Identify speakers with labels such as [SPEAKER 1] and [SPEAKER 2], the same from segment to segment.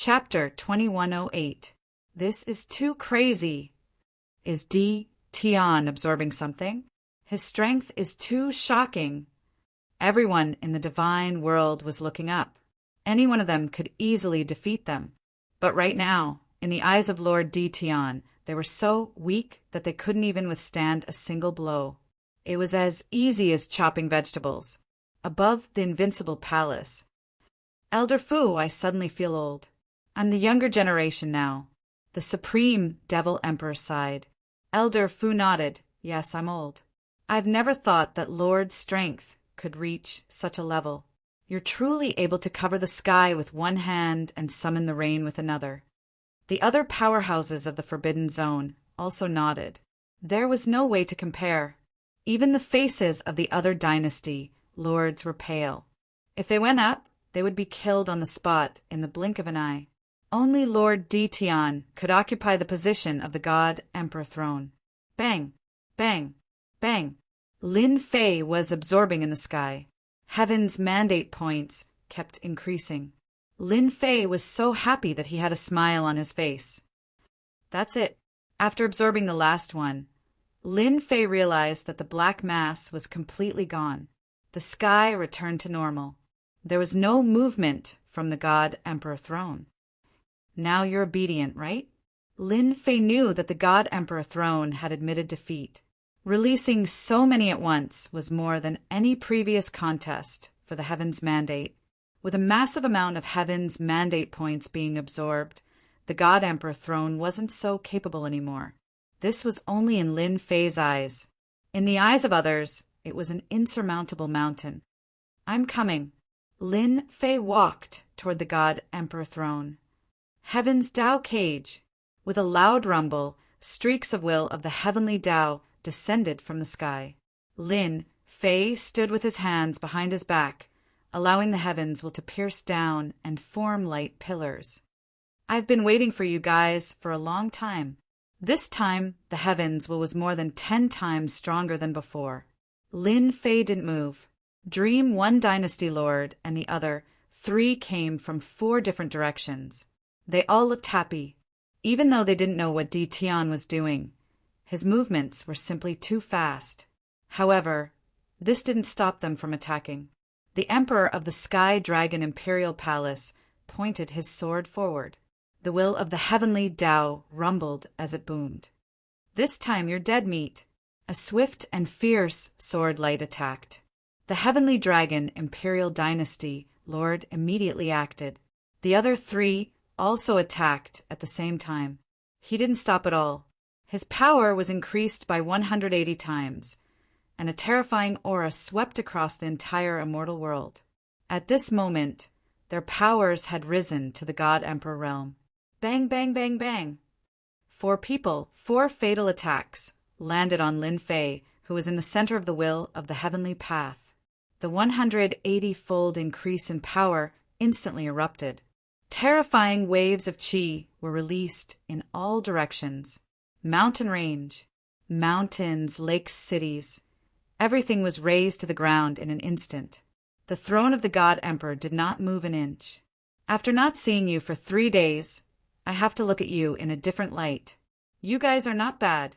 [SPEAKER 1] Chapter 2108. This is too crazy. Is D. Tian absorbing something? His strength is too shocking. Everyone in the divine world was looking up. Any one of them could easily defeat them. But right now, in the eyes of Lord D. Tian, they were so weak that they couldn't even withstand a single blow. It was as easy as chopping vegetables. Above the invincible palace. Elder Fu, I suddenly feel old. I'm the younger generation now. The supreme devil emperor sighed. Elder Fu nodded. Yes, I'm old. I've never thought that Lord's strength could reach such a level. You're truly able to cover the sky with one hand and summon the rain with another. The other powerhouses of the Forbidden Zone also nodded. There was no way to compare. Even the faces of the other dynasty lords were pale. If they went up, they would be killed on the spot in the blink of an eye. Only Lord D. Tian could occupy the position of the God Emperor throne. Bang! Bang! Bang! Lin Fei was absorbing in the sky. Heaven's mandate points kept increasing. Lin Fei was so happy that he had a smile on his face. That's it. After absorbing the last one, Lin Fei realized that the black mass was completely gone. The sky returned to normal. There was no movement from the God Emperor throne. Now you're obedient, right? Lin Fei knew that the God Emperor throne had admitted defeat. Releasing so many at once was more than any previous contest for the Heaven's Mandate. With a massive amount of Heaven's Mandate points being absorbed, the God Emperor throne wasn't so capable anymore. This was only in Lin Fei's eyes. In the eyes of others, it was an insurmountable mountain. I'm coming. Lin Fei walked toward the God Emperor throne. Heaven's Tao cage. With a loud rumble, streaks of will of the heavenly Tao descended from the sky. Lin Fei stood with his hands behind his back, allowing the heavens will to pierce down and form light pillars. I've been waiting for you guys for a long time. This time, the heavens will was more than 10 times stronger than before. Lin Fei didn't move. Dream one dynasty lord and the other 3 came from 4 different directions. They all looked happy, even though they didn't know what D. Tian was doing. His movements were simply too fast. However, this didn't stop them from attacking. The Emperor of the Sky Dragon Imperial Palace pointed his sword forward. The will of the heavenly Tao rumbled as it boomed. This time you're dead meat. A swift and fierce sword light attacked. The heavenly dragon Imperial Dynasty Lord immediately acted. The other 3 also attacked at the same time. He didn't stop at all. His power was increased by 180 times, and a terrifying aura swept across the entire immortal world. At this moment, their powers had risen to the God Emperor realm. Bang, bang, bang, bang. 4 people, 4 fatal attacks, landed on Lin Fei, who was in the center of the will of the heavenly path. The 180-fold increase in power instantly erupted. Terrifying waves of qi were released in all directions. Mountain range, mountains, lakes, cities. Everything was razed to the ground in an instant. The throne of the God Emperor did not move an inch. After not seeing you for 3 days, I have to look at you in a different light. You guys are not bad.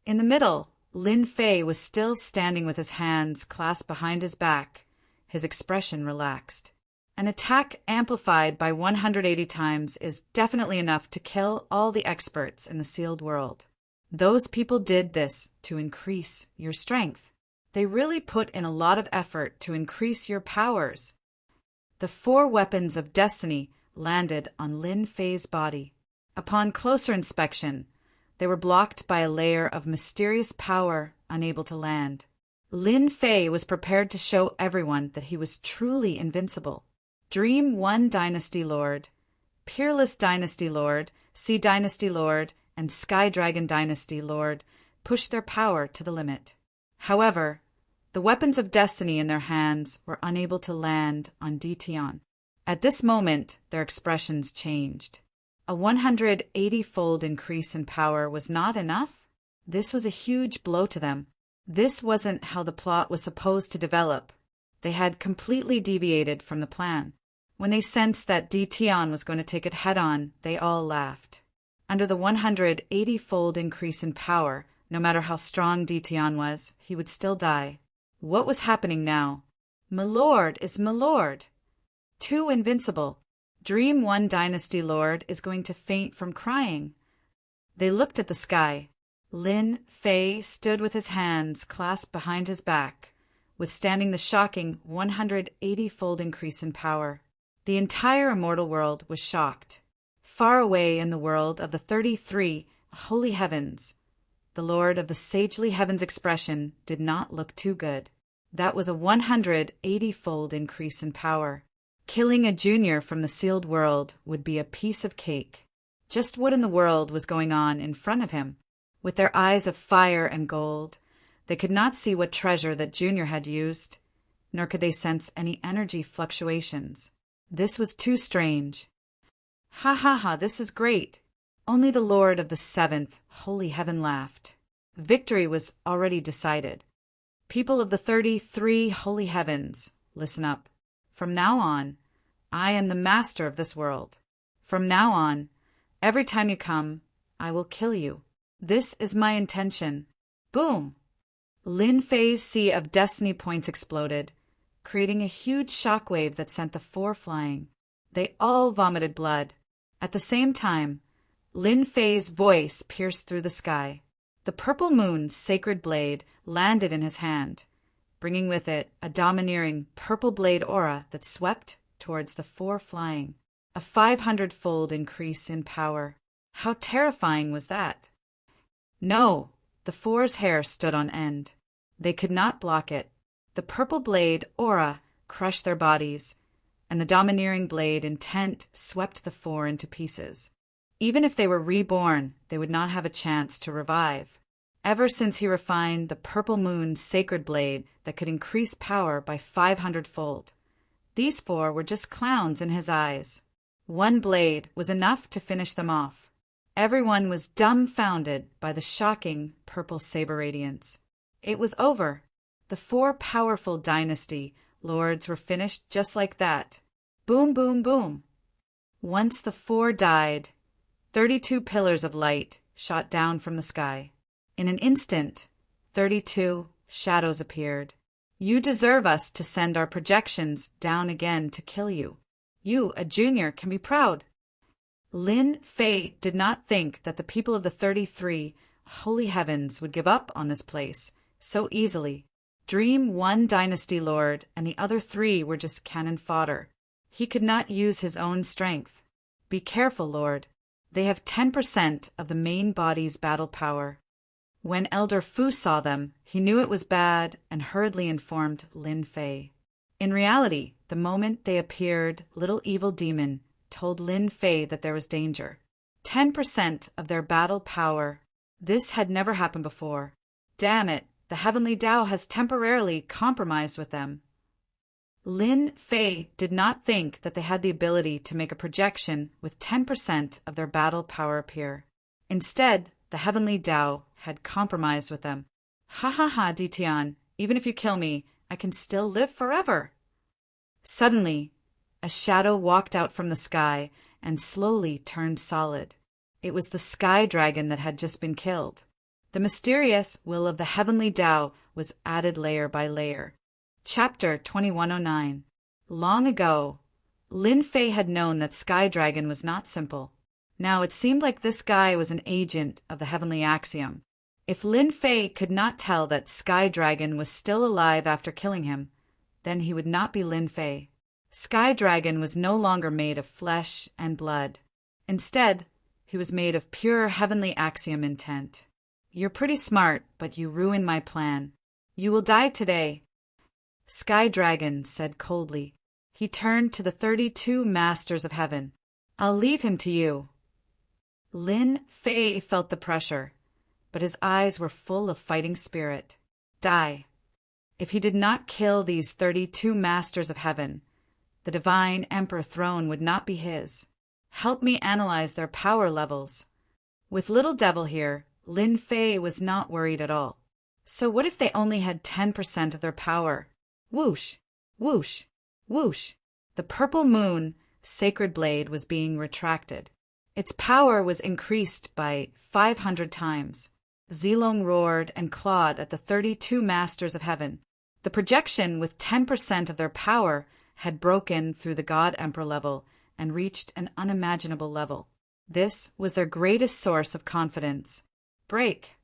[SPEAKER 1] In the middle, Lin Fei was still standing with his hands clasped behind his back, his expression relaxed. An attack amplified by 180 times is definitely enough to kill all the experts in the sealed world. Those people did this to increase your strength. They really put in a lot of effort to increase your powers. The 4 weapons of destiny landed on Lin Fei's body. Upon closer inspection, they were blocked by a layer of mysterious power unable to land. Lin Fei was prepared to show everyone that he was truly invincible. Dream One Dynasty Lord, Peerless Dynasty Lord, Sea Dynasty Lord, and Sky Dragon Dynasty Lord pushed their power to the limit. However, the weapons of destiny in their hands were unable to land on D. Tian. At this moment, their expressions changed. A 180-fold increase in power was not enough? This was a huge blow to them. This wasn't how the plot was supposed to develop. They had completely deviated from the plan. When they sensed that Di Tian was going to take it head-on, they all laughed. Under the 180-fold increase in power, no matter how strong Di Tian was, he would still die. What was happening now? "Milord is Milord. Too invincible. Dream One Dynasty Lord is going to faint from crying." They looked at the sky. Lin Fei stood with his hands clasped behind his back, withstanding the shocking 180-fold increase in power. The entire immortal world was shocked. Far away in the world of the 33 holy heavens, the Lord of the sagely heavens' expression did not look too good. That was a 180-fold increase in power. Killing a junior from the sealed world would be a piece of cake. Just what in the world was going on in front of him? With their eyes of fire and gold, they could not see what treasure that Junior had used, nor could they sense any energy fluctuations. This was too strange. "Ha ha ha, this is great." Only the Lord of the 7th holy heaven laughed. Victory was already decided. People of the 33 holy heavens, listen up. From now on, I am the master of this world. From now on, every time you come, I will kill you. This is my intention. Boom! Lin Fei's sea of destiny points exploded, creating a huge shockwave that sent the 4 flying. They all vomited blood. At the same time, Lin Fei's voice pierced through the sky. The purple moon's sacred blade landed in his hand, bringing with it a domineering purple blade aura that swept towards the 4 flying. A 500-fold increase in power. How terrifying was that? No, the 4's hair stood on end. They could not block it. The purple blade aura crushed their bodies, and the domineering blade intent swept the 4 into pieces. Even if they were reborn, they would not have a chance to revive. Ever since he refined the purple moon's sacred blade that could increase power by 500-fold, these 4 were just clowns in his eyes. One blade was enough to finish them off. Everyone was dumbfounded by the shocking purple saber radiance. It was over. The 4 powerful dynasty lords were finished just like that. Boom, boom, boom. Once the 4 died, 32 pillars of light shot down from the sky. In an instant, 32 shadows appeared. You deserve us to send our projections down again to kill you. You, a junior, can be proud. Lin Fei did not think that the people of the 33 holy heavens would give up on this place so easily. Dream One Dynasty Lord and the other 3 were just cannon fodder. He could not use his own strength. Be careful, Lord. They have 10% of the main body's battle power. When Elder Fu saw them, he knew it was bad and hurriedly informed Lin Fei. In reality, the moment they appeared, Little Evil Demon told Lin Fei that there was danger. 10% of their battle power. This had never happened before. Damn it, the Heavenly Tao has temporarily compromised with them. Lin Fei did not think that they had the ability to make a projection with 10% of their battle power appear. Instead, the Heavenly Tao had compromised with them. Ha ha ha, Di Tian, even if you kill me, I can still live forever. Suddenly, a shadow walked out from the sky and slowly turned solid. It was the sky dragon that had just been killed. The mysterious will of the Heavenly Tao was added layer by layer. Chapter 2109. Long ago, Lin Fei had known that Sky Dragon was not simple. Now it seemed like this guy was an agent of the Heavenly Axiom. If Lin Fei could not tell that Sky Dragon was still alive after killing him, then he would not be Lin Fei. Sky Dragon was no longer made of flesh and blood. Instead, he was made of pure Heavenly Axiom intent. You're pretty smart, but you ruined my plan. You will die today. Sky Dragon said coldly. He turned to the 32 Masters of Heaven. I'll leave him to you. Lin Fei felt the pressure, but his eyes were full of fighting spirit. Die. If he did not kill these 32 Masters of Heaven, the Divine Emperor throne would not be his. Help me analyze their power levels. With Little Devil here, Lin Fei was not worried at all. So what if they only had 10% of their power? Whoosh, whoosh, whoosh. The purple moon, sacred blade, was being retracted. Its power was increased by 500 times. Zilong roared and clawed at the 32 masters of heaven. The projection, with 10% of their power, had broken through the God-Emperor level and reached an unimaginable level. This was their greatest source of confidence. Break!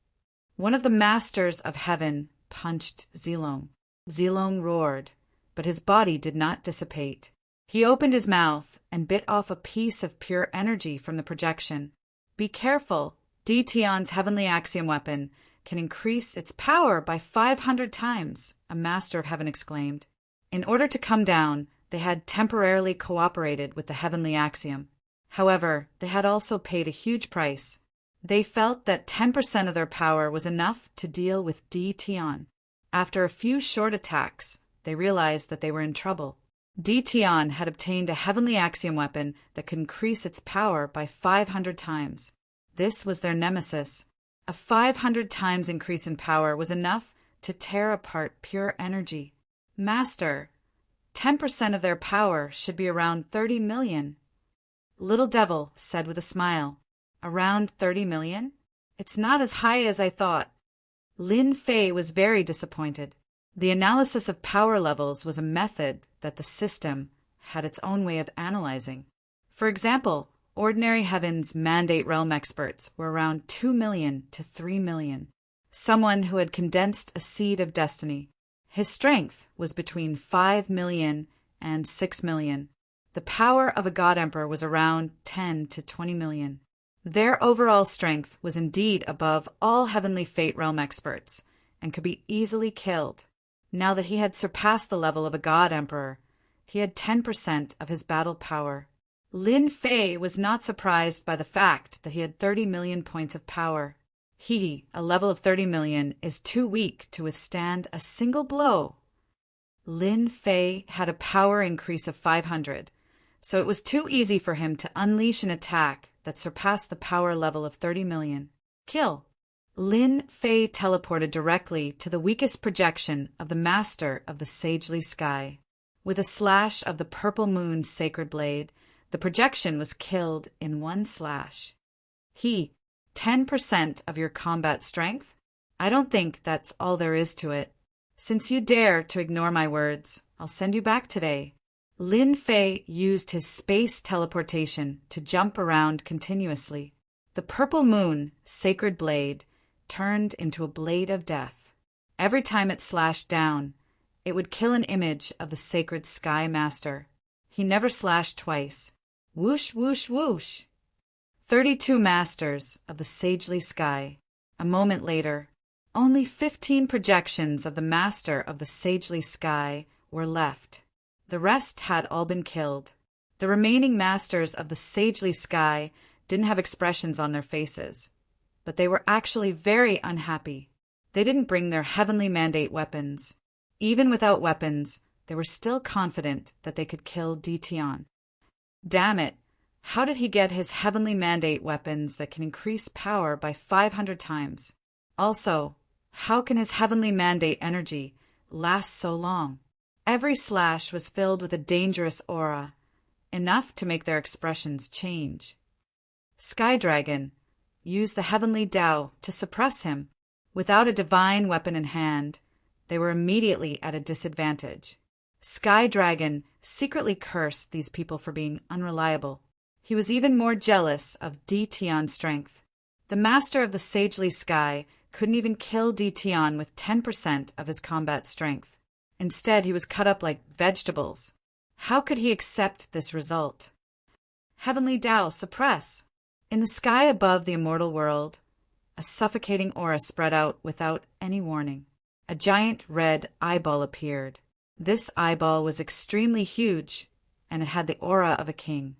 [SPEAKER 1] One of the masters of heaven punched Zilong. Zilong roared, but his body did not dissipate. He opened his mouth and bit off a piece of pure energy from the projection. Be careful! Tion's heavenly axiom weapon can increase its power by 500 times, a master of heaven exclaimed. In order to come down, they had temporarily cooperated with the heavenly axiom. However, they had also paid a huge price. They felt that 10% of their power was enough to deal with Tion. After a few short attacks, they realized that they were in trouble. Tion had obtained a heavenly axiom weapon that could increase its power by 500 times. This was their nemesis. A 500 times increase in power was enough to tear apart pure energy. Master, 10% of their power should be around 30 million. Little Devil said with a smile, Around 30 million? It's not as high as I thought. Lin Fei was very disappointed. The analysis of power levels was a method that the system had its own way of analyzing. For example, ordinary heaven's mandate realm experts were around 2 million to 3 million. Someone who had condensed a seed of destiny. His strength was between 5 million and 6 million. The power of a God Emperor was around 10 to 20 million. Their overall strength was indeed above all heavenly fate realm experts and could be easily killed. Now that he had surpassed the level of a God Emperor, he had 10% of his battle power. Lin Fei was not surprised by the fact that he had 30 million points of power. He, a level of 30 million, is too weak to withstand a single blow. Lin Fei had a power increase of 500, so it was too easy for him to unleash an attack that surpassed the power level of 30 million. Kill! Lin Fei teleported directly to the weakest projection of the master of the sagely sky. With a slash of the purple moon's sacred blade, the projection was killed in one slash. 10% of your combat strength? I don't think that's all there is to it. Since you dare to ignore my words, I'll send you back today. Lin Fei used his space teleportation to jump around continuously. The purple moon, sacred blade, turned into a blade of death. Every time it slashed down, it would kill an image of the sacred sky master. He never slashed twice. Whoosh, whoosh, whoosh. 32 masters of the sagely sky. A moment later, only 15 projections of the master of the sagely sky were left. The rest had all been killed. The remaining masters of the sagely sky didn't have expressions on their faces, but they were actually very unhappy. They didn't bring their heavenly mandate weapons. Even without weapons, they were still confident that they could kill Tion. Damn it! How did he get his heavenly mandate weapons that can increase power by 500 times? Also, how can his heavenly mandate energy last so long? Every slash was filled with a dangerous aura, enough to make their expressions change. Sky Dragon used the heavenly Tao to suppress him. Without a divine weapon in hand, they were immediately at a disadvantage. Sky Dragon secretly cursed these people for being unreliable. He was even more jealous of Tion's strength. The master of the sagely sky couldn't even kill Tion with 10% of his combat strength. Instead, he was cut up like vegetables. How could he accept this result? Heavenly Tao, suppress! In the sky above the immortal world, a suffocating aura spread out without any warning. A giant red eyeball appeared. This eyeball was extremely huge, and it had the aura of a king.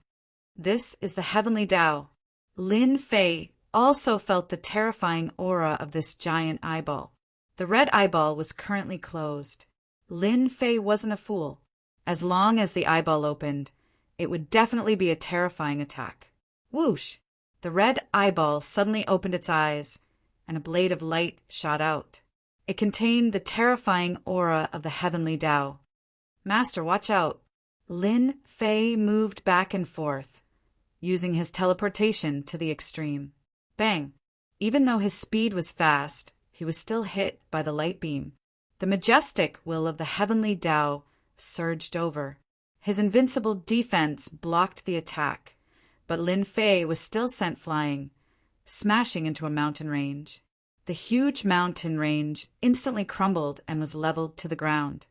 [SPEAKER 1] This is the heavenly Tao. Lin Fei also felt the terrifying aura of this giant eyeball. The red eyeball was currently closed. Lin Fei wasn't a fool. As long as the eyeball opened, it would definitely be a terrifying attack. Whoosh! The red eyeball suddenly opened its eyes, and a blade of light shot out. It contained the terrifying aura of the heavenly Tao. Master, watch out! Lin Fei moved back and forth, using his teleportation to the extreme. Bang! Even though his speed was fast, he was still hit by the light beam. The majestic will of the heavenly Tao surged over. His invincible defense blocked the attack, but Lin Fei was still sent flying, smashing into a mountain range. The huge mountain range instantly crumbled and was leveled to the ground.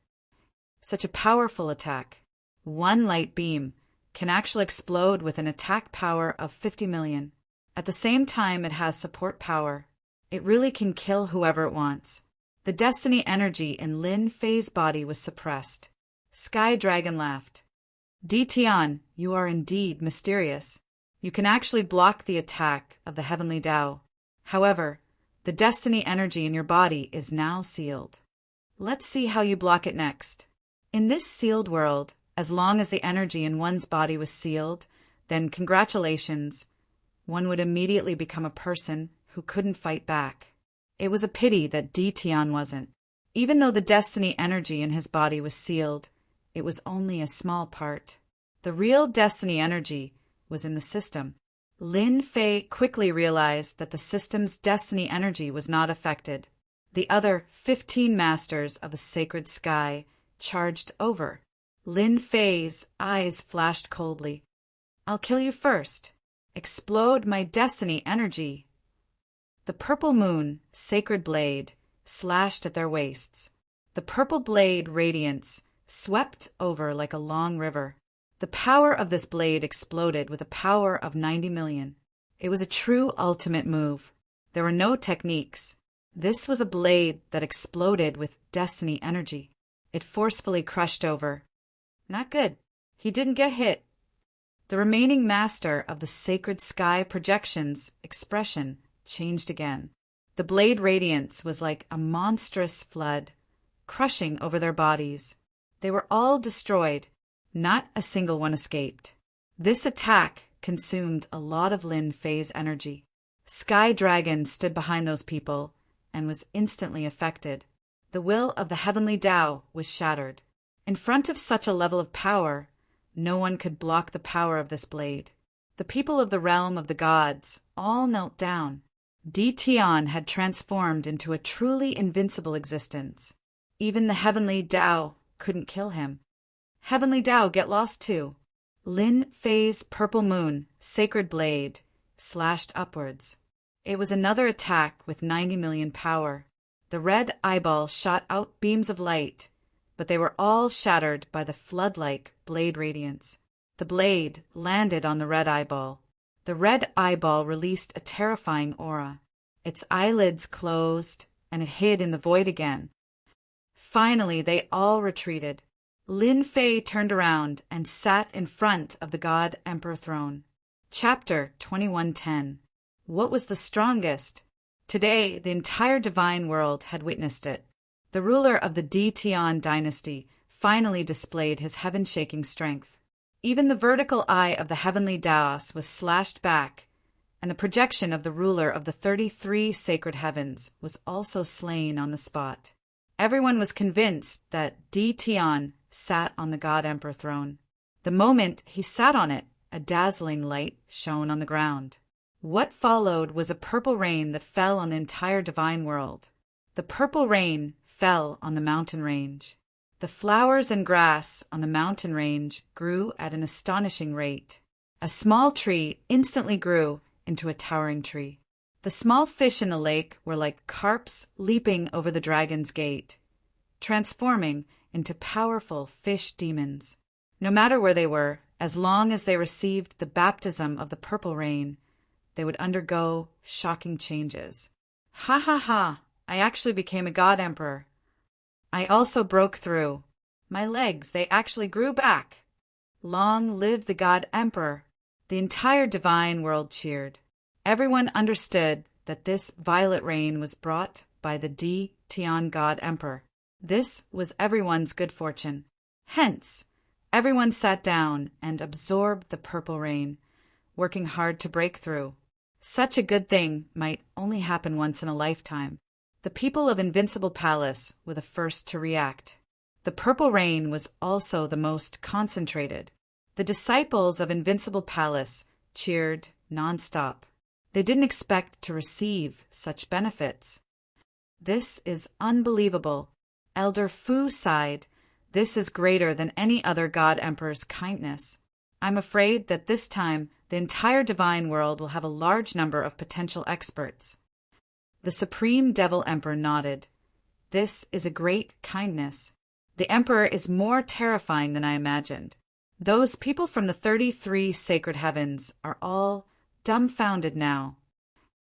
[SPEAKER 1] Such a powerful attack. One light beam can actually explode with an attack power of 50 million. At the same time, it has support power. It really can kill whoever it wants. The destiny energy in Lin Fei's body was suppressed. Sky Dragon laughed. Tian, you are indeed mysterious. You can actually block the attack of the heavenly Tao. However, the destiny energy in your body is now sealed. Let's see how you block it next. In this sealed world, as long as the energy in one's body was sealed, then congratulations, one would immediately become a person who couldn't fight back. It was a pity that Tian wasn't. Even though the destiny energy in his body was sealed, it was only a small part. The real destiny energy was in the system. Lin Fei quickly realized that the system's destiny energy was not affected. The other 15 masters of a sacred sky charged over. Lin Fei's eyes flashed coldly. I'll kill you first. Explode my destiny energy. The purple moon, sacred blade, slashed at their waists. The purple blade radiance swept over like a long river. The power of this blade exploded with a power of 90 million. It was a true ultimate move. There were no techniques. This was a blade that exploded with destiny energy. It forcefully crushed over. Not good. He didn't get hit. The remaining master of the sacred sky projection's expression changed again. The blade radiance was like a monstrous flood, crushing over their bodies. They were all destroyed. Not a single one escaped. This attack consumed a lot of Lin Fei's energy. Sky Dragon stood behind those people and was instantly affected. The will of the heavenly Tao was shattered. In front of such a level of power, no one could block the power of this blade. The people of the realm of the gods all knelt down. Tian had transformed into a truly invincible existence. Even the heavenly Tao couldn't kill him. Heavenly Tao, get lost too. Lin Fei's purple moon, sacred blade, slashed upwards. It was another attack with 90 million power. The red eyeball shot out beams of light, but they were all shattered by the flood-like blade radiance. The blade landed on the red eyeball. The red eyeball released a terrifying aura. Its eyelids closed, and it hid in the void again. Finally, they all retreated. Lin Fei turned around and sat in front of the God Emperor throne. Chapter 2110. What was the strongest? Today, the entire divine world had witnessed it. The ruler of the Tian dynasty finally displayed his heaven-shaking strength. Even the vertical eye of the heavenly Taos was slashed back, and the projection of the ruler of the 33 sacred heavens was also slain on the spot. Everyone was convinced that Tian sat on the God Emperor throne. The moment he sat on it, a dazzling light shone on the ground. What followed was a purple rain that fell on the entire divine world. The purple rain fell on the mountain range. The flowers and grass on the mountain range grew at an astonishing rate. A small tree instantly grew into a towering tree. The small fish in the lake were like carps leaping over the dragon's gate, transforming into powerful fish demons. No matter where they were, as long as they received the baptism of the purple rain, they would undergo shocking changes. Ha ha ha! I actually became a God Emperor. I also broke through. My legs, they actually grew back. Long live the God Emperor! The entire divine world cheered. Everyone understood that this violet rain was brought by the Tian God Emperor. This was everyone's good fortune. Hence, everyone sat down and absorbed the purple rain, working hard to break through. Such a good thing might only happen once in a lifetime. The people of Invincible Palace were the first to react. The purple rain was also the most concentrated. The disciples of Invincible Palace cheered nonstop. They didn't expect to receive such benefits. This is unbelievable. Elder Fu sighed. This is greater than any other God Emperor's kindness. I'm afraid that this time the entire divine world will have a large number of potential experts. The Supreme Devil Emperor nodded. This is a great kindness. The Emperor is more terrifying than I imagined. Those people from the 33 sacred heavens are all dumbfounded now.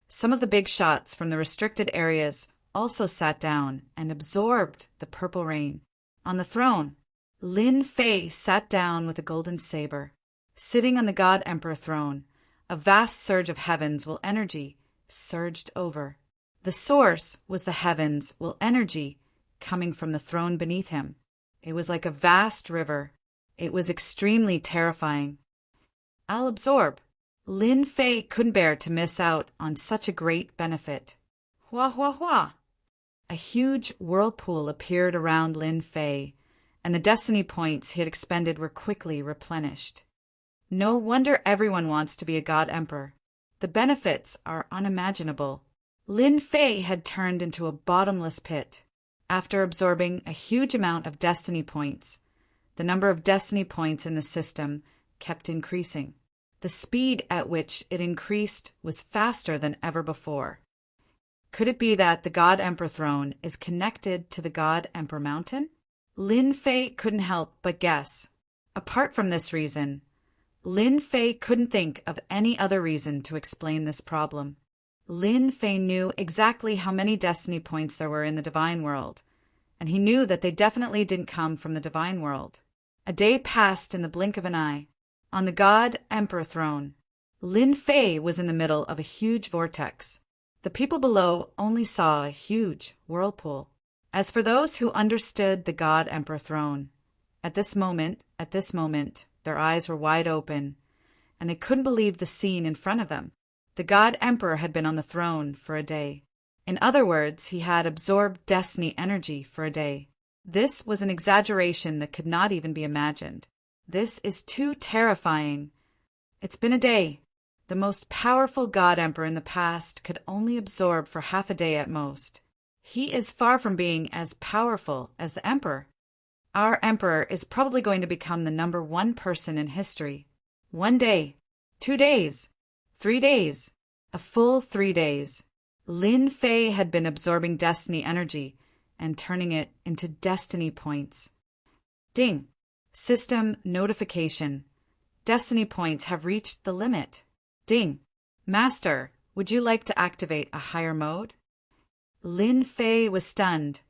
[SPEAKER 1] Some of the big shots from the restricted areas also sat down and absorbed the purple rain. On the throne, Lin Fei sat down with a golden saber. Sitting on the God Emperor throne, a vast surge of heavens will energy surged over. The source was the heavens will energy coming from the throne beneath him. It was like a vast river. It was extremely terrifying. I'll absorb. Lin Fei couldn't bear to miss out on such a great benefit. Hua hua hua! A huge whirlpool appeared around Lin Fei, and the destiny points he had expended were quickly replenished. No wonder everyone wants to be a God Emperor. The benefits are unimaginable. Lin Fei had turned into a bottomless pit. After absorbing a huge amount of destiny points, the number of destiny points in the system kept increasing. The speed at which it increased was faster than ever before. Could it be that the God Emperor throne is connected to the God Emperor mountain? Lin Fei couldn't help but guess. Apart from this reason, Lin Fei couldn't think of any other reason to explain this problem. Lin Fei knew exactly how many destiny points there were in the divine world, and he knew that they definitely didn't come from the divine world. A day passed in the blink of an eye. On the God Emperor throne, Lin Fei was in the middle of a huge vortex. The people below only saw a huge whirlpool. As for those who understood the God Emperor throne, at this moment, their eyes were wide open, and they couldn't believe the scene in front of them. The God Emperor had been on the throne for a day. In other words, he had absorbed destiny energy for a day. This was an exaggeration that could not even be imagined. This is too terrifying. It's been a day. The most powerful God Emperor in the past could only absorb for half a day at most. He is far from being as powerful as the Emperor. Our Emperor is probably going to become the number one person in history. 1 day, 2 days, 3 days, a full 3 days. Lin Fei had been absorbing destiny energy and turning it into destiny points. Ding! System notification. Destiny points have reached the limit. Ding! Master, would you like to activate a higher mode? Lin Fei was stunned,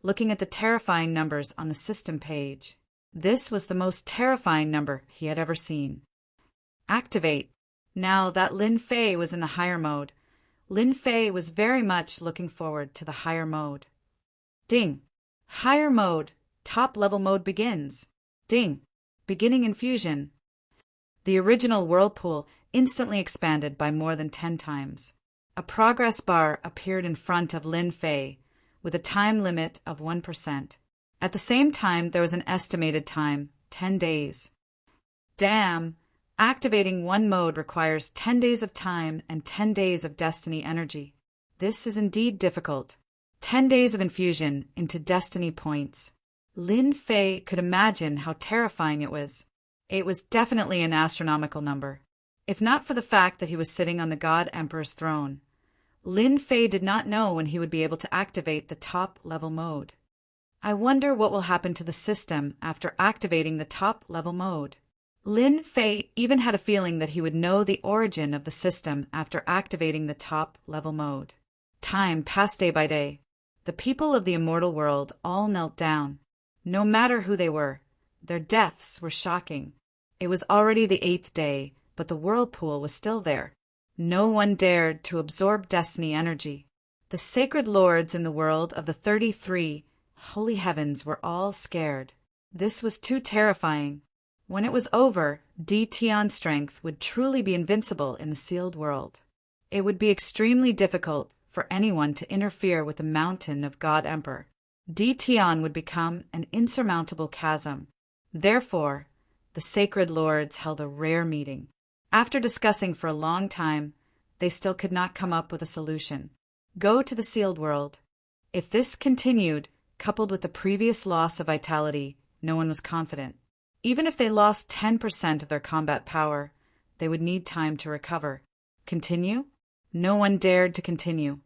[SPEAKER 1] looking at the terrifying numbers on the system page. This was the most terrifying number he had ever seen. Activate. Now that Lin Fei was in the higher mode, Lin Fei was very much looking forward to the higher mode. Ding! Higher mode. Top level mode begins. Ding! Beginning infusion. The original whirlpool instantly expanded by more than 10 times. A progress bar appeared in front of Lin Fei with a time limit of 1%. At the same time, there was an estimated time, 10 days. Damn! Activating one mode requires 10 days of time and 10 days of destiny energy. This is indeed difficult. 10 days of infusion into destiny points. Lin Fei could imagine how terrifying it was. It was definitely an astronomical number. If not for the fact that he was sitting on the God Emperor's throne, Lin Fei did not know when he would be able to activate the top-level mode. I wonder what will happen to the system after activating the top-level mode. Lin Fei even had a feeling that he would know the origin of the system after activating the top-level mode. Time passed day by day. The people of the immortal world all knelt down. No matter who they were, their deaths were shocking. It was already the 8th day, but the whirlpool was still there. No one dared to absorb destiny energy. The sacred lords in the world of the 33 holy heavens were all scared. This was too terrifying. When it was over, Tian's strength would truly be invincible in the sealed world. It would be extremely difficult for anyone to interfere with the mountain of God Emperor. Di Tian would become an insurmountable chasm. Therefore, the sacred lords held a rare meeting. After discussing for a long time, they still could not come up with a solution. Go to the sealed world. If this continued, coupled with the previous loss of vitality, no one was confident. Even if they lost 10% of their combat power, they would need time to recover. Continue? No one dared to continue.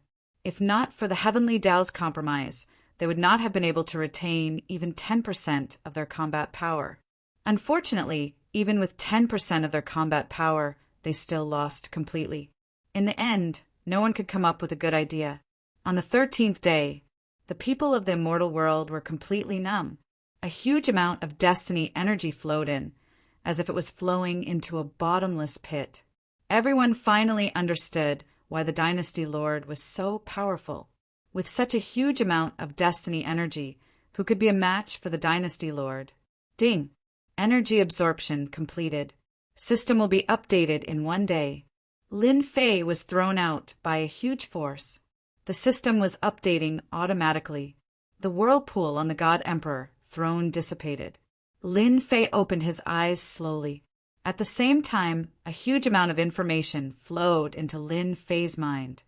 [SPEAKER 1] If not for the heavenly Tao's compromise, they would not have been able to retain even 10% of their combat power. Unfortunately, even with 10% of their combat power, they still lost completely. In the end, no one could come up with a good idea. On the 13th day, the people of the immortal world were completely numb. A huge amount of destiny energy flowed in, as if it was flowing into a bottomless pit. Everyone finally understood why the Dynasty Lord was so powerful. With such a huge amount of destiny energy, who could be a match for the Dynasty Lord? Ding! Energy absorption completed. System will be updated in 1 day. Lin Fei was thrown out by a huge force. The system was updating automatically. The whirlpool on the God Emperor throne dissipated. Lin Fei opened his eyes slowly. At the same time, a huge amount of information flowed into Lin Fei's mind.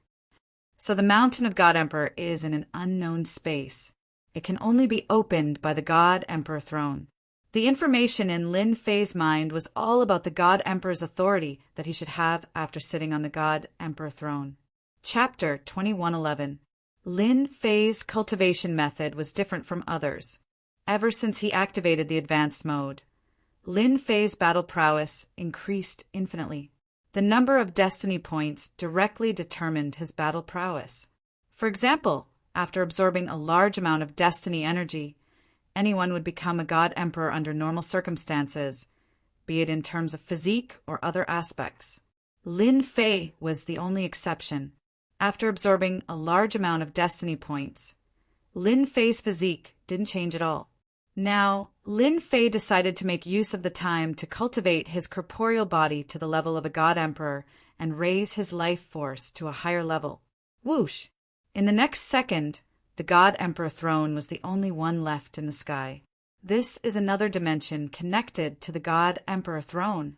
[SPEAKER 1] So the mountain of God Emperor is in an unknown space. It can only be opened by the God Emperor throne. The information in Lin Fei's mind was all about the God Emperor's authority that he should have after sitting on the God Emperor throne. Chapter 2111. Lin Fei's cultivation method was different from others. Ever since he activated the advanced mode, Lin Fei's battle prowess increased infinitely. The number of destiny points directly determined his battle prowess. For example, after absorbing a large amount of destiny energy, anyone would become a God Emperor under normal circumstances, be it in terms of physique or other aspects. Lin Fei was the only exception. After absorbing a large amount of destiny points, Lin Fei's physique didn't change at all. Now, Lin Fei decided to make use of the time to cultivate his corporeal body to the level of a God Emperor and raise his life force to a higher level. Whoosh! In the next second, the God Emperor throne was the only one left in the sky. This is another dimension connected to the God Emperor throne.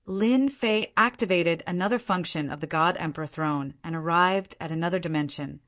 [SPEAKER 1] Lin Fei activated another function of the God Emperor throne and arrived at another dimension,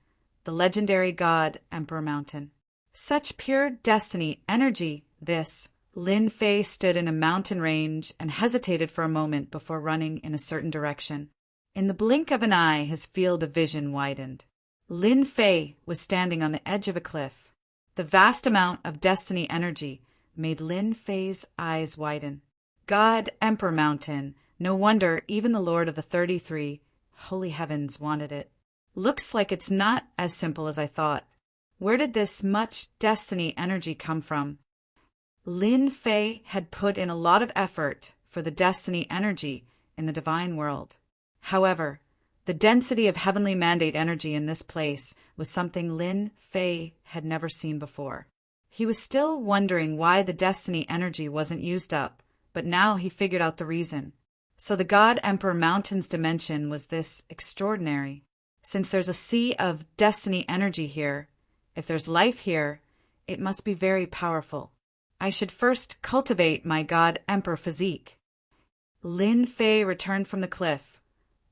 [SPEAKER 1] the legendary God Emperor Mountain. Such pure destiny energy, this. Lin Fei stood in a mountain range and hesitated for a moment before running in a certain direction. In the blink of an eye, his field of vision widened. Lin Fei was standing on the edge of a cliff. The vast amount of destiny energy made Lin Fei's eyes widen. God Emperor Mountain, no wonder even the Lord of the 33 Holy Heavens wanted it. Looks like it's not as simple as I thought. Where did this much destiny energy come from? Lin Fei had put in a lot of effort for the destiny energy in the divine world. However, the density of heavenly mandate energy in this place was something Lin Fei had never seen before. He was still wondering why the destiny energy wasn't used up, but now he figured out the reason. So the God Emperor Mountain's dimension was this extraordinary. Since there's a sea of destiny energy here, if there's life here, it must be very powerful. I should first cultivate my God Emperor physique. Lin Fei returned from the cliff,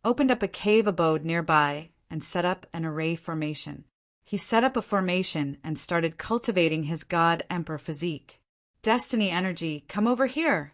[SPEAKER 1] opened up a cave abode nearby, and set up an array formation. He set up a formation and started cultivating his God Emperor physique. Destiny energy, come over here.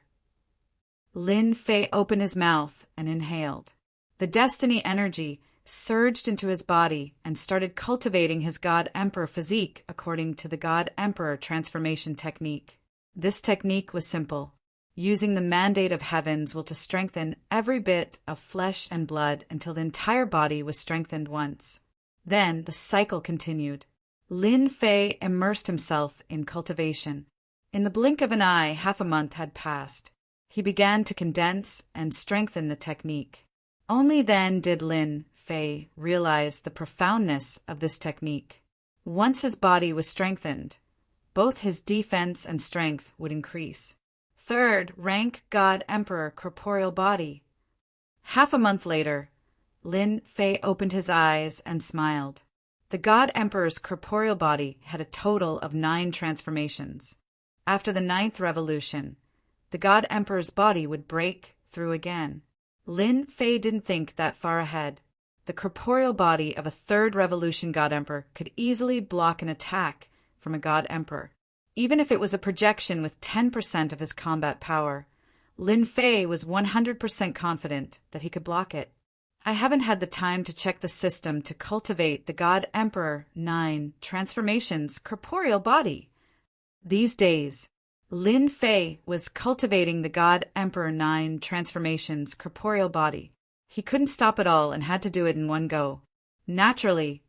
[SPEAKER 1] Lin Fei opened his mouth and inhaled. The destiny energy surged into his body and started cultivating his God Emperor physique according to the God Emperor transformation technique. This technique was simple. Using the mandate of heavens will to strengthen every bit of flesh and blood until the entire body was strengthened once. Then the cycle continued. Lin Fei immersed himself in cultivation. In the blink of an eye, half a month had passed. He began to condense and strengthen the technique. Only then did Lin Fei realized the profoundness of this technique. Once his body was strengthened, both his defense and strength would increase. Third rank God Emperor corporeal body. Half a month later, Lin Fei opened his eyes and smiled. The God Emperor's corporeal body had a total of 9 transformations. After the 9th revolution, the God Emperor's body would break through again. Lin Fei didn't think that far ahead. The corporeal body of a 3rd revolution God Emperor could easily block an attack from a God Emperor. Even if it was a projection with 10% of his combat power, Lin Fei was 100% confident that he could block it. I haven't had the time to check the system to cultivate the God Emperor 9 transformations corporeal body. These days, Lin Fei was cultivating the God Emperor 9 transformations corporeal body. He couldn't stop it all and had to do it in one go. Naturally,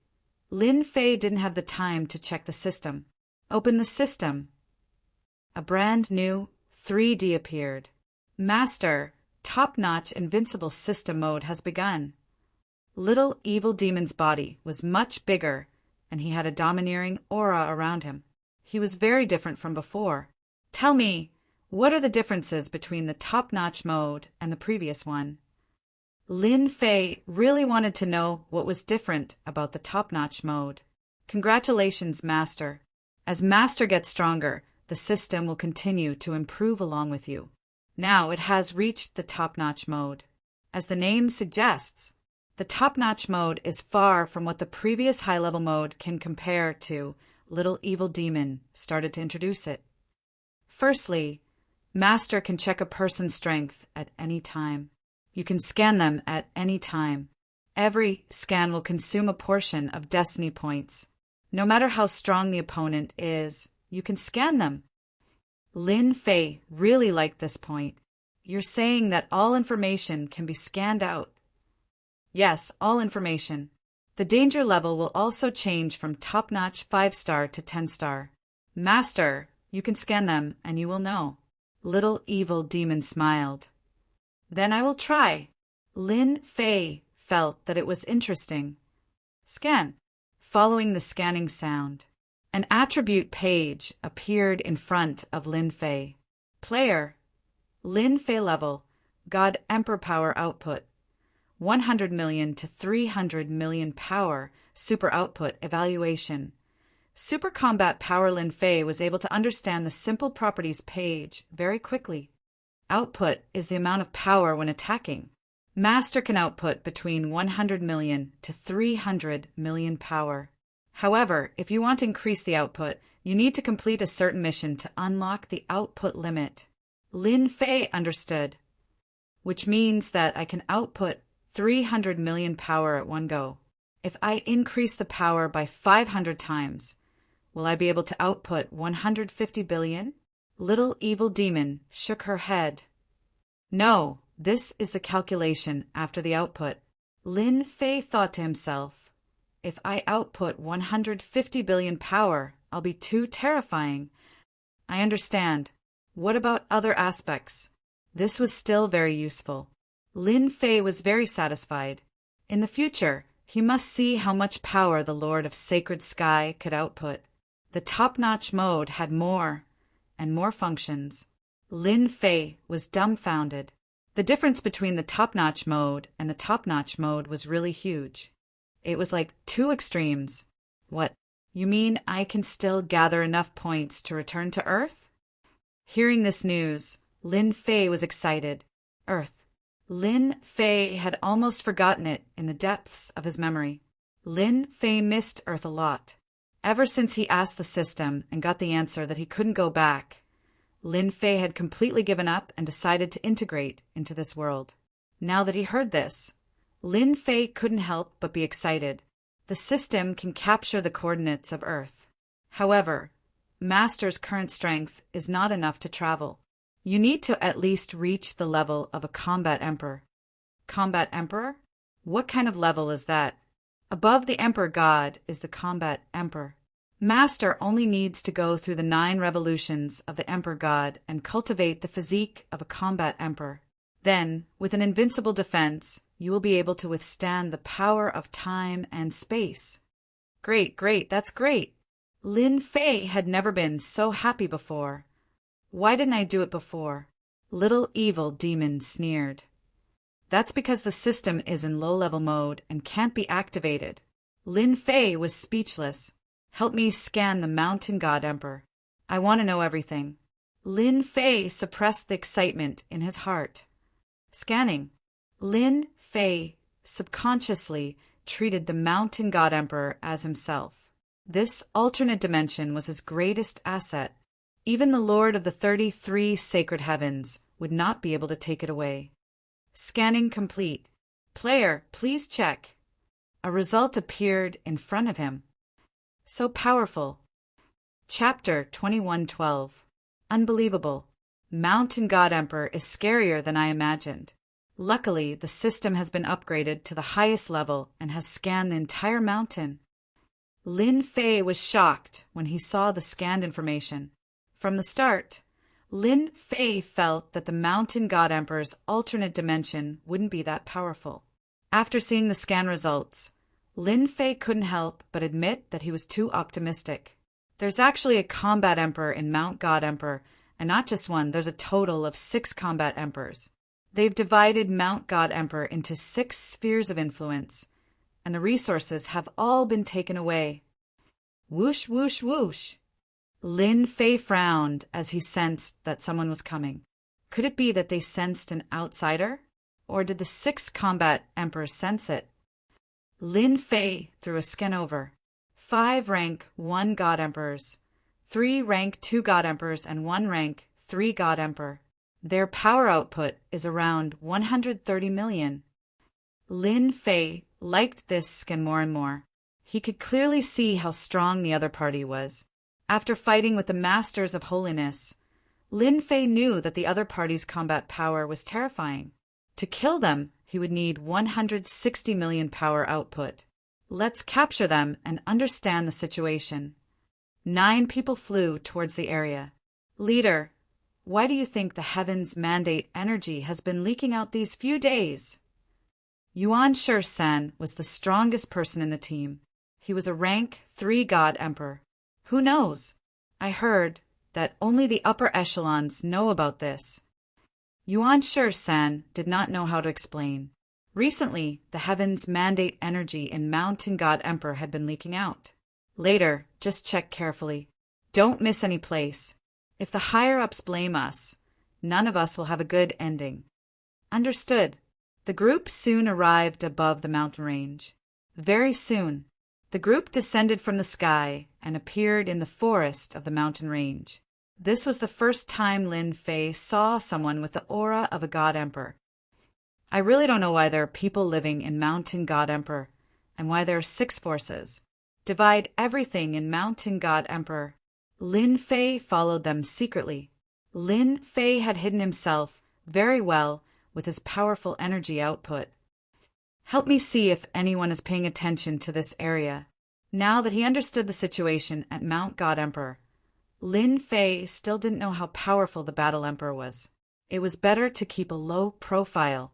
[SPEAKER 1] Lin Fei didn't have the time to check the system. Open the system. A brand new 3D appeared. Master, top-notch invincible system mode has begun. Little evil demon's body was much bigger, and he had a domineering aura around him. He was very different from before. Tell me, what are the differences between the top-notch mode and the previous one? Lin Fei really wanted to know what was different about the top-notch mode. Congratulations, Master. As Master gets stronger, the system will continue to improve along with you. Now it has reached the top-notch mode. As the name suggests, the top-notch mode is far from what the previous high-level mode can compare to. Little evil demon started to introduce it. Firstly, Master can check a person's strength at any time. You can scan them at any time. Every scan will consume a portion of destiny points. No matter how strong the opponent is, you can scan them. Lin Fei really liked this point. You're saying that all information can be scanned out. Yes, all information. The danger level will also change from top-notch 5-star to 10-star. Master, you can scan them and you will know. Little evil demon smiled. Then I will try. Lin Fei felt that it was interesting. Scan. Following the scanning sound, an attribute page appeared in front of Lin Fei. Player. Lin Fei level. God Emperor power output. 100 million to 300 million power. Super output evaluation. Super combat power. Lin Fei was able to understand the simple properties page very quickly. Output is the amount of power when attacking. Master can output between 100 million to 300 million power. However, if you want to increase the output, you need to complete a certain mission to unlock the output limit. Lin Fei understood, which means that I can output 300 million power at one go. If I increase the power by 500 times, will I be able to output 150 billion? Little evil demon shook her head. No, this is the calculation after the output. Lin Fei thought to himself, if I output 150 billion power, I'll be too terrifying. I understand. What about other aspects? This was still very useful. Lin Fei was very satisfied. In the future, he must see how much power the Lord of Sacred Sky could output. The top-notch mode had more and more functions. Lin Fei was dumbfounded. The difference between the top-notch mode and the top-notch mode was really huge. It was like 2 extremes. What? You mean I can still gather enough points to return to Earth? Hearing this news, Lin Fei was excited. Earth. Lin Fei had almost forgotten it in the depths of his memory. Lin Fei missed Earth a lot. Ever since he asked the system and got the answer that he couldn't go back, Lin Fei had completely given up and decided to integrate into this world. Now that he heard this, Lin Fei couldn't help but be excited. The system can capture the coordinates of Earth. However, Master's current strength is not enough to travel. You need to at least reach the level of a combat emperor. Combat emperor? What kind of level is that? Above the emperor god is the combat emperor. Master only needs to go through the 9 revolutions of the emperor god and cultivate the physique of a combat emperor. Then, with an invincible defense, you will be able to withstand the power of time and space. Great, that's great. Lin Fei had never been so happy before. Why didn't I do it before? Little evil demon sneered. That's because the system is in low-level mode and can't be activated. Lin Fei was speechless. Help me scan the mountain god emperor. I want to know everything. Lin Fei suppressed the excitement in his heart. Scanning. Lin Fei subconsciously treated the mountain god emperor as himself. This alternate dimension was his greatest asset. Even the Lord of the 33 sacred heavens would not be able to take it away. Scanning complete. Player, please check. A result appeared in front of him. So powerful. Chapter 2112. Unbelievable. Mountain God Emperor is scarier than I imagined. Luckily, the system has been upgraded to the highest level and has scanned the entire mountain. Lin Fei was shocked when he saw the scanned information. From the start, Lin Fei felt that the Mountain God Emperor's alternate dimension wouldn't be that powerful. After seeing the scan results, Lin Fei couldn't help but admit that he was too optimistic. There's actually a combat emperor in Mount God Emperor, and not just one, there's a total of 6 combat emperors. They've divided Mount God Emperor into 6 spheres of influence, and the resources have all been taken away. Whoosh, whoosh, whoosh. Lin Fei frowned as he sensed that someone was coming. Could it be that they sensed an outsider? Or did the 6 combat emperors sense it? Lin Fei threw a scan over. 5 rank 1 God Emperors, 3 rank 2 God Emperors, and 1 rank 3 God Emperor. Their power output is around 130 million. Lin Fei liked this scan more and more. He could clearly see how strong the other party was. After fighting with the Masters of Holiness, Lin Fei knew that the other party's combat power was terrifying. To kill them, he would need 160 million power output. Let's capture them and understand the situation. 9 people flew towards the area. Leader, why do you think the heavens mandate energy has been leaking out these few days? Yuan Shi-san was the strongest person in the team. He was a rank 3 God Emperor. Who knows? I heard that only the upper echelons know about this. Yuan Shi-san did not know how to explain. Recently, the heavens mandate energy in Mountain God Emperor had been leaking out. Later, just check carefully. Don't miss any place. If the higher-ups blame us, none of us will have a good ending. Understood. The group soon arrived above the mountain range. Very soon, the group descended from the sky and appeared in the forest of the mountain range. This was the first time Lin Fei saw someone with the aura of a God Emperor. I really don't know why there are people living in Mountain God Emperor, and why there are 6 forces. Divide everything in Mountain God Emperor. Lin Fei followed them secretly. Lin Fei had hidden himself very well with his powerful energy output. Help me see if anyone is paying attention to this area. Now that he understood the situation at Mount God Emperor, Lin Fei still didn't know how powerful the Battle Emperor was. It was better to keep a low profile.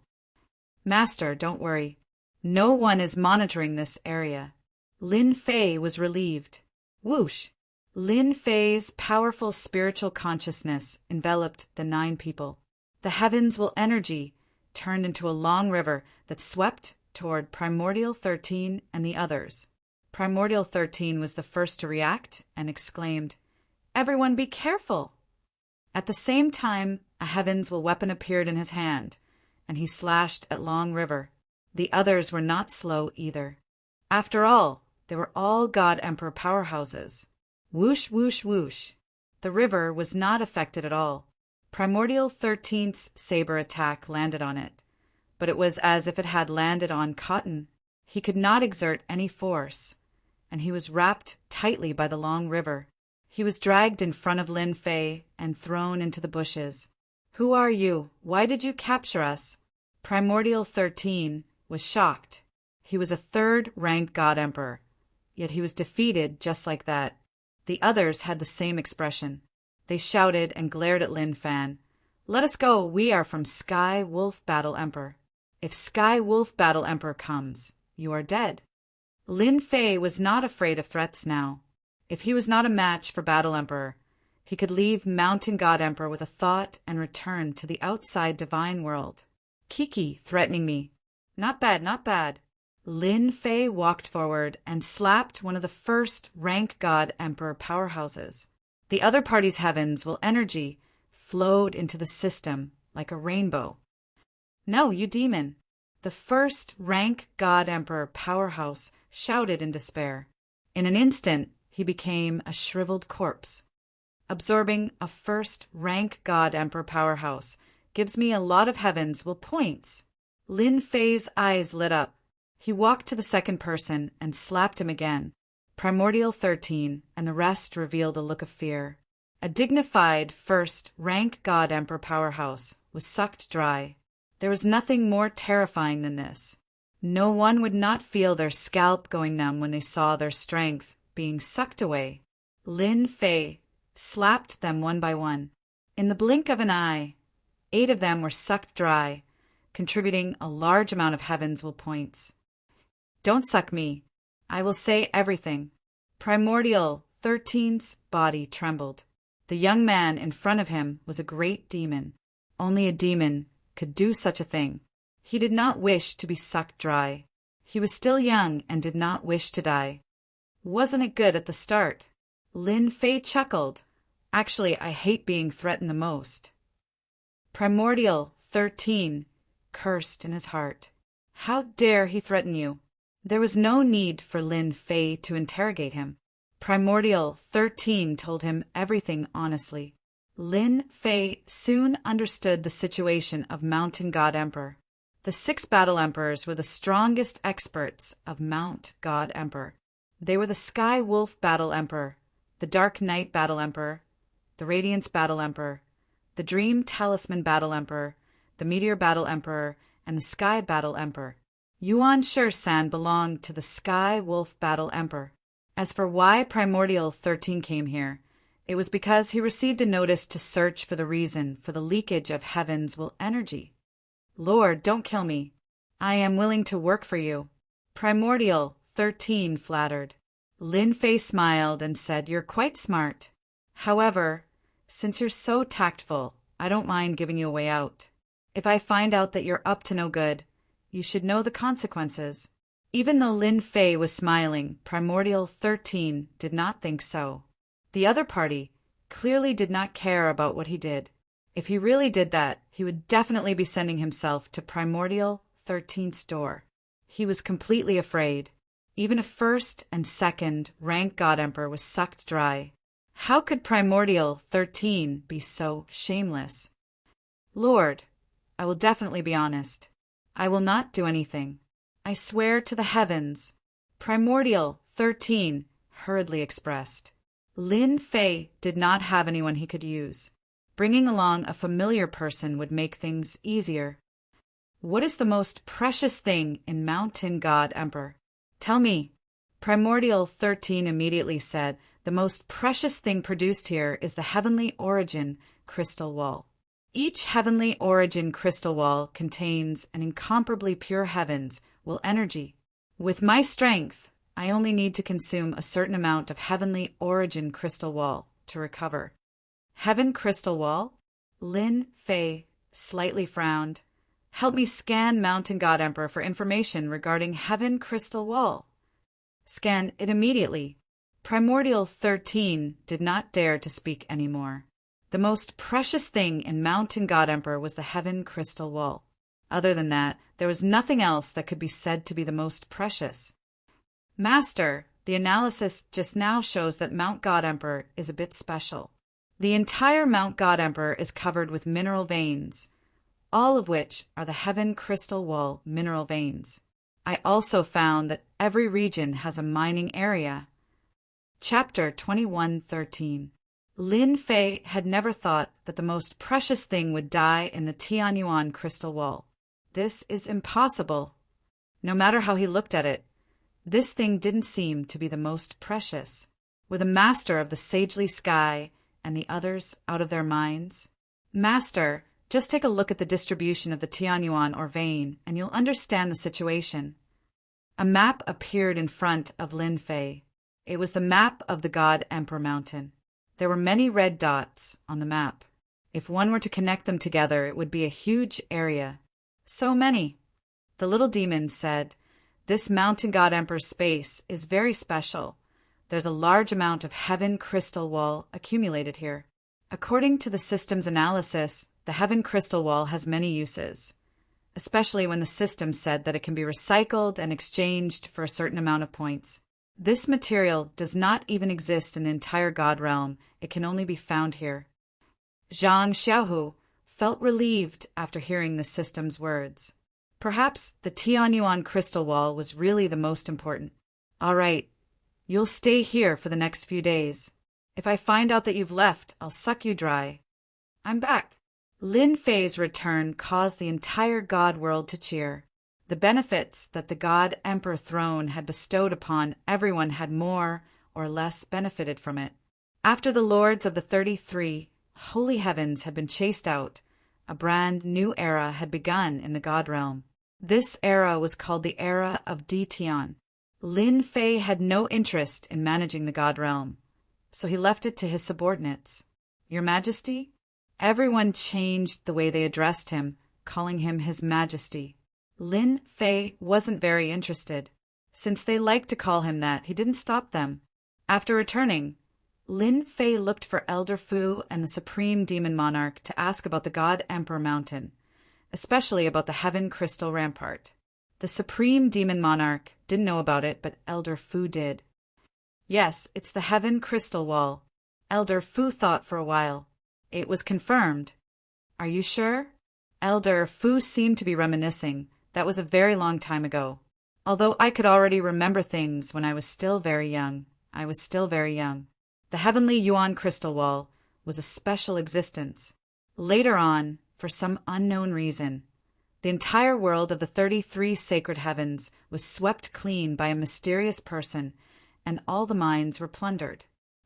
[SPEAKER 1] Master, don't worry. No one is monitoring this area. Lin Fei was relieved. Whoosh! Lin Fei's powerful spiritual consciousness enveloped the 9 people. The heavens will energy turned into a long river that swept toward Primordial 13 and the others. Primordial 13 was the first to react and exclaimed, "Everyone be careful!" At the same time, a heavens will weapon appeared in his hand, and he slashed at Long River. The others were not slow either. After all, they were all God Emperor powerhouses. Whoosh, whoosh, whoosh. The river was not affected at all. Primordial 13's saber attack landed on it, but it was as if it had landed on cotton. He could not exert any force, and he was wrapped tightly by the Long River. He was dragged in front of Lin Fei and thrown into the bushes. Who are you? Why did you capture us? Primordial 13 was shocked. He was a 3rd rank God Emperor, yet he was defeated just like that. The others had the same expression. They shouted and glared at Lin Fan. Let us go, we are from Sky Wolf Battle Emperor. If Sky Wolf Battle Emperor comes, you are dead. Lin Fei was not afraid of threats now. If he was not a match for Battle Emperor, he could leave Mountain God Emperor with a thought and return to the outside divine world. Kiki threatening me. Not bad, not bad. Lin Fei walked forward and slapped one of the first rank god emperor powerhouses. The other party's heavens will energy flowed into the system like a rainbow. No, you demon! The first rank god emperor powerhouse shouted in despair. In an instant, he became a shriveled corpse. Absorbing a first rank god emperor powerhouse gives me a lot of heavens will points. Lin Fei's eyes lit up. He walked to the second person and slapped him again. Primordial 13, and the rest revealed a look of fear. A dignified first rank god emperor powerhouse was sucked dry. There was nothing more terrifying than this. No one would not feel their scalp going numb when they saw their strength being sucked away. Lin Fei slapped them one by one. In the blink of an eye, 8 of them were sucked dry, contributing a large amount of heavens will points. Don't suck me. I will say everything. Primordial 13's body trembled. The young man in front of him was a great demon. Only a demon could do such a thing. He did not wish to be sucked dry. He was still young and did not wish to die. Wasn't it good at the start? Lin Fei chuckled. Actually, I hate being threatened the most. Primordial 13 cursed in his heart. How dare he threaten you? There was no need for Lin Fei to interrogate him. Primordial 13 told him everything honestly. Lin Fei soon understood the situation of Mountain God Emperor. The 6 Battle Emperors were the strongest experts of Mount God Emperor. They were the Sky Wolf Battle Emperor, the Dark Knight Battle Emperor, the Radiance Battle Emperor, the Dream Talisman Battle Emperor, the Meteor Battle Emperor, and the Sky Battle Emperor. Yuan Shi-san belonged to the Sky Wolf Battle Emperor. As for why Primordial 13 came here, it was because he received a notice to search for the reason for the leakage of heaven's will energy. Lord, don't kill me. I am willing to work for you. Primordial 13 flattered. Lin Fei smiled and said, You're quite smart. However, since you're so tactful, I don't mind giving you a way out. If I find out that you're up to no good, you should know the consequences. Even though Lin Fei was smiling, Primordial 13 did not think so. The other party clearly did not care about what he did. If he really did that, he would definitely be sending himself to Primordial 13's door. He was completely afraid. Even a first and second rank God Emperor was sucked dry. How could Primordial 13 be so shameless? Lord, I will definitely be honest. I will not do anything. I swear to the heavens. Primordial 13 hurriedly expressed. Lin Fei did not have anyone he could use. Bringing along a familiar person would make things easier. What is the most precious thing in Mountain God Emperor? Tell me. Primordial 13 immediately said, The most precious thing produced here is the Heavenly Origin Crystal Wall. Each Heavenly Origin Crystal Wall contains an incomparably pure heavens will energy. With my strength, I only need to consume a certain amount of Heavenly Origin Crystal Wall to recover. Heaven Crystal Wall? Lin Fei slightly frowned. Help me scan Mountain God Emperor for information regarding Heaven Crystal Wall. Scan it immediately. Primordial 13 did not dare to speak anymore. The most precious thing in Mountain God Emperor was the Heaven Crystal Wall. Other than that, there was nothing else that could be said to be the most precious. Master, the analysis just now shows that Mount God Emperor is a bit special. The entire Mount God Emperor is covered with mineral veins, all of which are the Heaven Crystal Wall mineral veins. I also found that every region has a mining area. Chapter 21:13. Lin Fei had never thought that the most precious thing would die in the Tianyuan Crystal Wall. This is impossible. No matter how he looked at it, this thing didn't seem to be the most precious. Were the master of the sagely sky and the others out of their minds? Master, just take a look at the distribution of the Tianyuan or vein, and you'll understand the situation. A map appeared in front of Lin Fei. It was the map of the God Emperor Mountain. There were many red dots on the map. If one were to connect them together, it would be a huge area. So many. The little demon said, This mountain god emperor's space is very special. There's a large amount of heaven crystal wall accumulated here. According to the system's analysis, the heaven crystal wall has many uses, especially when the system said that it can be recycled and exchanged for a certain amount of points. This material does not even exist in the entire God realm. It can only be found here. Zhang Xiaohu felt relieved after hearing the system's words. Perhaps the Tianyuan crystal wall was really the most important. All right, you'll stay here for the next few days. If I find out that you've left, I'll suck you dry. I'm back. Lin Fei's return caused the entire God world to cheer. The benefits that the God Emperor throne had bestowed upon everyone had more or less benefited from it. After the lords of the 33 holy heavens had been chased out, a brand new era had begun in the God realm. This era was called the Era of Detian. Lin Fei had no interest in managing the God realm, so he left it to his subordinates. Your Majesty? Everyone changed the way they addressed him, calling him His Majesty. Lin Fei wasn't very interested. Since they liked to call him that, he didn't stop them. After returning, Lin Fei looked for Elder Fu and the Supreme Demon Monarch to ask about the God Emperor Mountain, especially about the Heaven Crystal Rampart. The Supreme Demon Monarch didn't know about it, but Elder Fu did. Yes, it's the Heaven Crystal Wall. Elder Fu thought for a while. It was confirmed. Are you sure? Elder Fu seemed to be reminiscing. That was a very long time ago. Although I could already remember things when I was still very young. The Heavenly Yuan Crystal Wall was a special existence. Later on, for some unknown reason, the entire world of the 33 sacred heavens was swept clean by a mysterious person, and all the mines were plundered.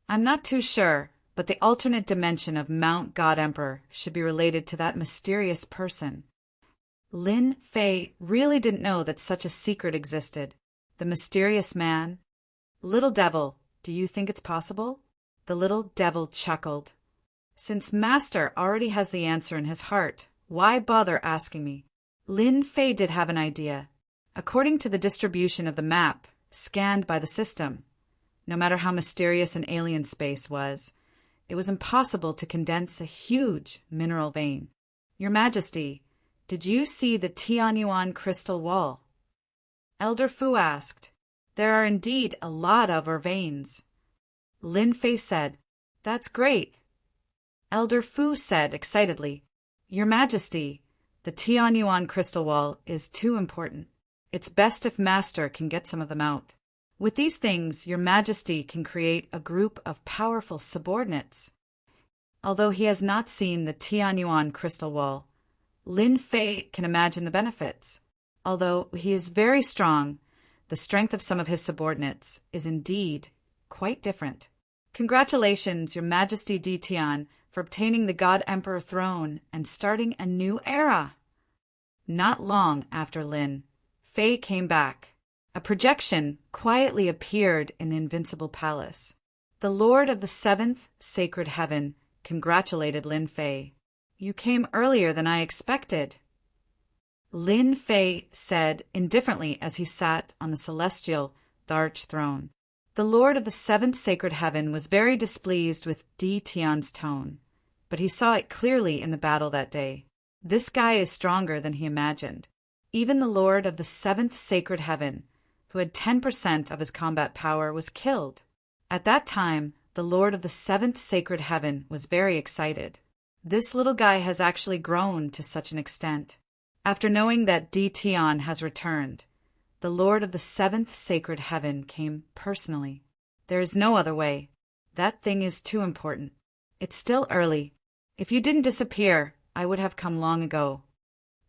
[SPEAKER 1] I'm not too sure, but the alternate dimension of Mount God Emperor should be related to that mysterious person. Lin Fei really didn't know that such a secret existed. The mysterious man. Little devil, do you think it's possible? The little devil chuckled. Since Master already has the answer in his heart, why bother asking me? Lin Fei did have an idea. According to the distribution of the map scanned by the system, no matter how mysterious an alien space was, it was impossible to condense a huge mineral vein. Your Majesty, did you see the Tianyuan crystal wall? Elder Fu asked. There are indeed a lot of our veins. Lin Fei said, That's great. Elder Fu said excitedly, Your Majesty, the Tianyuan crystal wall is too important. It's best if Master can get some of them out. With these things, Your Majesty can create a group of powerful subordinates. Although he has not seen the Tianyuan crystal wall, Lin Fei can imagine the benefits. Although he is very strong, the strength of some of his subordinates is indeed quite different. Congratulations, Your Majesty Detian, for obtaining the God Emperor throne and starting a new era. Not long after Lin Fei came back, a projection quietly appeared in the Invincible Palace. The Lord of the Seventh Sacred Heaven congratulated Lin Fei. You came earlier than I expected. Lin Fei said indifferently as he sat on the celestial Darch throne. The Lord of the Seventh Sacred Heaven was very displeased with Di Tian's tone, but he saw it clearly in the battle that day. This guy is stronger than he imagined. Even the Lord of the Seventh Sacred Heaven, who had 10% of his combat power, was killed. At that time, the Lord of the Seventh Sacred Heaven was very excited. This little guy has actually grown to such an extent. After knowing that Di Tian has returned, the Lord of the Seventh Sacred Heaven came personally. There is no other way. That thing is too important. It's still early. If you didn't disappear, I would have come long ago.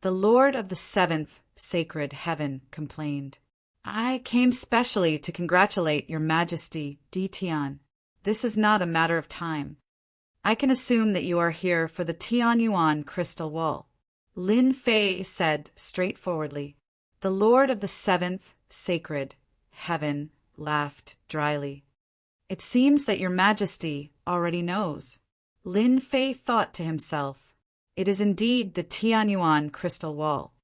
[SPEAKER 1] The Lord of the Seventh Sacred Heaven complained. I came specially to congratulate Your Majesty Di Tian. This is not a matter of time. I can assume that you are here for the Tianyuan crystal wall. Lin Fei said straightforwardly. The Lord of the Seventh Sacred Heaven laughed dryly. It seems that Your Majesty already knows. Lin Fei thought to himself, it is indeed the Tianyuan crystal wall.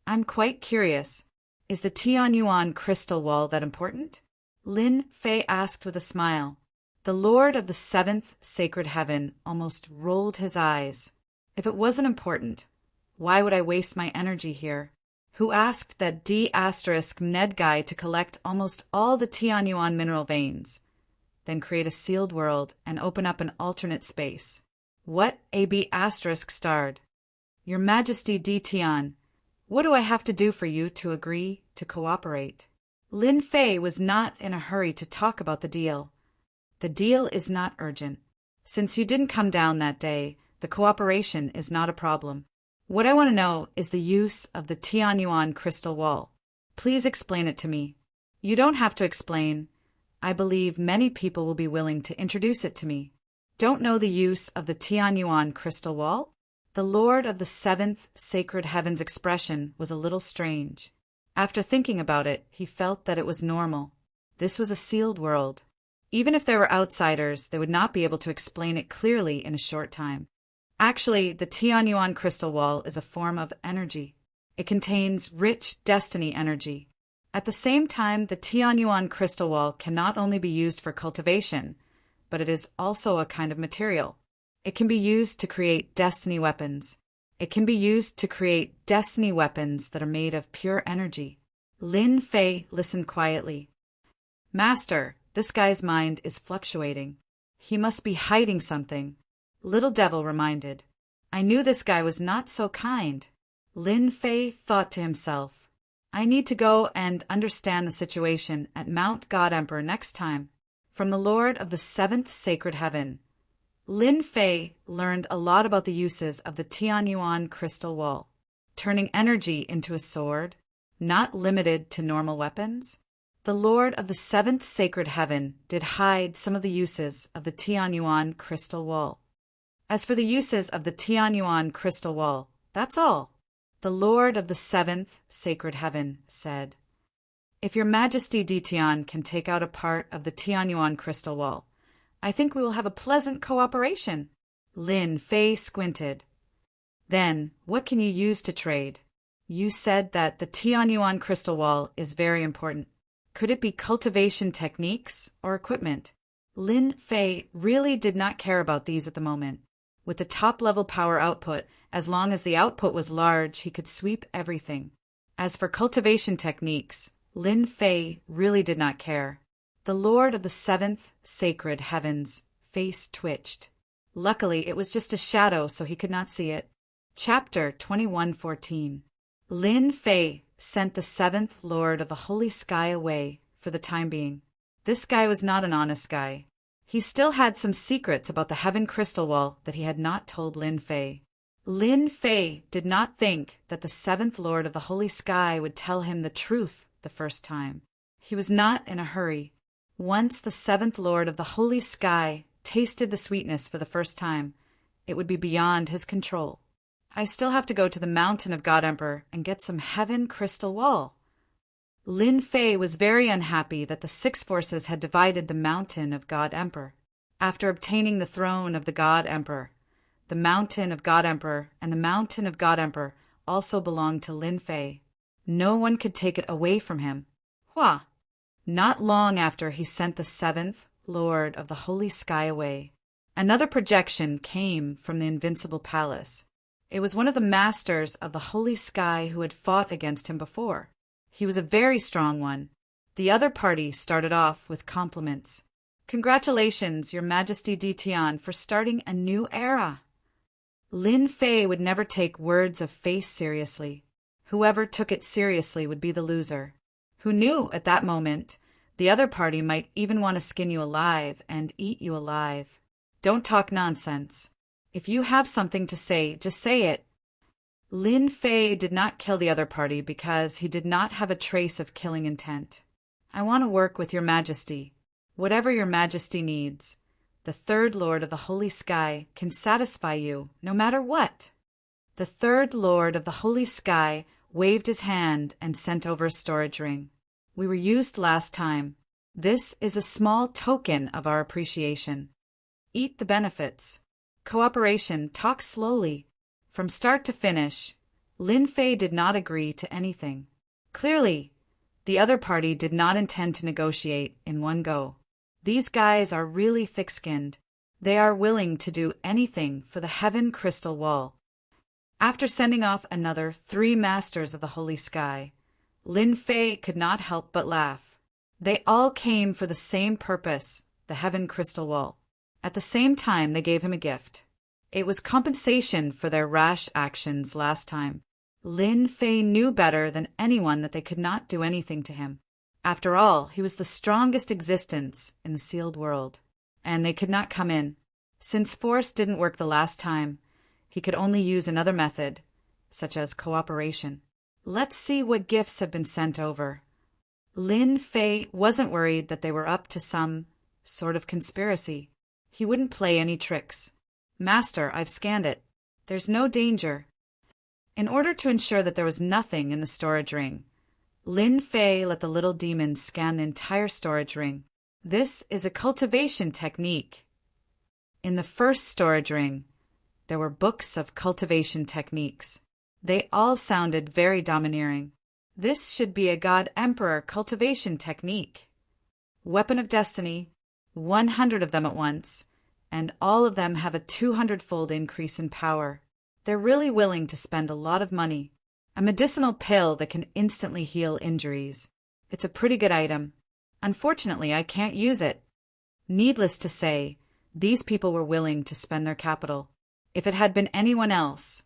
[SPEAKER 1] I'm quite curious. Is the Tianyuan crystal wall that important? Lin Fei asked with a smile. The Lord of the Seventh Sacred Heaven almost rolled his eyes. If it wasn't important, why would I waste my energy here? Who asked that D*Ned guy to collect almost all the Tianyuan mineral veins, then create a sealed world and open up an alternate space? What? AB** starred. Your Majesty D. Tian, what do I have to do for you to agree to cooperate? Lin Fei was not in a hurry to talk about the deal. The deal is not urgent. Since you didn't come down that day, the cooperation is not a problem. What I want to know is the use of the Tianyuan crystal wall. Please explain it to me. You don't have to explain. I believe many people will be willing to introduce it to me. Don't know the use of the Tianyuan crystal wall? The Lord of the Seventh Sacred Heaven's expression was a little strange. After thinking about it, he felt that it was normal. This was a sealed world. Even if there were outsiders, they would not be able to explain it clearly in a short time. Actually, the Tianyuan crystal wall is a form of energy. It contains rich destiny energy. At the same time, the Tianyuan crystal wall can not only be used for cultivation, but it is also a kind of material. It can be used to create destiny weapons. It can be used to create destiny weapons that are made of pure energy. Lin Fei listened quietly. Master, this guy's mind is fluctuating. He must be hiding something. Little Devil reminded. I knew this guy was not so kind. Lin Fei thought to himself. I need to go and understand the situation at Mount God Emperor next time. From the Lord of the Seventh Sacred Heaven. Lin Fei learned a lot about the uses of the Tianyuan crystal wall. Turning energy into a sword, not limited to normal weapons. The Lord of the Seventh Sacred Heaven did hide some of the uses of the Tianyuan crystal wall. As for the uses of the Tianyuan crystal wall, that's all. The Lord of the Seventh Sacred Heaven said. If your Majesty D. Tian can take out a part of the Tianyuan crystal wall, I think we will have a pleasant cooperation. Lin Fei squinted. Then, what can you use to trade? You said that the Tianyuan crystal wall is very important. Could it be cultivation techniques or equipment? Lin Fei really did not care about these at the moment. With the top-level power output, as long as the output was large, he could sweep everything. As for cultivation techniques, Lin Fei really did not care. The Lord of the Seventh Sacred Heavens' face twitched. Luckily, it was just a shadow, so he could not see it. Chapter 21:14. Lin Fei sent the seventh Lord of the Holy Sky away for the time being. This guy was not an honest guy. He still had some secrets about the Heaven Crystal Wall that he had not told Lin Fei. Lin Fei did not think that the seventh Lord of the Holy Sky would tell him the truth the first time. He was not in a hurry. Once the seventh Lord of the Holy Sky tasted the sweetness for the first time, it would be beyond his control. I still have to go to the Mountain of God Emperor and get some Heaven Crystal Wall. Lin Fei was very unhappy that the six forces had divided the Mountain of God Emperor. After obtaining the throne of the God Emperor, the Mountain of God Emperor and the Mountain of God Emperor also belonged to Lin Fei. No one could take it away from him. Hua! Not long after he sent the seventh Lord of the Holy Sky away, another projection came from the Invincible Palace. It was one of the masters of the Holy Sky who had fought against him before. He was a very strong one. The other party started off with compliments. Congratulations, Your Majesty D. Tian, for starting a new era. Lin Fei would never take words of face seriously. Whoever took it seriously would be the loser. Who knew at that moment the other party might even want to skin you alive and eat you alive. Don't talk nonsense. If you have something to say, just say it. Lin Fei did not kill the other party because he did not have a trace of killing intent. I want to work with Your Majesty. Whatever Your Majesty needs. The third Lord of the Holy Sky can satisfy you no matter what. The third Lord of the Holy Sky waved his hand and sent over a storage ring. We were used last time. This is a small token of our appreciation. Eat the benefits. Cooperation, talk slowly. From start to finish, Lin Fei did not agree to anything. Clearly, The other party did not intend to negotiate in one go. These guys are really thick-skinned. They are willing to do anything for the heaven crystal wall. After sending off another 3 masters of the holy sky, Lin Fei could not help but laugh. They all came for the same purpose, the heaven crystal wall. At the same time, they gave him a gift. It was compensation for their rash actions last time. Lin Fei knew better than anyone that they could not do anything to him. After all, he was the strongest existence in the sealed world, and they could not come in. Since force didn't work the last time, he could only use another method, such as cooperation. Let's see what gifts have been sent over. Lin Fei wasn't worried that they were up to some sort of conspiracy. He wouldn't play any tricks. Master, I've scanned it. There's no danger. In order to ensure that there was nothing in the storage ring, Lin Fei let the little demon scan the entire storage ring. This is a cultivation technique. In the first storage ring, there were books of cultivation techniques. They all sounded very domineering. This should be a God Emperor cultivation technique. Weapon of Destiny, 100 of them at once, and all of them have a 200-fold increase in power. They're really willing to spend a lot of money. A medicinal pill that can instantly heal injuries. It's a pretty good item. Unfortunately, I can't use it. Needless to say, these people were willing to spend their capital. If it had been anyone else,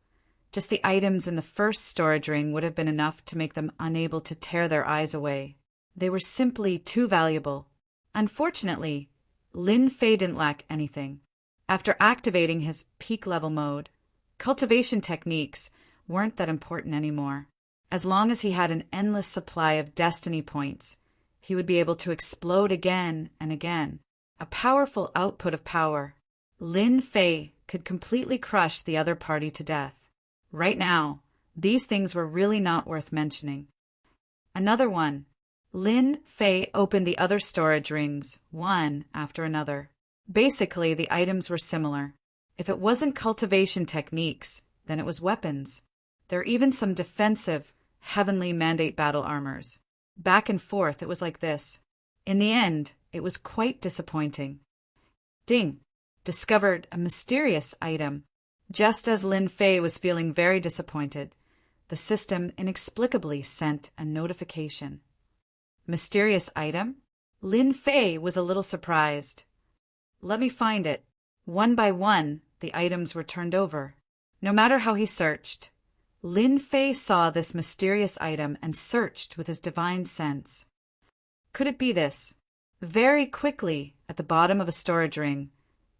[SPEAKER 1] just the items in the first storage ring would have been enough to make them unable to tear their eyes away. They were simply too valuable. Unfortunately, Lin Fei didn't lack anything. After activating his peak level mode, cultivation techniques weren't that important anymore. As long as he had an endless supply of destiny points, he would be able to explode again and again. A powerful output of power. Lin Fei could completely crush the other party to death. Right now, these things were really not worth mentioning. Another one. Lin Fei opened the other storage rings, one after another. Basically, the items were similar. If it wasn't cultivation techniques, then it was weapons. There are even some defensive, heavenly mandate battle armors. Back and forth, it was like this. In the end, it was quite disappointing. Ding! Discovered a mysterious item. Just as Lin Fei was feeling very disappointed, the system inexplicably sent a notification. Mysterious item? Lin Fei was a little surprised. Let me find it. One by one, the items were turned over. No matter how he searched, Lin Fei saw this mysterious item and searched with his divine sense. Could it be this? Very quickly, at the bottom of a storage ring,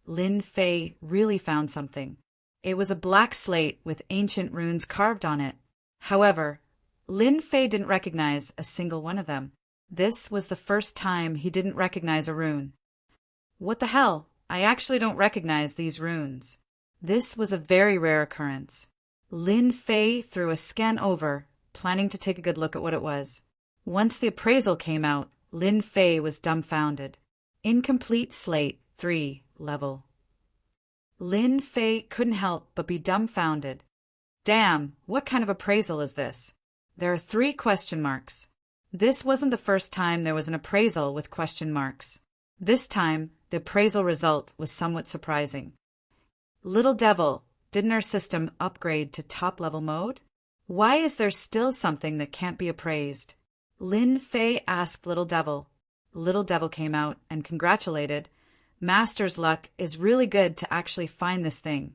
[SPEAKER 1] Lin Fei really found something. It was a black slate with ancient runes carved on it. However, Lin Fei didn't recognize a single one of them. This was the first time he didn't recognize a rune. What the hell? I actually don't recognize these runes. This was a very rare occurrence. Lin Fei threw a scan over, planning to take a good look at what it was. Once the appraisal came out, Lin Fei was dumbfounded. Incomplete slate 3 level. Lin Fei couldn't help but be dumbfounded. Damn, what kind of appraisal is this? There are 3 question marks. This wasn't the first time there was an appraisal with question marks. This time, the appraisal result was somewhat surprising. Little Devil, didn't our system upgrade to top-level mode? Why is there still something that can't be appraised? Lin Fei asked Little Devil. Little Devil came out and congratulated. Master's luck is really good to actually find this thing.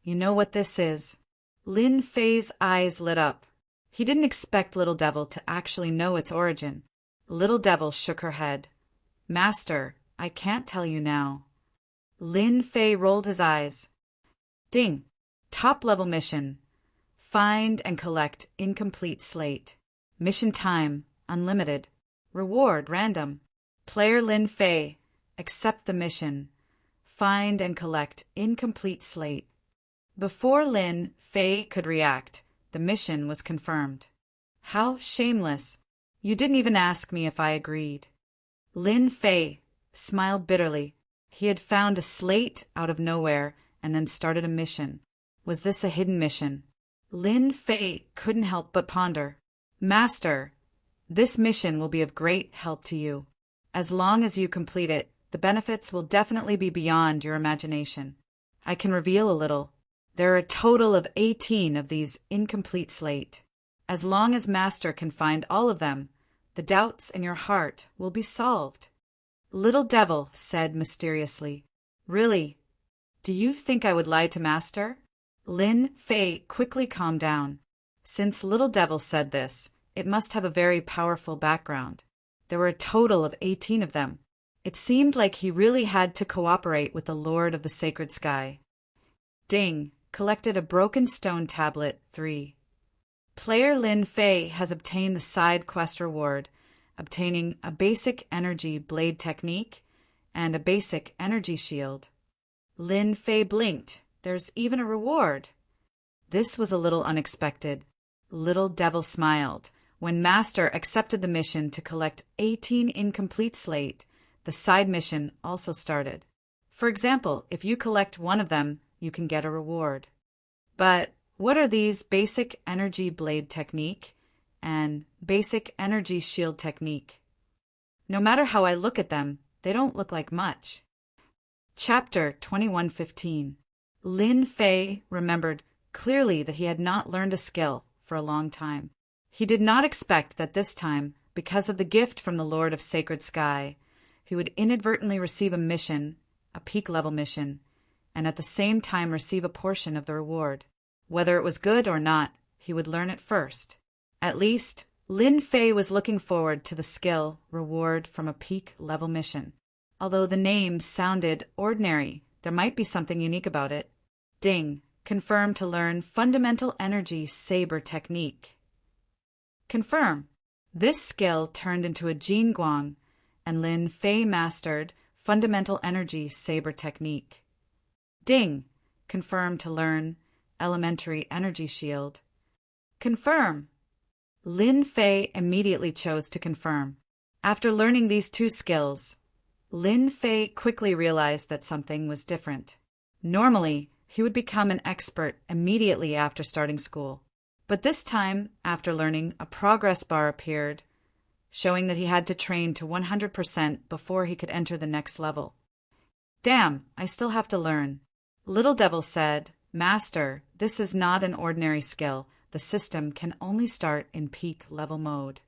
[SPEAKER 1] You know what this is? Lin Fei's eyes lit up. He didn't expect Little Devil to actually know its origin. Little Devil shook her head. Master, I can't tell you now. Lin Fei rolled his eyes. Ding! Top-level mission. Find and collect incomplete slate. Mission time, unlimited. Reward, random. Player Lin Fei, accept the mission. Find and collect incomplete slate. Before Lin Fei could react, the mission was confirmed. How shameless. You didn't even ask me if I agreed. Lin Fei smiled bitterly. He had found a slate out of nowhere and then started a mission. Was this a hidden mission? Lin Fei couldn't help but ponder. Master, This mission will be of great help to you. As long as you complete it, the benefits will definitely be beyond your imagination. I can reveal a little. There are a total of 18 of these incomplete slate. As long as Master can find all of them, the doubts in your heart will be solved. Little Devil said mysteriously, "Really? Do you think I would lie to Master?" Lin Fei quickly calmed down. Since Little Devil said this, it must have a very powerful background. There were a total of 18 of them. It seemed like he really had to cooperate with the Lord of the Sacred Sky. Ding! Collected a broken stone tablet 3. Player Lin Fei has obtained the side quest reward, obtaining a basic energy blade technique and a basic energy shield. Lin Fei blinked. There's even a reward. This was a little unexpected. Little Devil smiled. When Master accepted the mission to collect 18 incomplete slate, the side mission also started. For example, if you collect one of them, you can get a reward. But what are these basic energy blade technique and basic energy shield technique? No matter how I look at them, they don't look like much. Chapter 21:15. Lin Fei remembered clearly that he had not learned a skill for a long time. He did not expect that this time, because of the gift from the Lord of Sacred Sky, he would inadvertently receive a mission, a peak-level mission, and at the same time receive a portion of the reward. Whether it was good or not, he would learn it first. At least, Lin Fei was looking forward to the skill reward from a peak-level mission. Although the name sounded ordinary, there might be something unique about it. Ding! Confirm to learn Fundamental Energy Saber Technique. Confirm. This skill turned into a Jin Guang, and Lin Fei mastered Fundamental Energy Saber Technique. Ding! Confirm to learn Elementary Energy Shield. Confirm. Lin Fei immediately chose to confirm. After learning these two skills, Lin Fei quickly realized that something was different. Normally, he would become an expert immediately after starting school. But this time, after learning, a progress bar appeared, showing that he had to train to 100% before he could enter the next level. Damn, I still have to learn. Little Devil said, "Master, this is not an ordinary skill. The system can only start in peak level mode."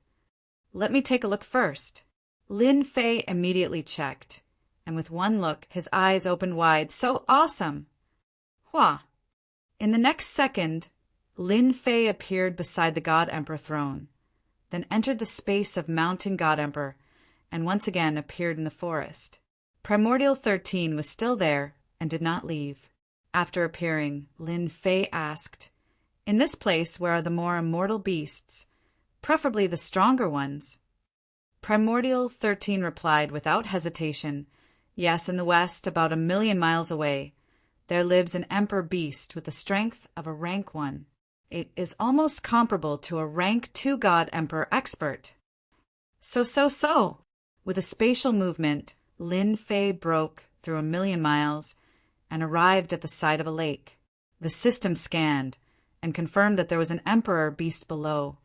[SPEAKER 1] Let me take a look first. Lin Fei immediately checked, and with one look, his eyes opened wide. So awesome! Hua! In the next second, Lin Fei appeared beside the God Emperor throne, then entered the space of Mountain God Emperor, and once again appeared in the forest. Primordial 13 was still there and did not leave. After appearing, Lin Fei asked, "In this place, where are the more immortal beasts, preferably the stronger ones?" Primordial 13 replied without hesitation, "Yes, in the west, about 1,000,000 miles away, there lives an emperor beast with the strength of a rank 1. It is almost comparable to a rank 2 God Emperor expert." So. With a spatial movement, Lin Fei broke through 1,000,000 miles and arrived at the side of a lake. The system scanned and confirmed that there was an emperor beast below.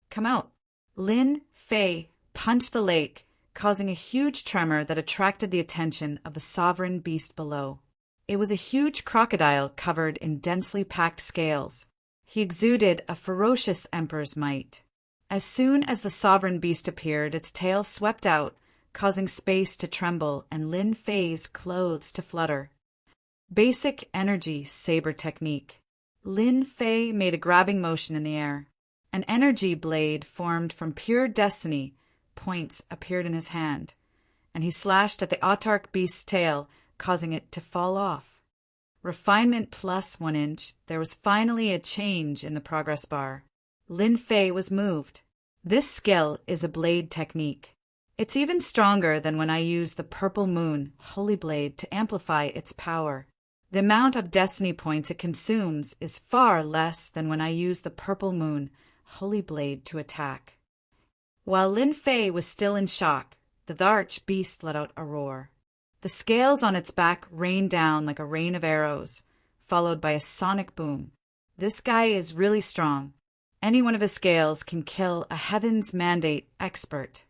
[SPEAKER 1] "Come out." Lin Fei punched the lake, causing a huge tremor that attracted the attention of the sovereign beast below. It was a huge crocodile covered in densely packed scales. He exuded a ferocious emperor's might. As soon as the sovereign beast appeared, its tail swept out, causing space to tremble and Lin Fei's clothes to flutter. Basic Energy Saber Technique. Lin Fei made a grabbing motion in the air. An energy blade formed from pure destiny points appeared in his hand, and he slashed at the autarch beast's tail, causing it to fall off. Refinement plus 1 inch, there was finally a change in the progress bar. Lin Fei was moved. This skill is a blade technique. It's even stronger than when I use the Purple Moon Holy Blade to amplify its power. The amount of destiny points it consumes is far less than when I use the Purple Moon Holy Blade to attack. While Lin Fei was still in shock, the Dharch beast let out a roar. The scales on its back rained down like a rain of arrows, followed by a sonic boom. This guy is really strong. Any one of his scales can kill a Heaven's Mandate expert.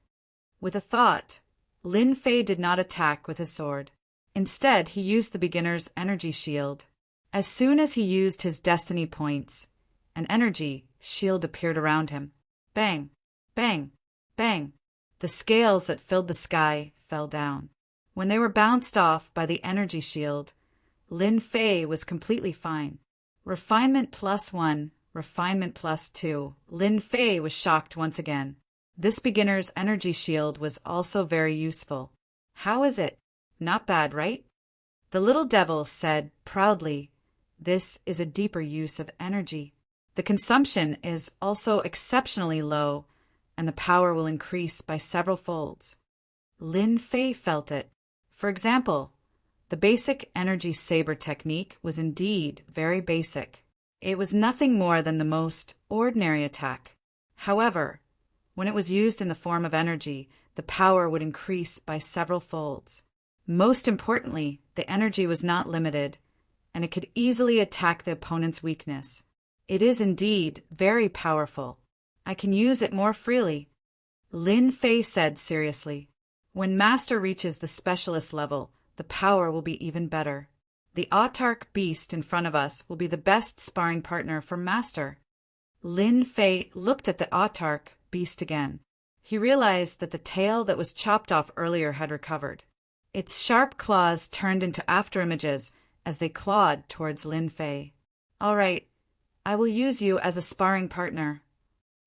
[SPEAKER 1] With a thought, Lin Fei did not attack with his sword. Instead, he used the beginner's energy shield. As soon as he used his destiny points, an energy shield appeared around him. Bang, bang, bang. The scales that filled the sky fell down. When they were bounced off by the energy shield, Lin Fei was completely fine. Refinement +1, refinement +2. Lin Fei was shocked once again. This beginner's energy shield was also very useful. How is it? Not bad, right? The little devil said proudly, "This is a deeper use of energy. The consumption is also exceptionally low, and the power will increase by several folds." Lin Fei felt it. For example, the basic energy saber technique was indeed very basic. It was nothing more than the most ordinary attack. However, when it was used in the form of energy, the power would increase by several folds. Most importantly, the energy was not limited, and it could easily attack the opponent's weakness. It is indeed very powerful. I can use it more freely. Lin Fei said seriously. When Master reaches the specialist level, the power will be even better. The autarch beast in front of us will be the best sparring partner for Master. Lin Fei looked at the autarch beast again. He realized that the tail that was chopped off earlier had recovered. Its sharp claws turned into afterimages as they clawed towards Lin Fei. "All right, I will use you as a sparring partner."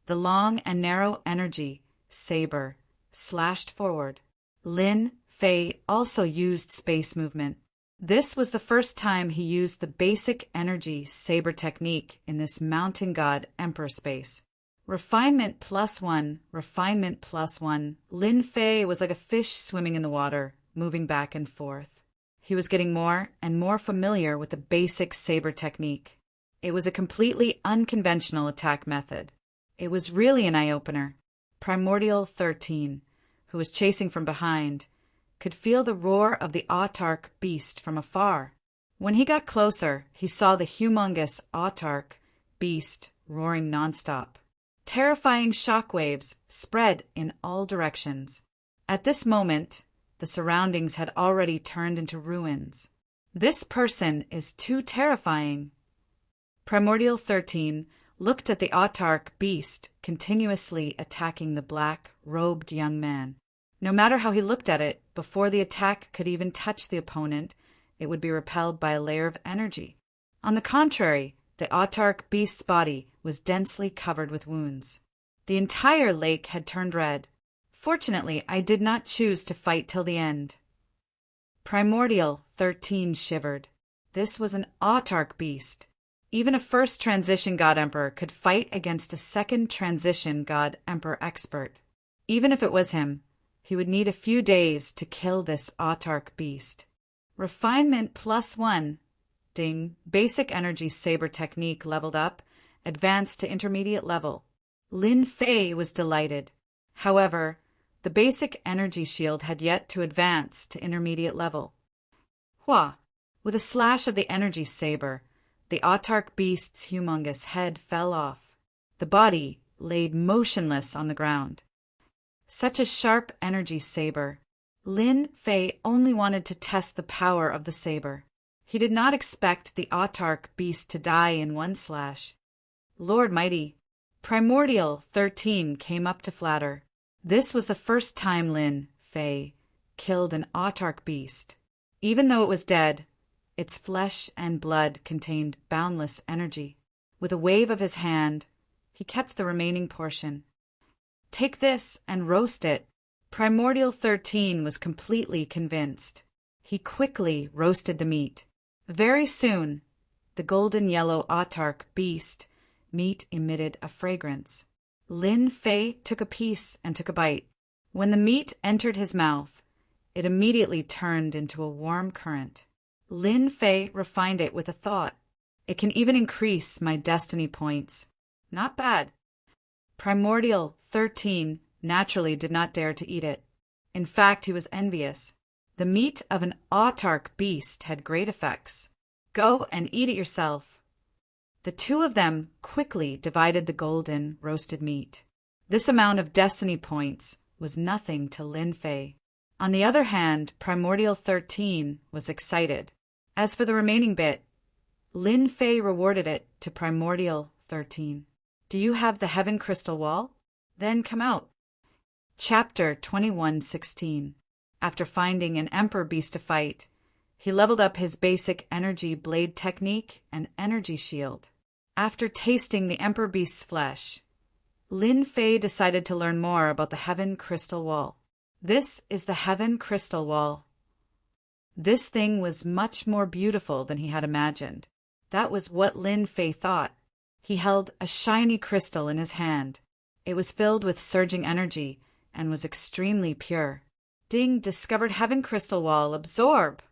[SPEAKER 1] The long and narrow energy saber slashed forward. Lin Fei also used space movement. This was the first time he used the basic energy saber technique in this mountain god emperor space. Refinement +1, refinement +1. Lin Fei was like a fish swimming in the water, moving back and forth. He was getting more and more familiar with the basic saber technique. It was a completely unconventional attack method. It was really an eye-opener. Primordial 13, who was chasing from behind, could feel the roar of the autarch beast from afar. When he got closer, he saw the humongous autarch beast roaring nonstop. Terrifying shockwaves spread in all directions. At this moment, the surroundings had already turned into ruins. This person is too terrifying. Primordial 13 looked at the autarch beast continuously attacking the black-robed young man. No matter how he looked at it, before the attack could even touch the opponent, it would be repelled by a layer of energy. On the contrary, the autarch beast's body was densely covered with wounds. The entire lake had turned red. Fortunately, I did not choose to fight till the end. Primordial 13 shivered. This was an autarch beast. Even a first transition god emperor could fight against a second transition god emperor expert. Even if it was him, he would need a few days to kill this autarch beast. Refinement +1. Ding. Basic energy saber technique leveled up, advanced to intermediate level. Lin Fei was delighted. However, the basic energy shield had yet to advance to intermediate level. Hua! With a slash of the energy saber, the autarch beast's humongous head fell off. The body laid motionless on the ground. Such a sharp energy saber. Lin Fei only wanted to test the power of the saber. He did not expect the autarch beast to die in one slash. Lord mighty! Primordial 13 came up to flatter. This was the first time Lin Fei killed an autarch beast. Even though it was dead, its flesh and blood contained boundless energy. With a wave of his hand, he kept the remaining portion. "Take this and roast it." Primordial 13 was completely convinced. He quickly roasted the meat. Very soon, the golden yellow autarch beast meat emitted a fragrance. Lin Fei took a piece and took a bite. When the meat entered his mouth, it immediately turned into a warm current. Lin Fei refined it with a thought. It can even increase my destiny points. Not bad. Primordial 13 naturally did not dare to eat it. In fact, he was envious. The meat of an autarch beast had great effects. Go and eat it yourself. The two of them quickly divided the golden roasted meat. This amount of destiny points was nothing to Lin Fei. On the other hand, Primordial 13 was excited. As for the remaining bit, Lin Fei rewarded it to Primordial 13. Do you have the Heaven Crystal Wall? Then come out. Chapter 21:16. After finding an Emperor Beast to fight, he leveled up his basic energy blade technique and energy shield. After tasting the Emperor Beast's flesh, Lin Fei decided to learn more about the Heaven Crystal Wall. This is the Heaven Crystal Wall. This thing was much more beautiful than he had imagined. That was what Lin Fei thought. He held a shiny crystal in his hand. It was filled with surging energy and was extremely pure. Ding, discovered Heaven Crystal Wall, absorb.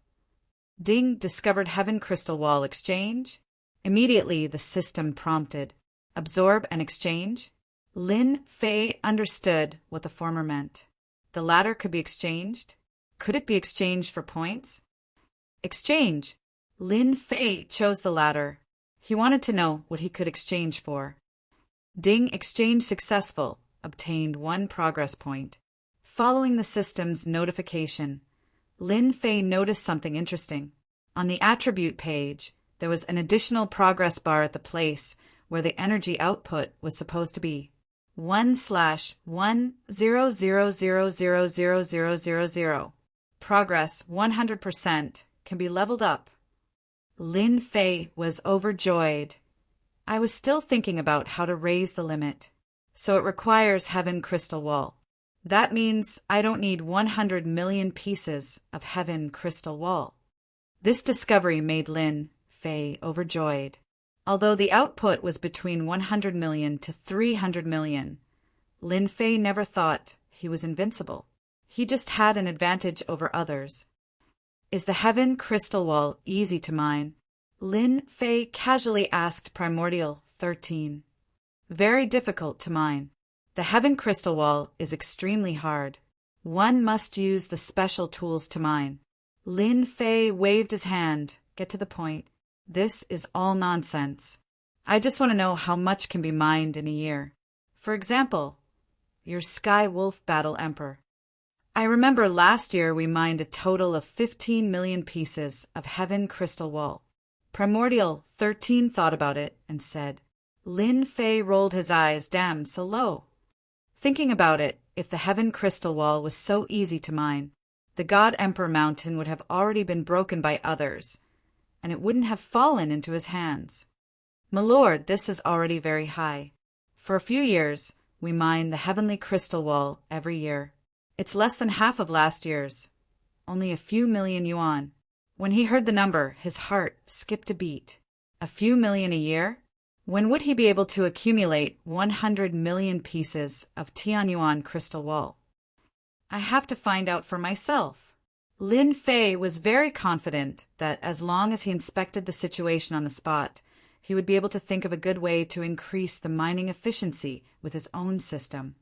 [SPEAKER 1] Ding, discovered Heaven Crystal Wall, exchange. Immediately the system prompted, absorb and exchange. Lin Fei understood what the former meant. The latter could be exchanged. Could it be exchanged for points? Exchange. Lin Fei chose the latter. He wanted to know what he could exchange for. Ding, exchange successful, obtained 1 progress point. Following the system's notification, Lin Fei noticed something interesting. On the attribute page, there was an additional progress bar at the place where the energy output was supposed to be. 1/100000000. Progress 100% can be leveled up. Lin Fei was overjoyed. I was still thinking about how to raise the limit, so it requires Heaven Crystal Wall. That means I don't need 100 million pieces of Heaven Crystal Wall. This discovery made Lin Fei overjoyed. Although the output was between 100 million to 300 million, Lin Fei never thought he was invincible. He just had an advantage over others. Is the Heaven Crystal Wall easy to mine? Lin Fei casually asked Primordial 13. Very difficult to mine. The Heaven Crystal Wall is extremely hard. One must use the special tools to mine. Lin Fei waved his hand. Get to the point. This is all nonsense. I just want to know how much can be mined in a year. For example, your Sky Wolf Battle Emperor. I remember last year we mined a total of 15 million pieces of Heaven Crystal Wall. Primordial 13 thought about it and said, Lin Fei rolled his eyes, damn, so low. Thinking about it, if the Heaven Crystal Wall was so easy to mine, the God Emperor Mountain would have already been broken by others, and it wouldn't have fallen into his hands. My lord, this is already very high. For a few years, we mine the Heavenly Crystal Wall every year. It's less than half of last year's, only a few million yuan. When he heard the number, his heart skipped a beat. A few million a year? When would he be able to accumulate 100 million pieces of Tianyuan Crystal Wall? I have to find out for myself. Lin Fei was very confident that as long as he inspected the situation on the spot, he would be able to think of a good way to increase the mining efficiency with his own system.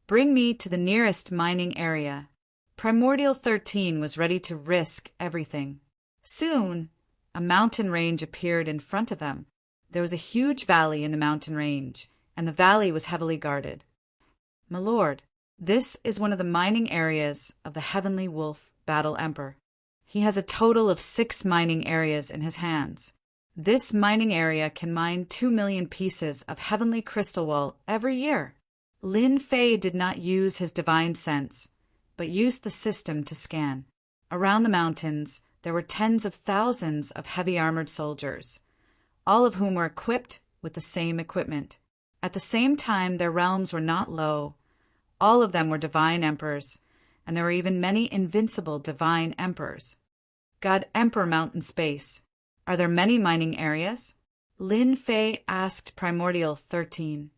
[SPEAKER 1] Bring me to the nearest mining area. Primordial 13 was ready to risk everything. Soon, a mountain range appeared in front of them. There was a huge valley in the mountain range, and the valley was heavily guarded. My lord, this is one of the mining areas of the Heavenly Wolf Battle Emperor. He has a total of 6 mining areas in his hands. This mining area can mine 2 million pieces of Heavenly Crystal Wall every year. Lin Fei did not use his divine sense, but used the system to scan. Around the mountains, there were tens of thousands of heavy armored soldiers, all of whom were equipped with the same equipment. At the same time, their realms were not low. All of them were divine emperors, and there were even many invincible divine emperors. God Emperor Mountain Space. Are there many mining areas? Lin Fei asked Primordial 13.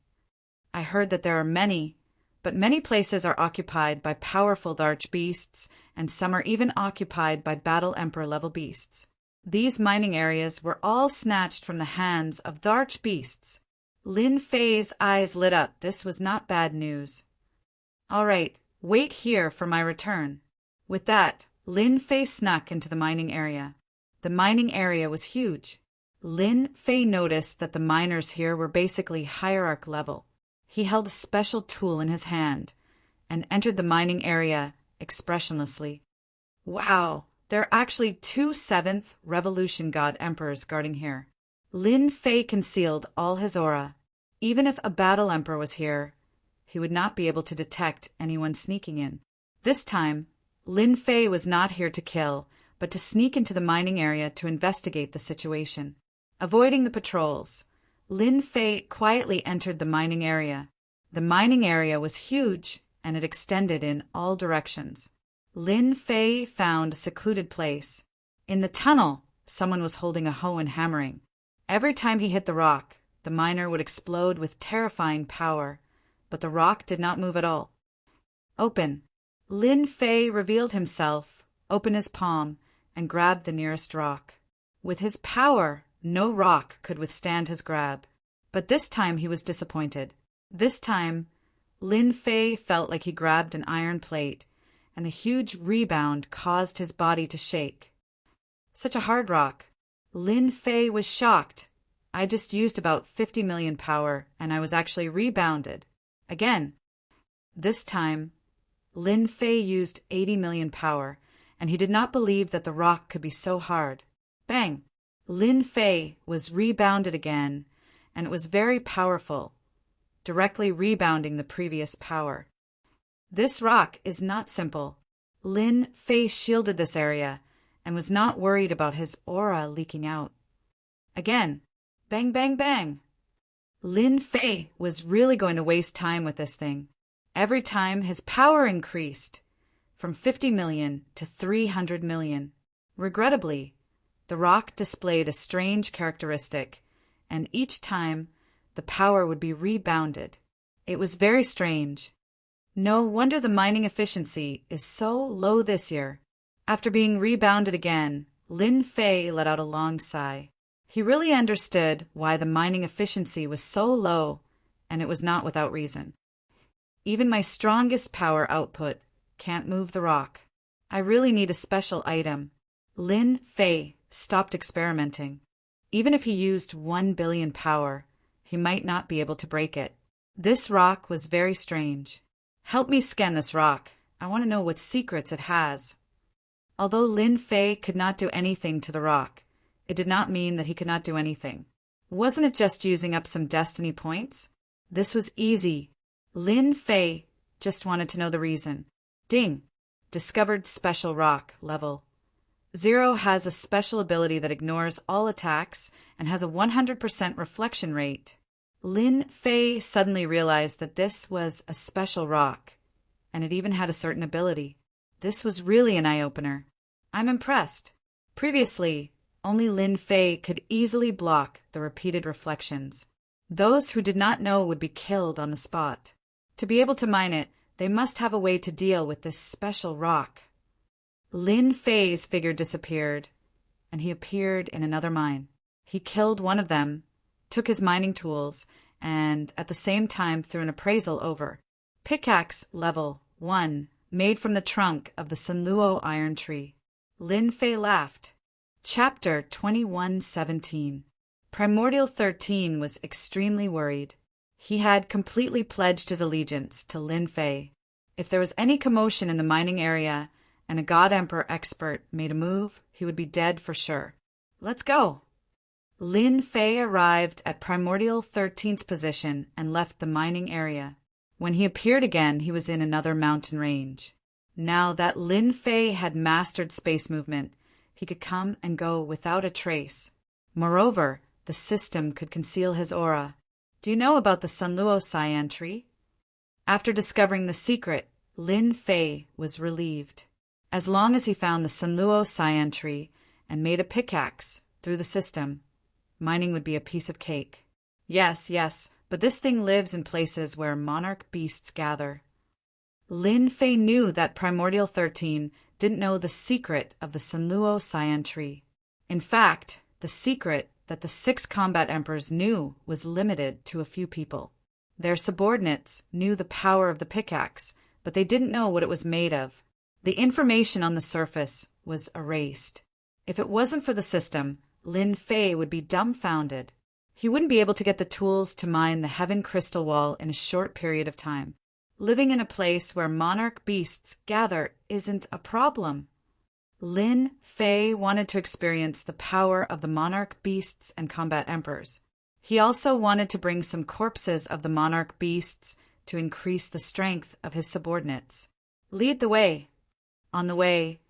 [SPEAKER 1] I heard that there are many, but many places are occupied by powerful Darch beasts, and some are even occupied by Battle Emperor level beasts. These mining areas were all snatched from the hands of Darch beasts. Lin Fei's eyes lit up. This was not bad news. All right, wait here for my return. With that, Lin Fei snuck into the mining area. The mining area was huge. Lin Fei noticed that the miners here were basically hierarch level. He held a special tool in his hand and entered the mining area expressionlessly. Wow, there are actually 2 7th Revolution God Emperors guarding here. Lin Fei concealed all his aura. Even if a battle emperor was here, he would not be able to detect anyone sneaking in. This time, Lin Fei was not here to kill, but to sneak into the mining area to investigate the situation. Avoiding the patrols, Lin Fei quietly entered the mining area. The mining area was huge, and it extended in all directions. Lin Fei found a secluded place. In the tunnel, someone was holding a hoe and hammering. Every time he hit the rock, the miner would explode with terrifying power, but the rock did not move at all. Open. Lin Fei revealed himself, opened his palm, and grabbed the nearest rock. With his power, no rock could withstand his grab. But this time he was disappointed. This time, Lin Fei felt like he grabbed an iron plate, and the huge rebound caused his body to shake. Such a hard rock. Lin Fei was shocked. I just used about 50 million power, and I was actually rebounded. Again. This time, Lin Fei used 80 million power, and he did not believe that the rock could be so hard. Bang! Lin Fei was rebounded again, and it was very powerful, directly rebounding the previous power. This rock is not simple. Lin Fei shielded this area and was not worried about his aura leaking out. Again, bang, bang, bang. Lin Fei was really going to waste time with this thing. Every time his power increased, from 50 million to 300 million. Regrettably, the rock displayed a strange characteristic, and each time the power would be rebounded. It was very strange. No wonder the mining efficiency is so low this year. After being rebounded again, Lin Fei let out a long sigh. He really understood why the mining efficiency was so low, and it was not without reason. Even my strongest power output can't move the rock. I really need a special item. Lin Fei stopped experimenting. Even if he used 1 billion power, he might not be able to break it. This rock was very strange. Help me scan this rock. I want to know what secrets it has. Although Lin Fei could not do anything to the rock, it did not mean that he could not do anything. Wasn't it just using up some destiny points? This was easy. Lin Fei just wanted to know the reason. Ding! Discovered special rock level. 0 has a special ability that ignores all attacks and has a 100% reflection rate. Lin Fei suddenly realized that this was a special rock, and it even had a certain ability. This was really an eye-opener. I'm impressed. Previously, only Lin Fei could easily block the repeated reflections. Those who did not know would be killed on the spot. To be able to mine it, they must have a way to deal with this special rock. Lin Fei's figure disappeared, and he appeared in another mine. He killed one of them, took his mining tools, and at the same time threw an appraisal over. Pickaxe level 1, made from the trunk of the Sanluo iron tree. Lin Fei laughed. Chapter 21:17. Primordial 13 was extremely worried. He had completely pledged his allegiance to Lin Fei. If there was any commotion in the mining area and a God Emperor expert made a move, he would be dead for sure. Let's go! Lin Fei arrived at Primordial 13's position and left the mining area. When he appeared again, he was in another mountain range. Now that Lin Fei had mastered space movement, he could come and go without a trace. Moreover, the system could conceal his aura. Do you know about the Sanluo Cyan tree? After discovering the secret, Lin Fei was relieved. As long as he found the Sanluo Cyan tree and made a pickaxe through the system, mining would be a piece of cake. Yes, but this thing lives in places where monarch beasts gather. Lin Fei knew that Primordial 13 didn't know the secret of the Sanluo Cyan tree. In fact, the secret that the 6 combat emperors knew was limited to a few people. Their subordinates knew the power of the pickaxe, but they didn't know what it was made of. The information on the surface was erased. If it wasn't for the system, Lin Fei would be dumbfounded. He wouldn't be able to get the tools to mine the heaven crystal wall in a short period of time. Living in a place where monarch beasts gather isn't a problem. Lin Fei wanted to experience the power of the monarch beasts and combat emperors. He also wanted to bring some corpses of the monarch beasts to increase the strength of his subordinates. Lead the way. On the way,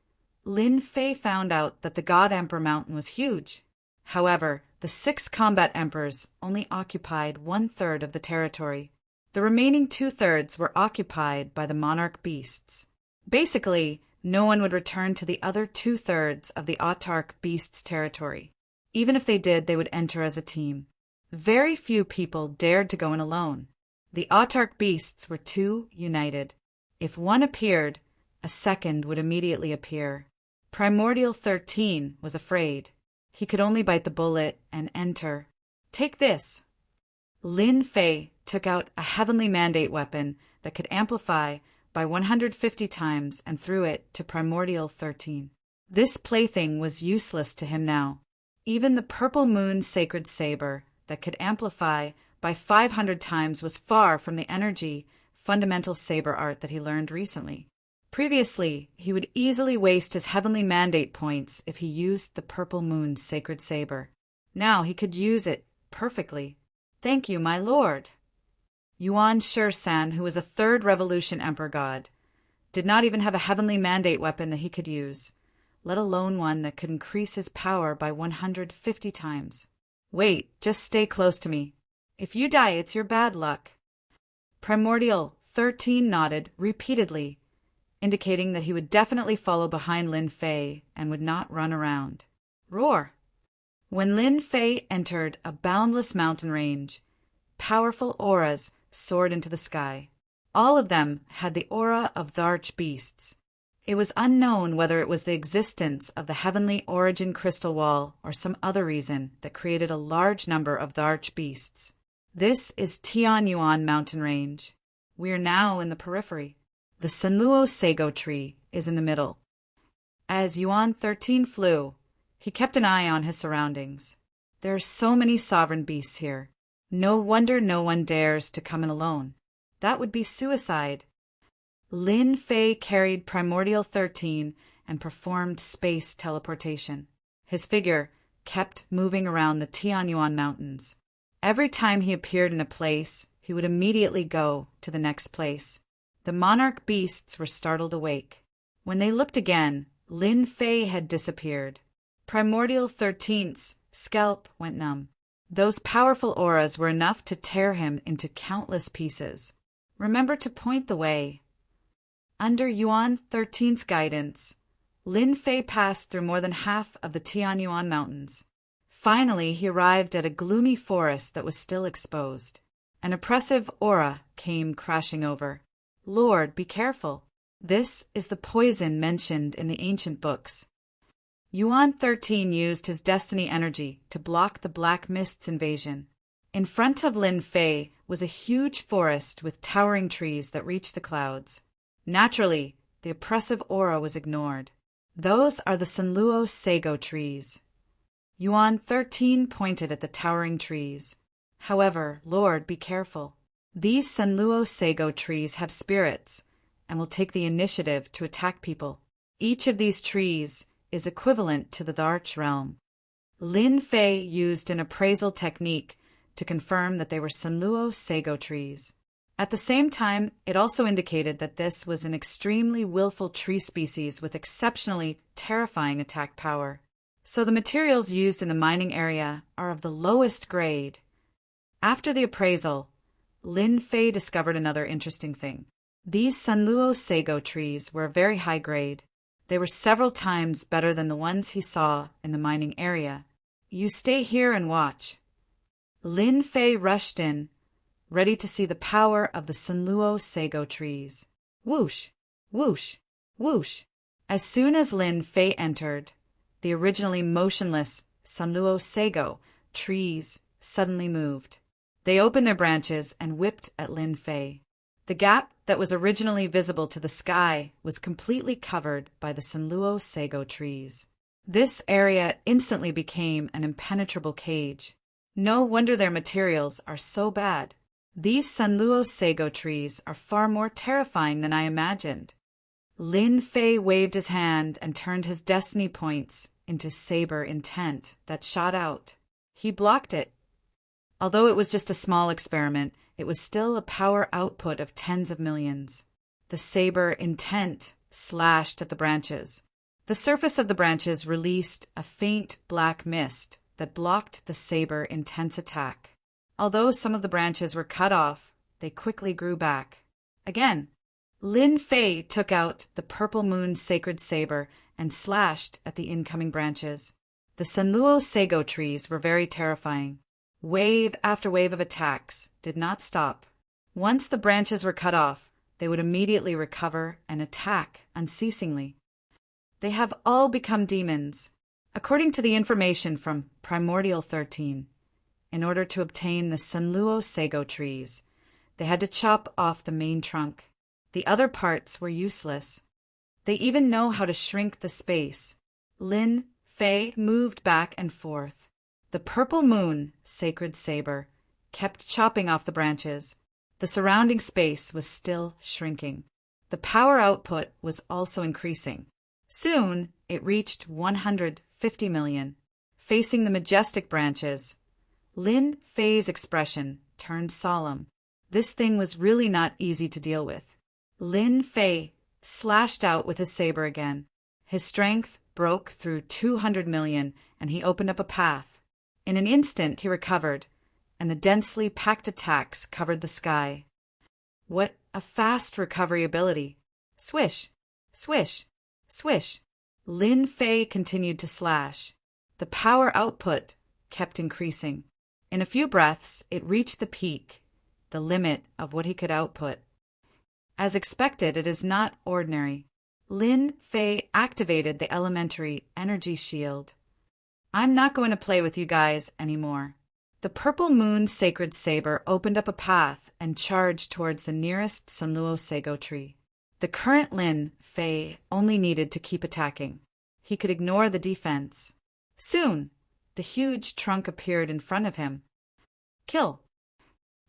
[SPEAKER 1] Lin Fei found out that the God Emperor Mountain was huge. However, the 6 combat emperors only occupied 1/3 of the territory. The remaining 2/3 were occupied by the monarch beasts. Basically, no one would return to the other 2/3 of the autarch beasts' territory. Even if they did, they would enter as a team. Very few people dared to go in alone. The autarch beasts were too united. If one appeared, a second would immediately appear. Primordial 13 was afraid. He could only bite the bullet and enter. Take this. Lin Fei took out a heavenly mandate weapon that could amplify by 150 times and threw it to Primordial 13. This plaything was useless to him now. Even the purple moon sacred saber that could amplify by 500 times was far from the energy fundamental saber art that he learned recently. Previously, he would easily waste his heavenly mandate points if he used the purple moon sacred saber. Now he could use it perfectly. Thank you, my lord. Yuan Shi-san, who was a 3rd revolution emperor god, did not even have a heavenly mandate weapon that he could use, let alone one that could increase his power by 150 times. Wait, just stay close to me. If you die, it's your bad luck. Primordial 13 nodded repeatedly, indicating that he would definitely follow behind Lin Fei and would not run around. Roar! When Lin Fei entered a boundless mountain range, powerful auras soared into the sky. All of them had the aura of the archbeasts. It was unknown whether it was the existence of the heavenly origin crystal wall or some other reason that created a large number of the archbeasts. This is Tianyuan mountain range. We are now in the periphery. The Senluo Sago tree is in the middle. As Yuan 13 flew, he kept an eye on his surroundings. There are so many sovereign beasts here. No wonder no one dares to come in alone. That would be suicide. Lin Fei carried Primordial 13 and performed space teleportation. His figure kept moving around the Tianyuan mountains. Every time he appeared in a place, he would immediately go to the next place. The monarch beasts were startled awake. When they looked again, Lin Fei had disappeared. Primordial 13's scalp went numb. Those powerful auras were enough to tear him into countless pieces. Remember to point the way. Under Yuan 13's guidance, Lin Fei passed through more than half of the Tianyuan mountains. Finally, he arrived at a gloomy forest that was still exposed. An oppressive aura came crashing over. Lord, be careful. This is the poison mentioned in the ancient books. Yuan 13 used his destiny energy to block the Black Mist's invasion. In front of Lin Fei was a huge forest with towering trees that reached the clouds. Naturally, the oppressive aura was ignored. Those are the Senluo Sago trees. Yuan 13 pointed at the towering trees. However, Lord, be careful. These Senluo Sago trees have spirits and will take the initiative to attack people. Each of these trees is equivalent to the Arch Realm. Lin Fei used an appraisal technique to confirm that they were Senluo Sago trees. At the same time, it also indicated that this was an extremely willful tree species with exceptionally terrifying attack power. So the materials used in the mining area are of the lowest grade. After the appraisal, Lin Fei discovered another interesting thing. These Senluo Sago trees were very high grade. They were several times better than the ones he saw in the mining area. You stay here and watch. Lin Fei rushed in, ready to see the power of the Senluo Sago trees. Whoosh, whoosh, whoosh. As soon as Lin Fei entered, the originally motionless Senluo Sago trees suddenly moved. They opened their branches and whipped at Lin Fei. The gap that was originally visible to the sky was completely covered by the Senluo Sago trees. This area instantly became an impenetrable cage. No wonder their materials are so bad. These Sanluo sago trees are far more terrifying than I imagined. Lin Fei waved his hand and turned his destiny points into saber intent that shot out. He blocked it. Although it was just a small experiment, it was still a power output of tens of millions. The saber intent slashed at the branches. The surface of the branches released a faint black mist that blocked the saber intense attack. Although some of the branches were cut off, they quickly grew back. Again, Lin Fei took out the purple moon sacred saber and slashed at the incoming branches. The Sanluo sago trees were very terrifying. Wave after wave of attacks did not stop. Once the branches were cut off, they would immediately recover and attack unceasingly. They have all become demons. According to the information from Primordial 13, in order to obtain the Sanluo sago trees, they had to chop off the main trunk. The other parts were useless. They even know how to shrink the space. Lin Fei moved back and forth. The purple moon, sacred saber, kept chopping off the branches. The surrounding space was still shrinking. The power output was also increasing. Soon, it reached 150 million. Facing the majestic branches, Lin Fei's expression turned solemn. This thing was really not easy to deal with. Lin Fei slashed out with his saber again. His strength broke through 200 million, and he opened up a path. In an instant, he recovered, and the densely packed attacks covered the sky. What a fast recovery ability! Swish, swish, swish. Lin Fei continued to slash. The power output kept increasing. In a few breaths, it reached the peak, the limit of what he could output. As expected, it is not ordinary. Lin Fei activated the elementary energy shield. I'm not going to play with you guys anymore. The purple moon sacred saber opened up a path and charged towards the nearest Sanluo sago tree. The current Lin Fei only needed to keep attacking. He could ignore the defense. Soon, the huge trunk appeared in front of him. Kill.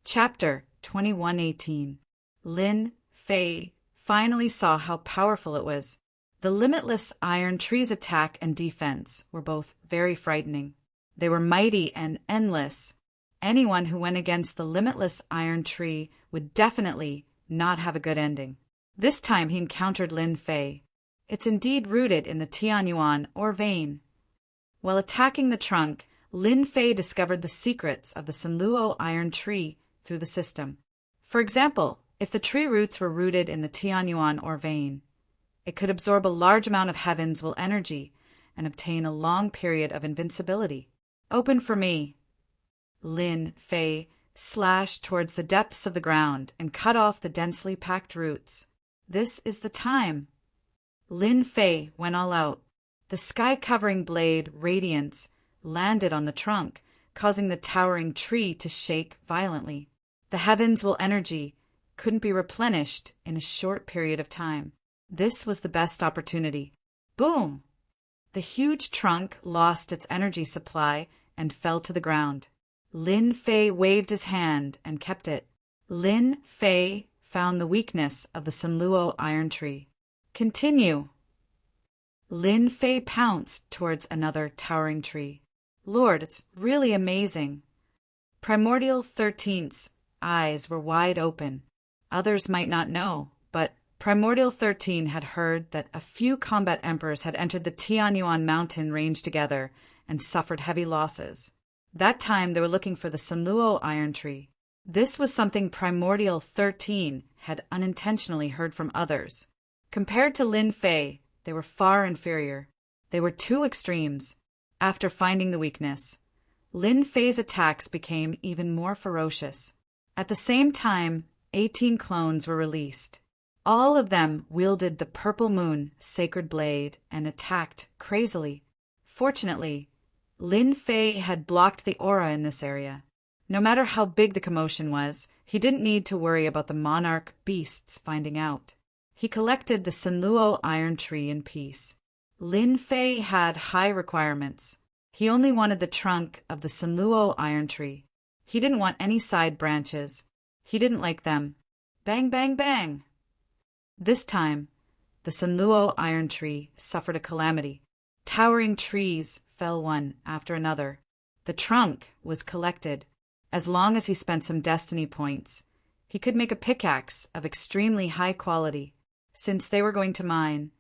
[SPEAKER 1] Chapter 2118. Lin Fei finally saw how powerful it was. The limitless iron tree's attack and defense were both very frightening. They were mighty and endless. Anyone who went against the limitless iron tree would definitely not have a good ending. This time he encountered Lin Fei. It's indeed rooted in the Tianyuan or vein. While attacking the trunk, Lin Fei discovered the secrets of the Sanluo iron tree through the system. For example, if the tree roots were rooted in the Tianyuan or vein, it could absorb a large amount of heaven's will energy and obtain a long period of invincibility. Open for me. Lin Fei slashed towards the depths of the ground and cut off the densely packed roots. This is the time. Lin Fei went all out. The sky-covering blade radiance landed on the trunk, causing the towering tree to shake violently. The heavens will energy couldn't be replenished in a short period of time. This was the best opportunity. Boom! The huge trunk lost its energy supply and fell to the ground. Lin Fei waved his hand and kept it. Lin Fei found the weakness of the Sanluo iron tree. Continue. Lin Fei pounced towards another towering tree. Lord, it's really amazing. Primordial 13's eyes were wide open. Others might not know, but Primordial 13 had heard that a few combat emperors had entered the Tianyuan mountain range together and suffered heavy losses. That time they were looking for the Sanluo iron tree. This was something Primordial 13 had unintentionally heard from others. Compared to Lin Fei, they were far inferior. They were two extremes. After finding the weakness, Lin Fei's attacks became even more ferocious. At the same time, 18 clones were released. All of them wielded the purple moon sacred blade and attacked crazily. Fortunately, Lin Fei had blocked the aura in this area. No matter how big the commotion was, he didn't need to worry about the monarch beasts finding out. He collected the Sanluo iron tree in peace. Lin Fei had high requirements. He only wanted the trunk of the Sanluo iron tree. He didn't want any side branches. He didn't like them. Bang, bang, bang! This time, the Sanluo iron tree suffered a calamity. Towering trees fell one after another. The trunk was collected. As long as he spent some destiny points, he could make a pickaxe of extremely high quality. Since they were going to mine,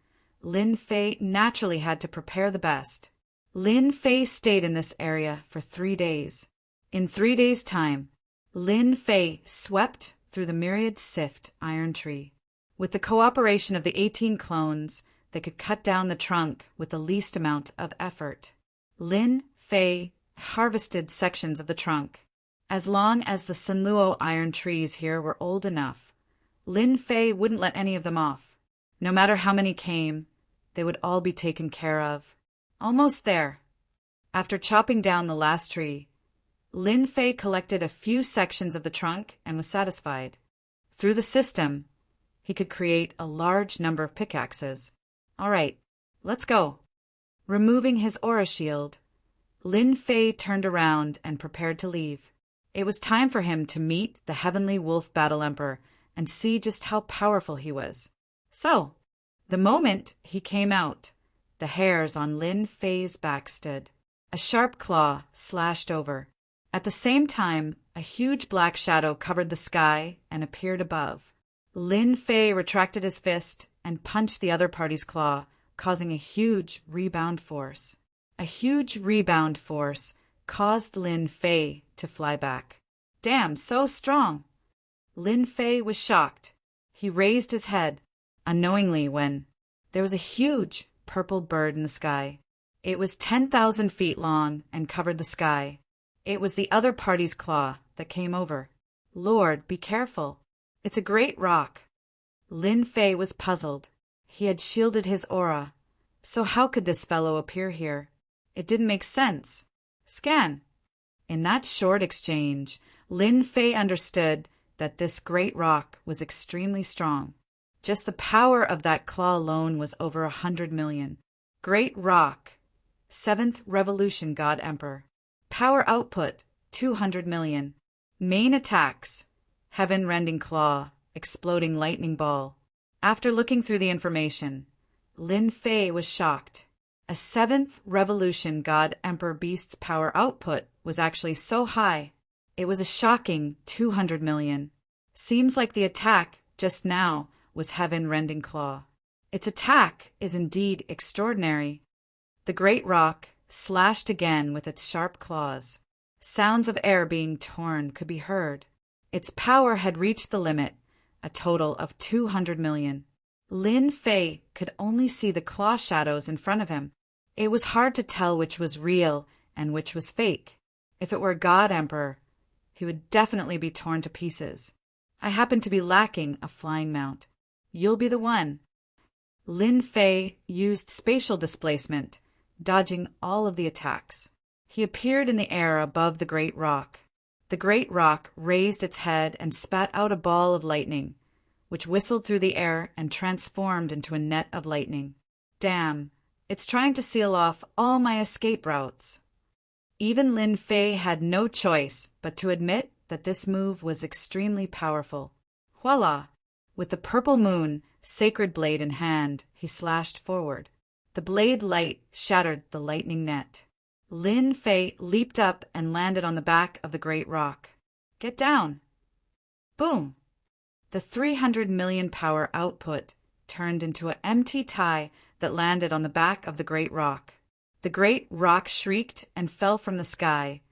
[SPEAKER 1] Lin Fei naturally had to prepare the best. Lin Fei stayed in this area for 3 days. In 3 days' time, Lin Fei swept through the myriad sift iron tree. With the cooperation of the 18 clones, they could cut down the trunk with the least amount of effort. Lin Fei harvested sections of the trunk. As long as the Sanluo iron trees here were old enough, Lin Fei wouldn't let any of them off. No matter how many came, they would all be taken care of. Almost there. After chopping down the last tree, Lin Fei collected a few sections of the trunk and was satisfied. Through the system, he could create a large number of pickaxes. All right, let's go. Removing his aura shield, Lin Fei turned around and prepared to leave. It was time for him to meet the Heavenly Wolf Battle Emperor and see just how powerful he was. So, the moment he came out, the hairs on Lin Fei's back stood. A sharp claw slashed over. At the same time, a huge black shadow covered the sky and appeared above. Lin Fei retracted his fist and punched the other party's claw, causing a huge rebound force. A huge rebound force caused Lin Fei to fly back. Damn, so strong! Lin Fei was shocked. He raised his head, unknowingly, when there was a huge purple bird in the sky. It was 10,000 feet long and covered the sky. It was the other party's claw that came over. Lord, be careful. It's a great rock. Lin Fei was puzzled. He had shielded his aura. So how could this fellow appear here? It didn't make sense. Scan. In that short exchange, Lin Fei understood that this great rock was extremely strong. Just the power of that claw alone was over 100 million. Great rock. 7th Revolution God Emperor. Power output, 200 million. Main attacks, Heaven-rending claw, exploding lightning ball. After looking through the information, Lin Fei was shocked. A 7th Revolution God Emperor Beast's power output was actually so high. It was a shocking 200 million. Seems like the attack just now was Heaven-rending claw. Its attack is indeed extraordinary. The great rock slashed again with its sharp claws. Sounds of air being torn could be heard. Its power had reached the limit, a total of 200 million. Lin Fei could only see the claw shadows in front of him. It was hard to tell which was real and which was fake. If it were God Emperor, he would definitely be torn to pieces. I happen to be lacking a flying mount. You'll be the one. Lin Fei used spatial displacement, dodging all of the attacks. He appeared in the air above the great rock. The great rock raised its head and spat out a ball of lightning, which whistled through the air and transformed into a net of lightning. Damn, it's trying to seal off all my escape routes. Even Lin Fei had no choice but to admit that this move was extremely powerful. Voila! With the purple moon, sacred blade in hand, he slashed forward. The blade light shattered the lightning net. Lin Fei leaped up and landed on the back of the great rock. Get down! Boom! The 300 million power output turned into an empty tie that landed on the back of the great rock. The great rock shrieked and fell from the sky,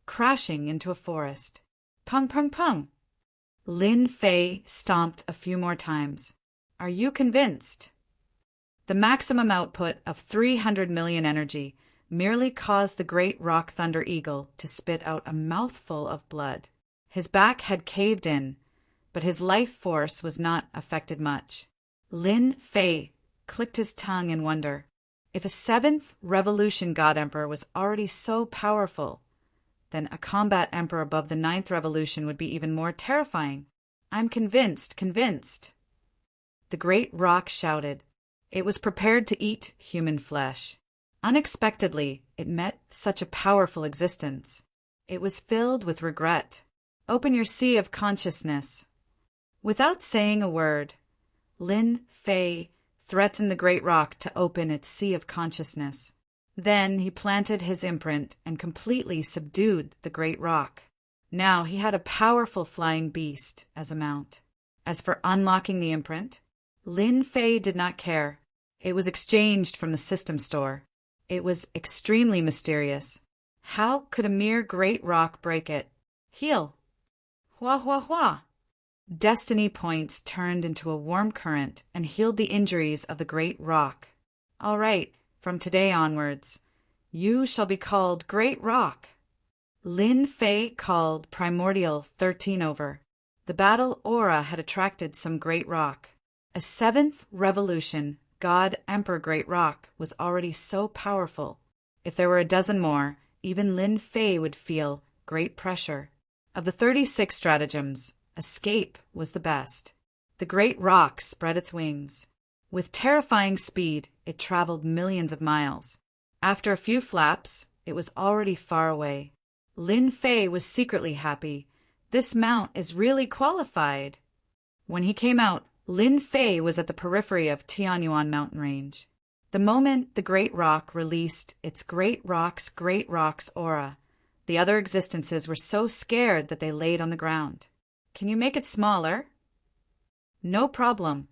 [SPEAKER 1] crashing into a forest. Pung, pung, pung! Lin Fei stomped a few more times. Are you convinced? The maximum output of 300 million energy merely caused the great rock thunder eagle to spit out a mouthful of blood. His back had caved in, but his life force was not affected much. Lin Fei clicked his tongue in wonder. If a 7th Revolution God Emperor was already so powerful, then a combat emperor above the 9th Revolution would be even more terrifying. I'm convinced. The great rock shouted. It was prepared to eat human flesh. Unexpectedly, it met such a powerful existence. It was filled with regret. Open your sea of consciousness. Without saying a word, Lin Fei threatened the great rock to open its sea of consciousness. Then he planted his imprint and completely subdued the great rock. Now he had a powerful flying beast as a mount. As for unlocking the imprint, Lin Fei did not care. It was exchanged from the system store. It was extremely mysterious. How could a mere great rock break it? Heal! Hua hua hua! Destiny points turned into a warm current and healed the injuries of the great rock. All right, from today onwards, you shall be called Great Rock. Lin Fei called Primordial 13 over. The battle aura had attracted some great rock. A 7th revolution God Emperor Great Rock was already so powerful. If there were a dozen more, even Lin Fei would feel great pressure. Of the 36 stratagems, escape was the best. The great rock spread its wings. With terrifying speed, it traveled millions of miles. After a few flaps, it was already far away. Lin Fei was secretly happy. This mount is really qualified. When he came out, Lin Fei was at the periphery of Tianyuan mountain range. The moment the great rock released its great rocks aura, the other existences were so scared that they laid on the ground. Can you make it smaller? No problem.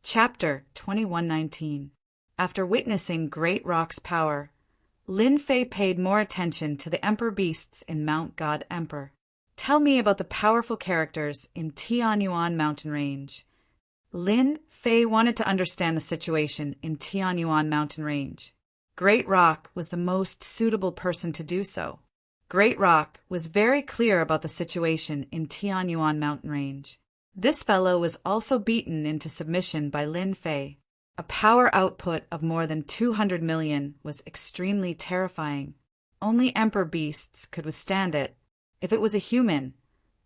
[SPEAKER 1] Chapter 2119. After witnessing Great Rock's power, Lin Fei paid more attention to the Emperor beasts in Mount God Emperor. Tell me about the powerful characters in Tianyuan mountain range. Lin Fei wanted to understand the situation in Tianyuan mountain range. Great Rock was the most suitable person to do so. Great Rock was very clear about the situation in Tianyuan mountain range. This fellow was also beaten into submission by Lin Fei. A power output of more than 200 million was extremely terrifying. Only Emperor beasts could withstand it. If it was a human,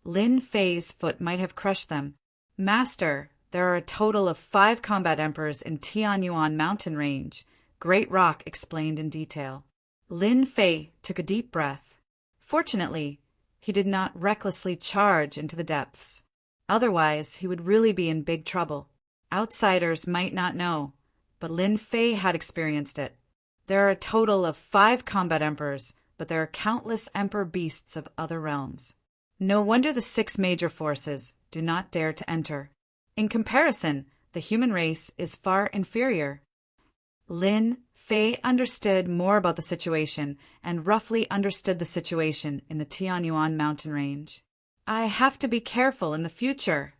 [SPEAKER 1] Lin Fei's foot might have crushed them. Master, there are a total of 5 combat emperors in Tianyuan mountain range, Great Rock explained in detail. Lin Fei took a deep breath. Fortunately, he did not recklessly charge into the depths. Otherwise, he would really be in big trouble. Outsiders might not know, but Lin Fei had experienced it. There are a total of 5 combat emperors, but there are countless emperor beasts of other realms. No wonder the 6 major forces do not dare to enter. In comparison, the human race is far inferior. Lin Fei understood more about the situation and roughly understood the situation in the Tianyuan mountain range. I have to be careful in the future.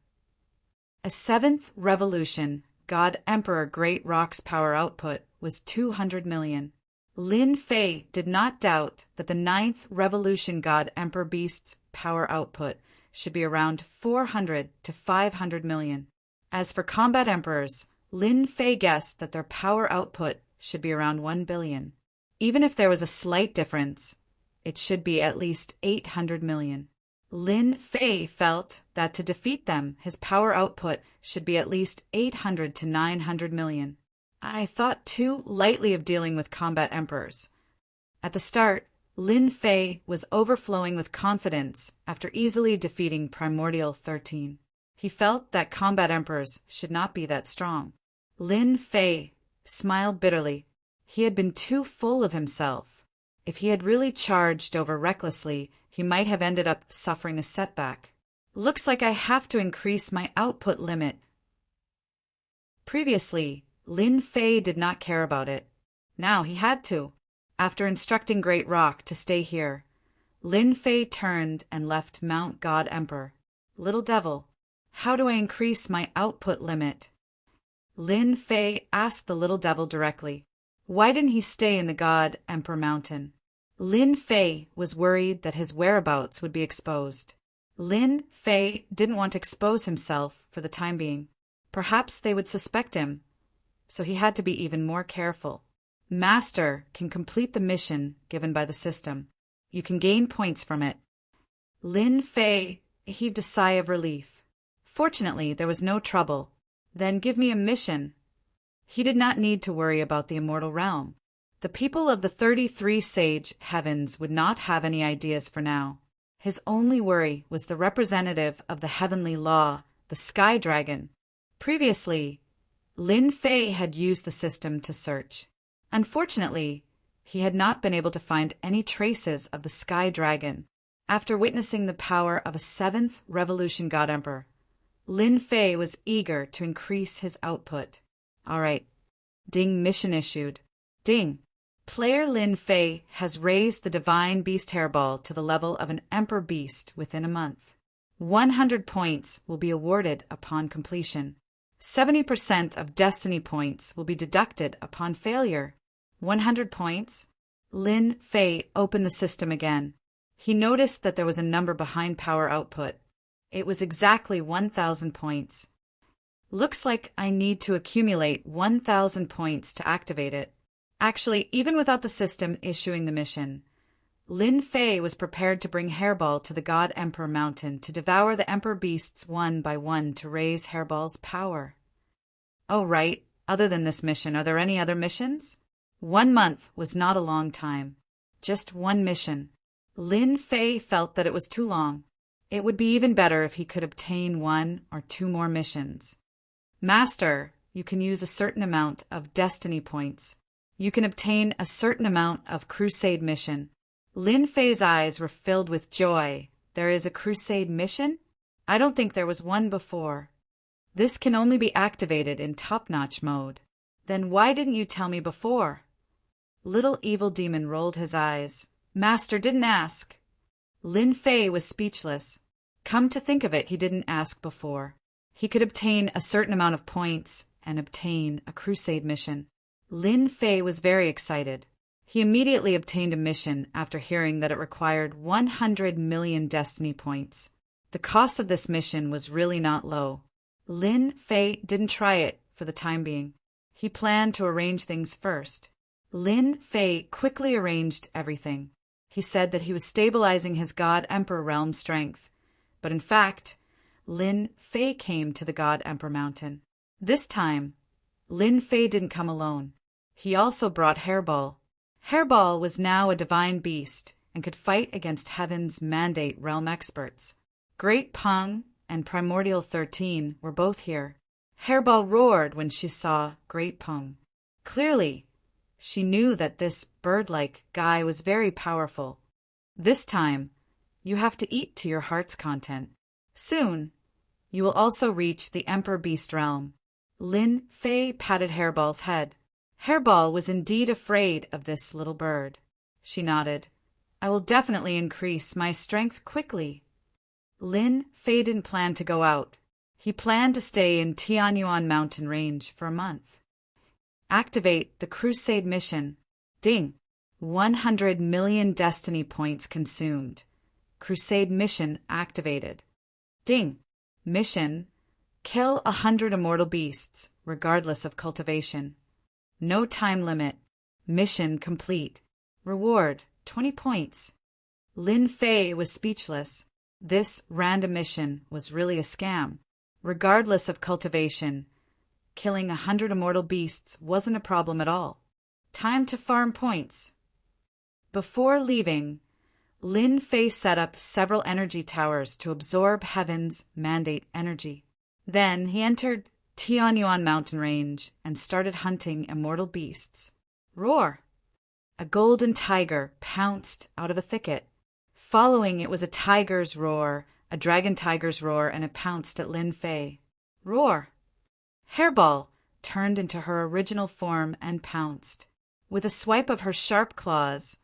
[SPEAKER 1] A 7th revolution, God Emperor Great Rock's power output was 200 million. Lin Fei did not doubt that the 9th revolution God Emperor Beast's power output should be around 400 to 500 million. As for combat emperors, Lin Fei guessed that their power output should be around 1 billion. Even if there was a slight difference, it should be at least 800 million. Lin Fei felt that to defeat them, his power output should be at least 800 to 900 million. I thought too lightly of dealing with combat emperors. At the start, Lin Fei was overflowing with confidence after easily defeating Primordial 13. He felt that combat emperors should not be that strong. Lin Fei smiled bitterly. He had been too full of himself. If he had really charged over recklessly, he might have ended up suffering a setback. Looks like I have to increase my output limit. Previously, Lin Fei did not care about it. Now he had to. After instructing Great Rock to stay here, Lin Fei turned and left Mount God Emperor. Little Devil, how do I increase my output limit? Lin Fei asked the Little Devil directly. Why didn't he stay in the God Emperor Mountain? Lin Fei was worried that his whereabouts would be exposed. Lin Fei didn't want to expose himself for the time being. Perhaps they would suspect him, so he had to be even more careful. Master can complete the mission given by the system. You can gain points from it. Lin Fei heaved a sigh of relief. Fortunately, there was no trouble. Then give me a mission. He did not need to worry about the immortal realm. The people of the 33 sage heavens would not have any ideas for now. His only worry was the representative of the heavenly law, the Sky Dragon. Previously, Lin Fei had used the system to search. Unfortunately, he had not been able to find any traces of the Sky Dragon. After witnessing the power of a 7th Revolution God Emperor, Lin Fei was eager to increase his output. All right. Ding, mission issued. Ding. Player Lin Fei has raised the Divine Beast Hairball to the level of an Emperor Beast within a month. 100 points will be awarded upon completion. 70% of Destiny points will be deducted upon failure. 100 points. Lin Fei opened the system again. He noticed that there was a number behind power output. It was exactly 1,000 points. Looks like I need to accumulate 1,000 points to activate it. Actually, even without the system issuing the mission, Lin Fei was prepared to bring Hairball to the God Emperor Mountain to devour the Emperor Beasts one by one to raise Hairball's power. Oh, right. Other than this mission, are there any other missions? 1 month was not a long time. Just one mission. Lin Fei felt that it was too long. It would be even better if he could obtain 1 or 2 more missions. Master, you can use a certain amount of Destiny points. You can obtain a certain amount of Crusade mission. Lin Fei's eyes were filled with joy. There is a Crusade mission? I don't think there was one before. This can only be activated in top-notch mode. Then why didn't you tell me before? Little Evil Demon rolled his eyes. Master didn't ask. Lin Fei was speechless. Come to think of it, he didn't ask before. He could obtain a certain amount of points and obtain a Crusade mission. Lin Fei was very excited. He immediately obtained a mission after hearing that it required 100 million Destiny points. The cost of this mission was really not low. Lin Fei didn't try it for the time being. He planned to arrange things first. Lin Fei quickly arranged everything. He said that he was stabilizing his God Emperor realm strength. But in fact, Lin Fei came to the God Emperor Mountain. This time, Lin Fei didn't come alone. He also brought Hairball. Hairball was now a divine beast and could fight against Heaven's Mandate realm experts. Great Peng and Primordial 13 were both here. Hairball roared when she saw Great Peng. Clearly, she knew that this bird-like guy was very powerful. This time, you have to eat to your heart's content. Soon, you will also reach the Emperor Beast realm. Lin Fei patted Hairball's head. Hairball was indeed afraid of this little bird. She nodded. I will definitely increase my strength quickly. Lin Fei didn't plan to go out. He planned to stay in Tianyuan mountain range for a month. Activate the Crusade mission. Ding. 100 million Destiny points consumed. Crusade mission activated. Ding. Mission. Kill 100 immortal beasts, regardless of cultivation. No time limit. Mission complete. Reward, 20 points. Lin Fei was speechless. This random mission was really a scam. Regardless of cultivation, killing 100 immortal beasts wasn't a problem at all. Time to farm points. Before leaving, Lin Fei set up several energy towers to absorb Heaven's Mandate energy. Then he entered Tianyuan mountain range and started hunting immortal beasts. Roar! A golden tiger pounced out of a thicket. Following it was a tiger's roar, a dragon tiger's roar, and it pounced at Lin Fei. Roar! Hairball turned into her original form and pounced. With a swipe of her sharp claws,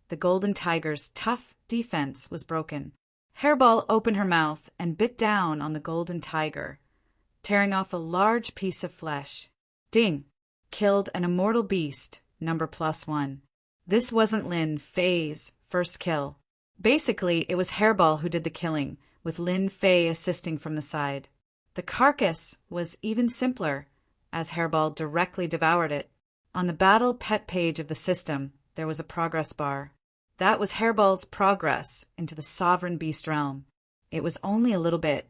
[SPEAKER 1] the golden tiger's tough defense was broken. Hairball opened her mouth and bit down on the golden tiger, tearing off a large piece of flesh. Ding! Killed an immortal beast, number +1. This wasn't Lin Fei's first kill. Basically, it was Hairball who did the killing, with Lin Fei assisting from the side. The carcass was even simpler, as Hairball directly devoured it. On the battle pet page of the system, there was a progress bar. That was Hairball's progress into the sovereign beast realm. It was only a little bit,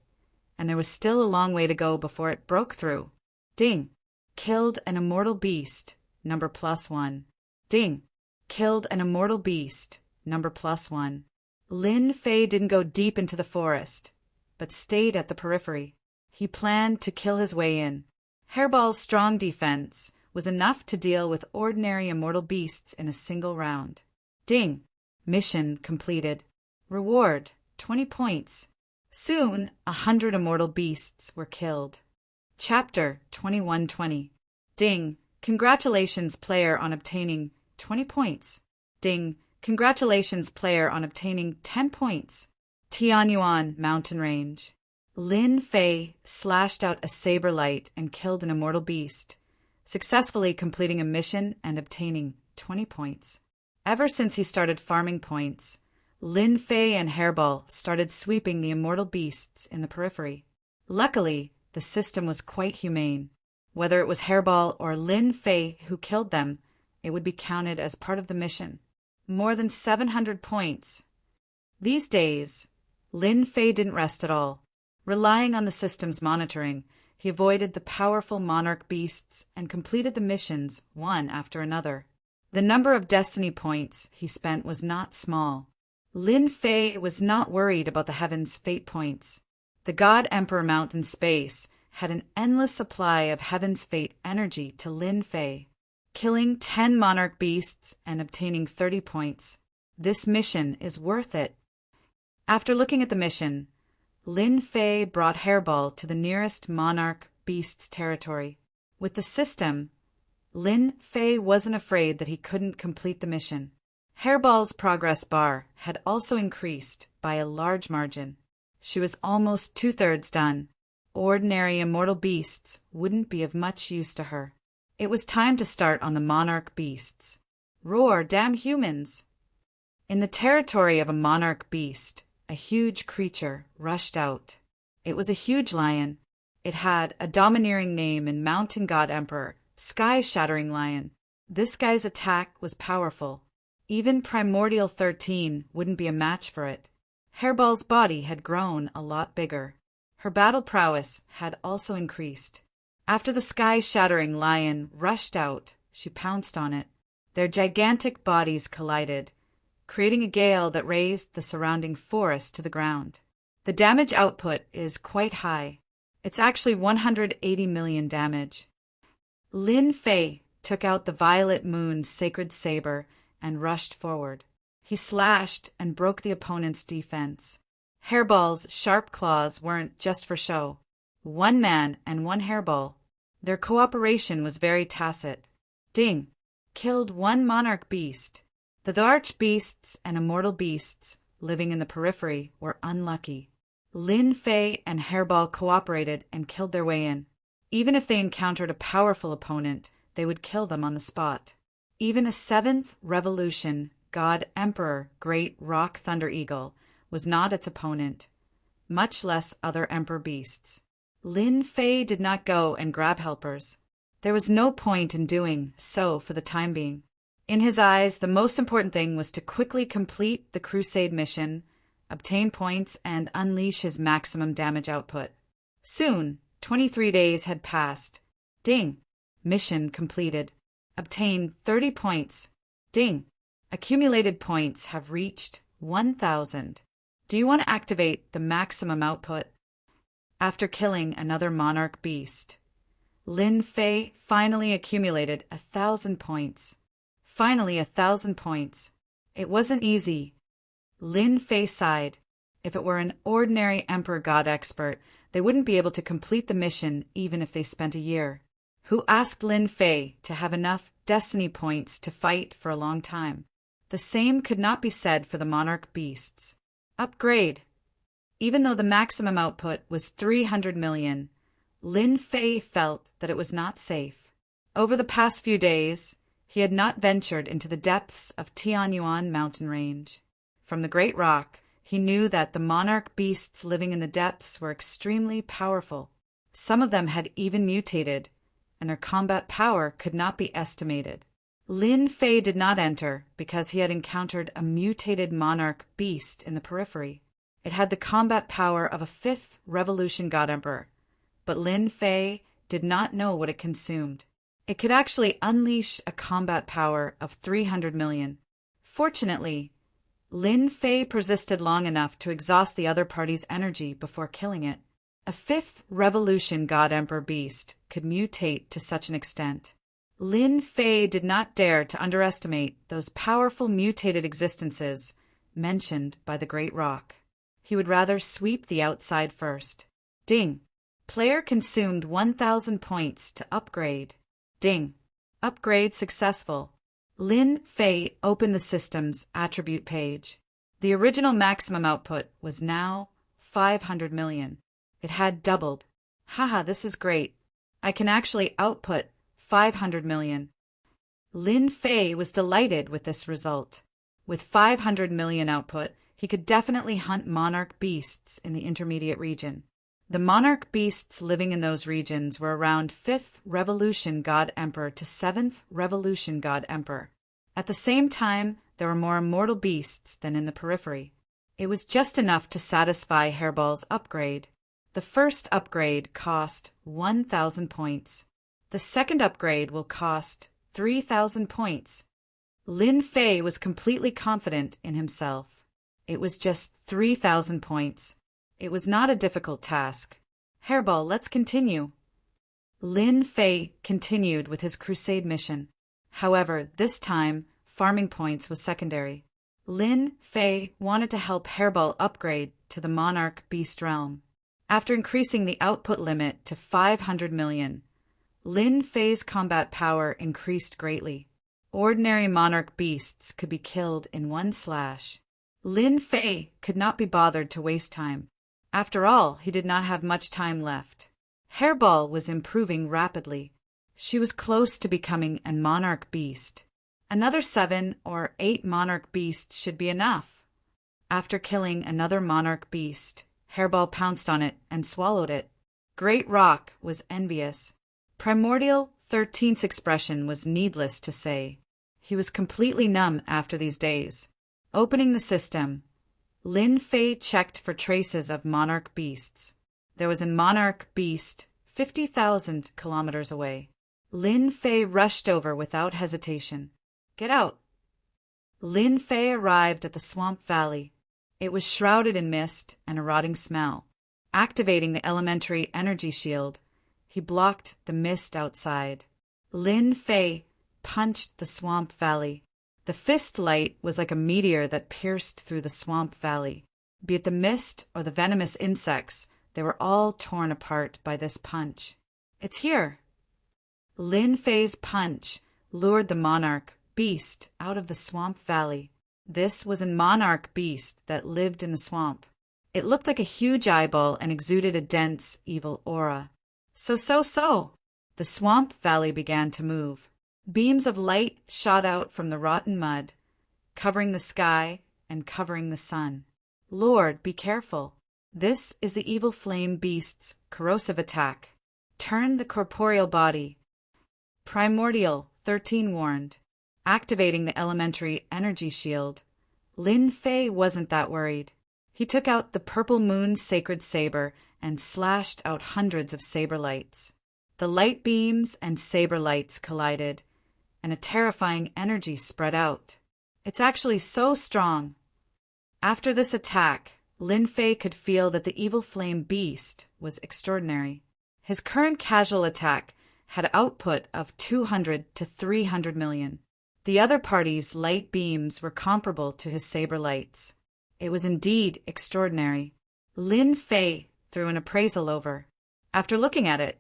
[SPEAKER 1] and there was still a long way to go before it broke through. Ding! Killed an immortal beast, number +1. Ding. Killed an immortal beast, number +1. Lin Fei didn't go deep into the forest, but stayed at the periphery. He planned to kill his way in. Hairball's strong defense was enough to deal with ordinary immortal beasts in a single round. Ding. Mission completed. Reward, 20 points. Soon, 100 immortal beasts were killed. Chapter 2120. Ding. Congratulations, player, on obtaining 20 points. Ding. Congratulations, player, on obtaining 10 points. Tianyuan Mountain Range. Lin Fei slashed out a saber light and killed an immortal beast, successfully completing a mission and obtaining 20 points. Ever since he started farming points, Lin Fei and Hairball started sweeping the immortal beasts in the periphery. Luckily, the system was quite humane. Whether it was Hairball or Lin Fei who killed them, it would be counted as part of the mission. More than 700 points. These days, Lin Fei didn't rest at all. Relying on the system's monitoring, he avoided the powerful monarch beasts and completed the missions one after another. The number of destiny points he spent was not small. Lin Fei was not worried about the heaven's fate points. The God Emperor Mountain Space had an endless supply of heaven's fate energy to Lin Fei. Killing 10 monarch beasts and obtaining 30 points. This mission is worth it. After looking at the mission, Lin Fei brought Hairball to the nearest monarch beast's territory. With the system, Lin Fei wasn't afraid that he couldn't complete the mission. Hairball's progress bar had also increased by a large margin. She was almost 2/3 done. Ordinary immortal beasts wouldn't be of much use to her. It was time to start on the monarch beasts. Roar, damn humans! In the territory of a monarch beast, a huge creature rushed out. It was a huge lion. It had a domineering name in Mountain God Emperor, Sky-Shattering Lion. This guy's attack was powerful. Even Primordial 13 wouldn't be a match for it. Hairball's body had grown a lot bigger. Her battle prowess had also increased. After the Sky-Shattering Lion rushed out, she pounced on it. Their gigantic bodies collided, creating a gale that raised the surrounding forest to the ground. The damage output is quite high. It's actually 180 million damage. Lin Fei took out the Violet Moon's sacred saber and rushed forward. He slashed and broke the opponent's defense. Hairball's sharp claws weren't just for show. One man and one hairball. Their cooperation was very tacit. Ding! Killed one monarch beast. The arch beasts and immortal beasts living in the periphery were unlucky. Lin Fei and Hairball cooperated and killed their way in. Even if they encountered a powerful opponent, they would kill them on the spot. Even a 7th Revolution God Emperor Great Rock Thunder Eagle was not its opponent, much less other Emperor beasts. Lin Fei did not go and grab helpers. There was no point in doing so for the time being. In his eyes, the most important thing was to quickly complete the Crusade mission, obtain points, and unleash his maximum damage output. Soon, 23 days had passed. Ding! Mission completed. Obtain 30 points. Ding! Accumulated points have reached 1,000. Do you want to activate the maximum output? After killing another monarch beast, Lin Fei finally accumulated 1,000 points. Finally 1,000 points. It wasn't easy. Lin Fei sighed. If it were an ordinary Emperor God expert, they wouldn't be able to complete the mission even if they spent a year. Who asked Lin Fei to have enough destiny points to fight for a long time? The same could not be said for the monarch beasts. Upgrade. Even though the maximum output was 300 million, Lin Fei felt that it was not safe. Over the past few days, he had not ventured into the depths of Tianyuan mountain range. From the Great Rock, he knew that the monarch beasts living in the depths were extremely powerful. Some of them had even mutated, and their combat power could not be estimated. Lin Fei did not enter because he had encountered a mutated monarch beast in the periphery. It had the combat power of a 5th Revolution God Emperor, but Lin Fei did not know what it consumed. It could actually unleash a combat power of 300 million. Fortunately, Lin Fei persisted long enough to exhaust the other party's energy before killing it. A fifth Revolution God Emperor beast could mutate to such an extent. Lin Fei did not dare to underestimate those powerful mutated existences mentioned by the Great Rock. He would rather sweep the outside first. Ding! Player consumed 1,000 points to upgrade. Ding! Upgrade successful. Lin Fei opened the system's attribute page. The original maximum output was now 500 million. It had doubled. Haha, this is great. I can actually output 500 million. Lin Fei was delighted with this result. With 500 million output, he could definitely hunt monarch beasts in the intermediate region. The monarch beasts living in those regions were around 5th Revolution God Emperor to 7th Revolution God Emperor. At the same time, there were more immortal beasts than in the periphery. It was just enough to satisfy Hairball's upgrade. The first upgrade cost 1,000 points. The second upgrade will cost 3,000 points. Lin Fei was completely confident in himself. It was just 3,000 points. It was not a difficult task. Hairball, let's continue. Lin Fei continued with his crusade mission. However, this time, farming points was secondary. Lin Fei wanted to help Hairball upgrade to the Monarch Beast realm. After increasing the output limit to 500 million, Lin Fei's combat power increased greatly. Ordinary monarch beasts could be killed in one slash. Lin Fei could not be bothered to waste time. After all, he did not have much time left. Hairball was improving rapidly. She was close to becoming a monarch beast. Another 7 or 8 monarch beasts should be enough. After killing another monarch beast, Hairball pounced on it and swallowed it. Great Rock was envious. Primordial 13's expression was needless to say. He was completely numb after these days. Opening the system, Lin Fei checked for traces of monarch beasts. There was a monarch beast 50,000 kilometers away. Lin Fei rushed over without hesitation. Get out! Lin Fei arrived at the swamp valley. It was shrouded in mist and a rotting smell. Activating the elementary energy shield, he blocked the mist outside. Lin Fei punched the swamp valley. The fist light was like a meteor that pierced through the swamp valley. Be it the mist or the venomous insects, they were all torn apart by this punch. It's here! Lin Fei's punch lured the monarch beast out of the swamp valley. This was a monarch beast that lived in the swamp. It looked like a huge eyeball and exuded a dense, evil aura. So. The swamp valley began to move. Beams of light shot out from the rotten mud, covering the sky and covering the sun. Lord, be careful. This is the evil flame beast's corrosive attack. Turn the corporeal body. Primordial 13 warned. Activating the elementary energy shield, Lin Fei wasn't that worried. He took out the purple moon sacred saber and slashed out hundreds of saber lights. The light beams and saber lights collided, and a terrifying energy spread out. It's actually so strong. After this attack, Lin Fei could feel that the evil flame beast was extraordinary. His current casual attack had output of 200 to 300 million. The other party's light beams were comparable to his saber lights. It was indeed extraordinary. Lin Fei threw an appraisal over. After looking at it,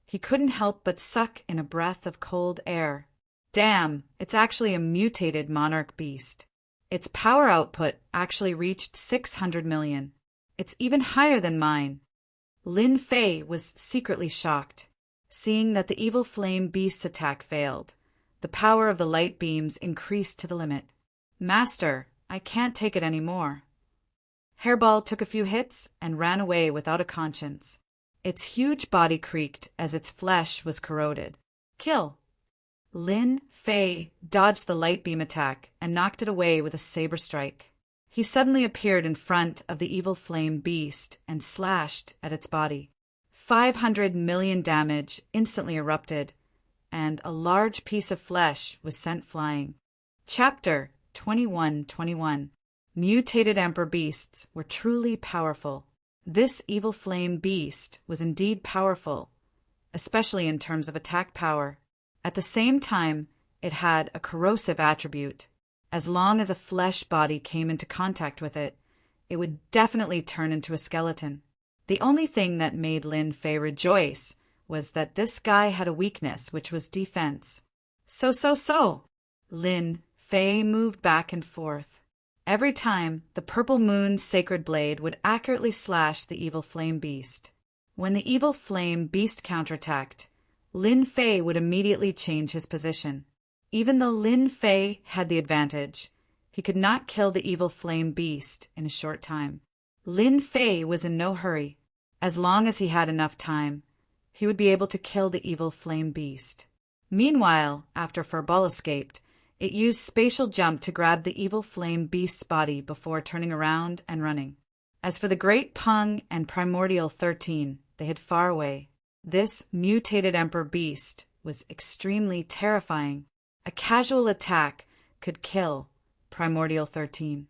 [SPEAKER 1] he couldn't help but suck in a breath of cold air. Damn, it's actually a mutated monarch beast. Its power output actually reached 600 million. It's even higher than mine. Lin Fei was secretly shocked. Seeing that the evil flame beast's attack failed, the power of the light beams increased to the limit. Master, I can't take it anymore. Hairball took a few hits and ran away without a conscience. Its huge body creaked as its flesh was corroded. Kill! Lin Fei dodged the light beam attack and knocked it away with a saber strike. He suddenly appeared in front of the evil flame beast and slashed at its body. 500 million damage instantly erupted, and a large piece of flesh was sent flying. Chapter 21:21. Mutated Emperor Beasts were truly powerful. This evil flame beast was indeed powerful, especially in terms of attack power. At the same time, it had a corrosive attribute. As long as a flesh body came into contact with it, it would definitely turn into a skeleton. The only thing that made Lin Fei rejoice was that this guy had a weakness, which was defense. So. Lin Fei moved back and forth. Every time, the purple moon's sacred blade would accurately slash the evil flame beast. When the evil flame beast counterattacked, Lin Fei would immediately change his position. Even though Lin Fei had the advantage, he could not kill the evil flame beast in a short time. Lin Fei was in no hurry. As long as he had enough time, he would be able to kill the evil flame beast. Meanwhile, after Furball escaped, it used spatial jump to grab the evil flame beast's body before turning around and running. As for the Great Pung and Primordial 13, they hid far away. This mutated Emperor Beast was extremely terrifying. A casual attack could kill Primordial 13.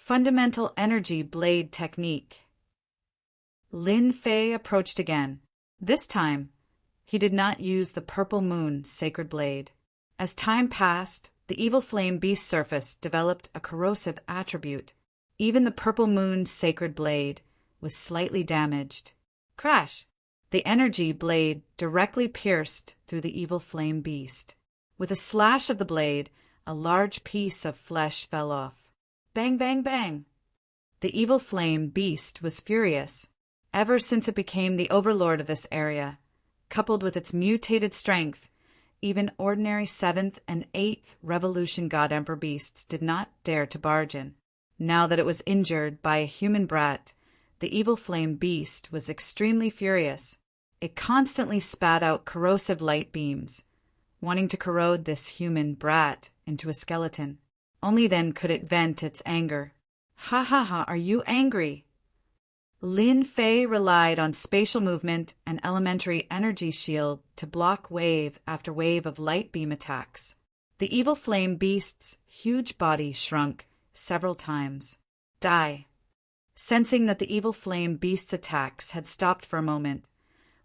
[SPEAKER 1] Fundamental Energy Blade Technique. Lin Fei approached again. This time, he did not use the Purple Moon's sacred blade. As time passed, the evil flame beast's surface developed a corrosive attribute. Even the Purple Moon's sacred blade was slightly damaged. Crash! The energy blade directly pierced through the evil flame beast. With a slash of the blade, a large piece of flesh fell off. Bang, bang, bang! The evil flame beast was furious. Ever since it became the overlord of this area, coupled with its mutated strength, even ordinary 7th and 8th Revolution God Emperor beasts did not dare to barge in. Now that it was injured by a human brat, the evil flame beast was extremely furious. It constantly spat out corrosive light beams, wanting to corrode this human brat into a skeleton. Only then could it vent its anger. Ha ha ha, are you angry? Lin Fei relied on spatial movement and elementary energy shield to block wave after wave of light beam attacks. The evil flame beast's huge body shrunk several times. Die. Sensing that the evil flame beast's attacks had stopped for a moment,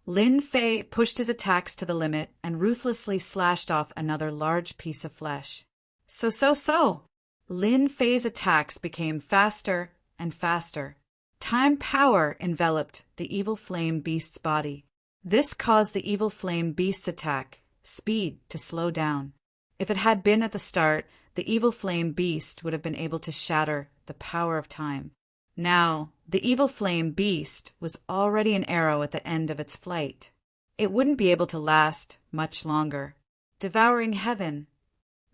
[SPEAKER 1] Lin Fei pushed his attacks to the limit and ruthlessly slashed off another large piece of flesh. So. Lin Fei's attacks became faster and faster. Time power enveloped the evil flame beast's body. This caused the evil flame beast's attack speed to slow down. If it had been at the start, the evil flame beast would have been able to shatter the power of time. Now, the evil flame beast was already an arrow at the end of its flight. It wouldn't be able to last much longer. Devouring heaven.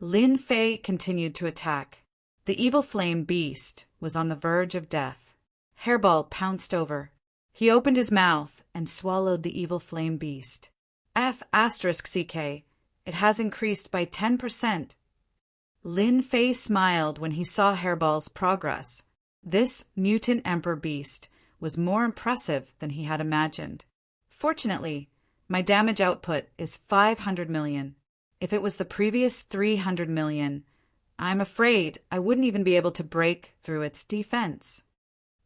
[SPEAKER 1] Lin Fei continued to attack. The evil flame beast was on the verge of death. Hairball pounced over. He opened his mouth and swallowed the evil flame beast. F***CK. It has increased by 10%. Lin Fei smiled when he saw Hairball's progress. This mutant emperor beast was more impressive than he had imagined. Fortunately, my damage output is 500 million. If it was the previous 300 million, I'm afraid I wouldn't even be able to break through its defense.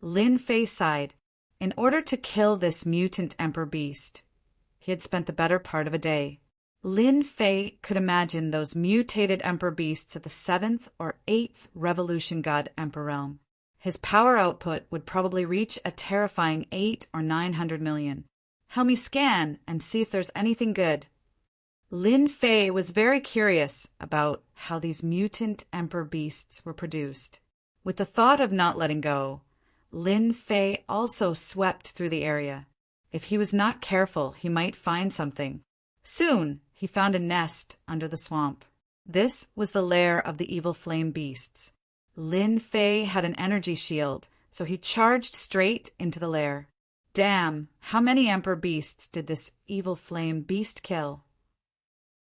[SPEAKER 1] Lin Fei sighed. In order to kill this mutant emperor beast, he had spent the better part of a day. Lin Fei could imagine those mutated emperor beasts at the 7th or 8th Revolution God Emperor realm. His power output would probably reach a terrifying 800 or 900 million. Help me scan and see if there's anything good. Lin Fei was very curious about how these mutant emperor beasts were produced. With the thought of not letting go, Lin Fei also swept through the area. If he was not careful, he might find something. Soon, he found a nest under the swamp. This was the lair of the evil flame beasts. Lin Fei had an energy shield, so he charged straight into the lair. Damn, how many emperor beasts did this evil flame beast kill?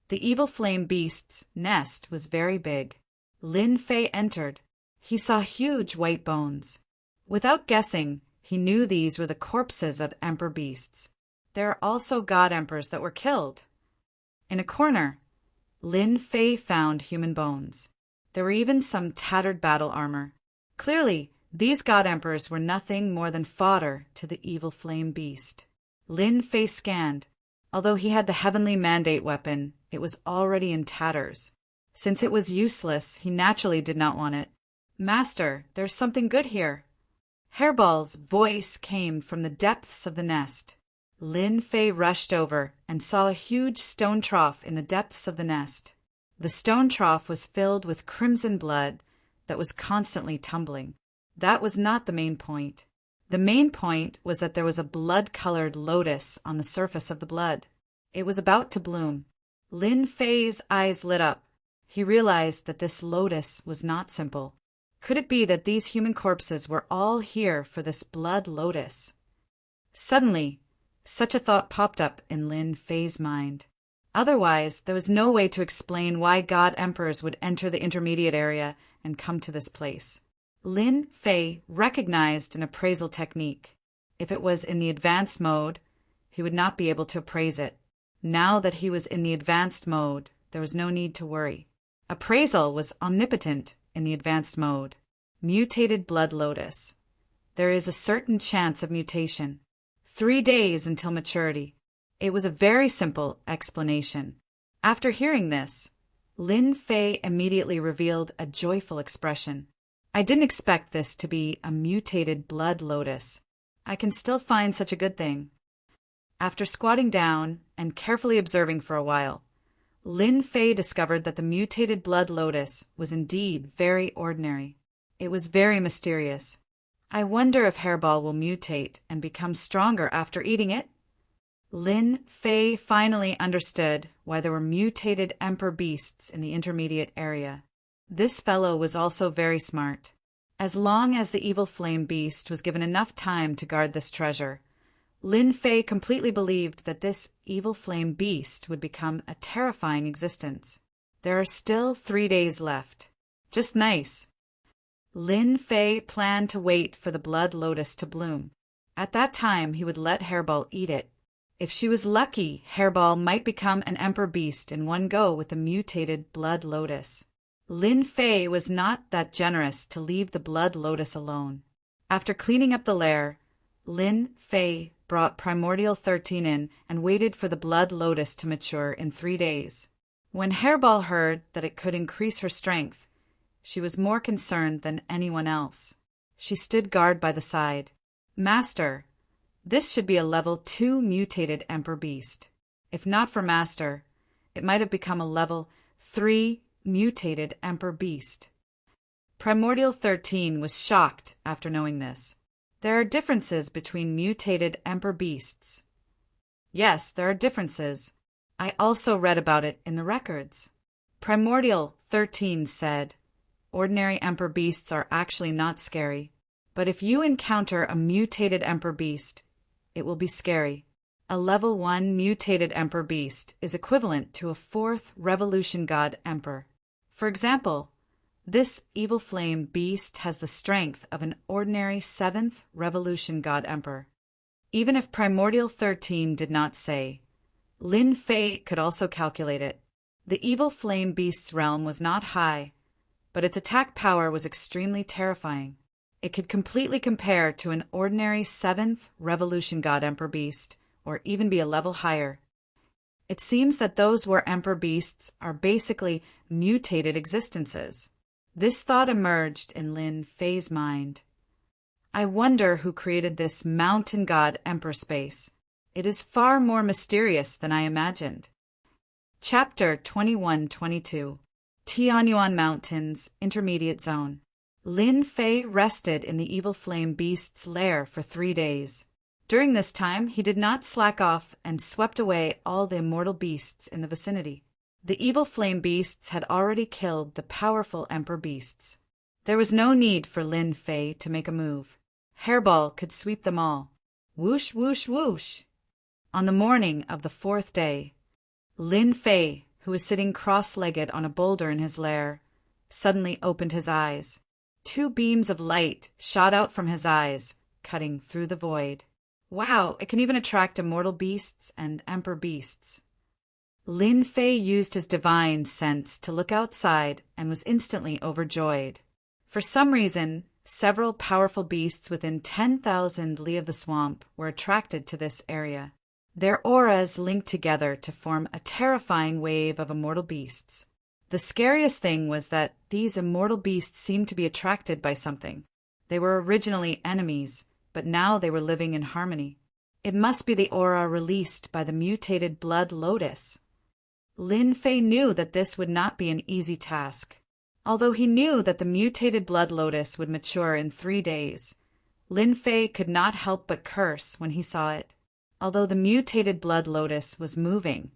[SPEAKER 1] The evil flame beast's nest was very big. Lin Fei entered. He saw huge white bones. Without guessing, he knew these were the corpses of emperor beasts. There are also god emperors that were killed. In a corner, Lin Fei found human bones. There were even some tattered battle armor. Clearly, these god emperors were nothing more than fodder to the evil flame beast. Lin Fei scanned. Although he had the heavenly mandate weapon, it was already in tatters. Since it was useless, he naturally did not want it. "Master, there's something good here." Hairball's voice came from the depths of the nest. Lin Fei rushed over and saw a huge stone trough in the depths of the nest. The stone trough was filled with crimson blood that was constantly tumbling. That was not the main point. The main point was that there was a blood-colored lotus on the surface of the blood. It was about to bloom. Lin Fei's eyes lit up. He realized that this lotus was not simple. Could it be that these human corpses were all here for this blood lotus? Suddenly, such a thought popped up in Lin Fei's mind. Otherwise, there was no way to explain why god emperors would enter the intermediate area and come to this place. Lin Fei recognized an appraisal technique. If it was in the advanced mode, he would not be able to appraise it. Now that he was in the advanced mode, there was no need to worry. Appraisal was omnipotent in the advanced mode. Mutated blood lotus. There is a certain chance of mutation. 3 days until maturity. It was a very simple explanation. After hearing this, Lin Fei immediately revealed a joyful expression. "I didn't expect this to be a mutated blood lotus. I can still find such a good thing." After squatting down and carefully observing for a while, Lin Fei discovered that the mutated blood lotus was indeed very ordinary. It was very mysterious. "I wonder if Hairball will mutate and become stronger after eating it?" Lin Fei finally understood why there were mutated emperor beasts in the intermediate area. This fellow was also very smart. As long as the evil flame beast was given enough time to guard this treasure, Lin Fei completely believed that this evil flame beast would become a terrifying existence. There are still 3 days left. Just nice. Lin Fei planned to wait for the blood lotus to bloom. At that time, he would let Hairball eat it. If she was lucky, Hairball might become an emperor beast in one go with the mutated blood lotus. Lin Fei was not that generous to leave the blood lotus alone. After cleaning up the lair, Lin Fei brought Primordial 13 in and waited for the blood lotus to mature in 3 days. When Hairball heard that it could increase her strength, she was more concerned than anyone else. She stood guard by the side. "Master, this should be a level 2 mutated emperor beast. If not for Master, it might have become a level 3 mutated emperor beast." Primordial 13 was shocked after knowing this. There are differences between mutated emperor beasts. Yes, there are differences. I also read about it in the records. Primordial 13 said, "Ordinary emperor beasts are actually not scary, but if you encounter a mutated emperor beast, it will be scary. A level 1 mutated emperor beast is equivalent to a 4th revolution god emperor. For example, this evil flame beast has the strength of an ordinary 7th revolution god emperor." Even if Primordial 13 did not say, Lin Fei could also calculate it. The evil flame beast's realm was not high, but its attack power was extremely terrifying. It could completely compare to an ordinary 7th revolution god emperor beast, or even be a level higher. It seems that those war emperor beasts are basically mutated existences. This thought emerged in Lin Fei's mind. "I wonder who created this mountain god emperor space. It is far more mysterious than I imagined." Chapter 21-22 Tianyuan Mountains, Intermediate Zone. Lin Fei rested in the evil flame beast's lair for 3 days. During this time, he did not slack off and swept away all the immortal beasts in the vicinity. The evil flame beasts had already killed the powerful emperor beasts. There was no need for Lin Fei to make a move. Hairball could sweep them all. Whoosh, whoosh, whoosh. On the morning of the 4th day, Lin Fei, who was sitting cross-legged on a boulder in his lair, suddenly opened his eyes. 2 beams of light shot out from his eyes, cutting through the void. Wow, it can even attract immortal beasts and emperor beasts. Lin Fei used his divine sense to look outside and was instantly overjoyed. For some reason, several powerful beasts within 10,000 li of the swamp were attracted to this area. Their auras linked together to form a terrifying wave of immortal beasts. The scariest thing was that these immortal beasts seemed to be attracted by something. They were originally enemies, but now they were living in harmony. It must be the aura released by the mutated blood lotus. Lin Fei knew that this would not be an easy task. Although he knew that the mutated blood lotus would mature in 3 days, Lin Fei could not help but curse when he saw it. Although the mutated blood lotus was moving,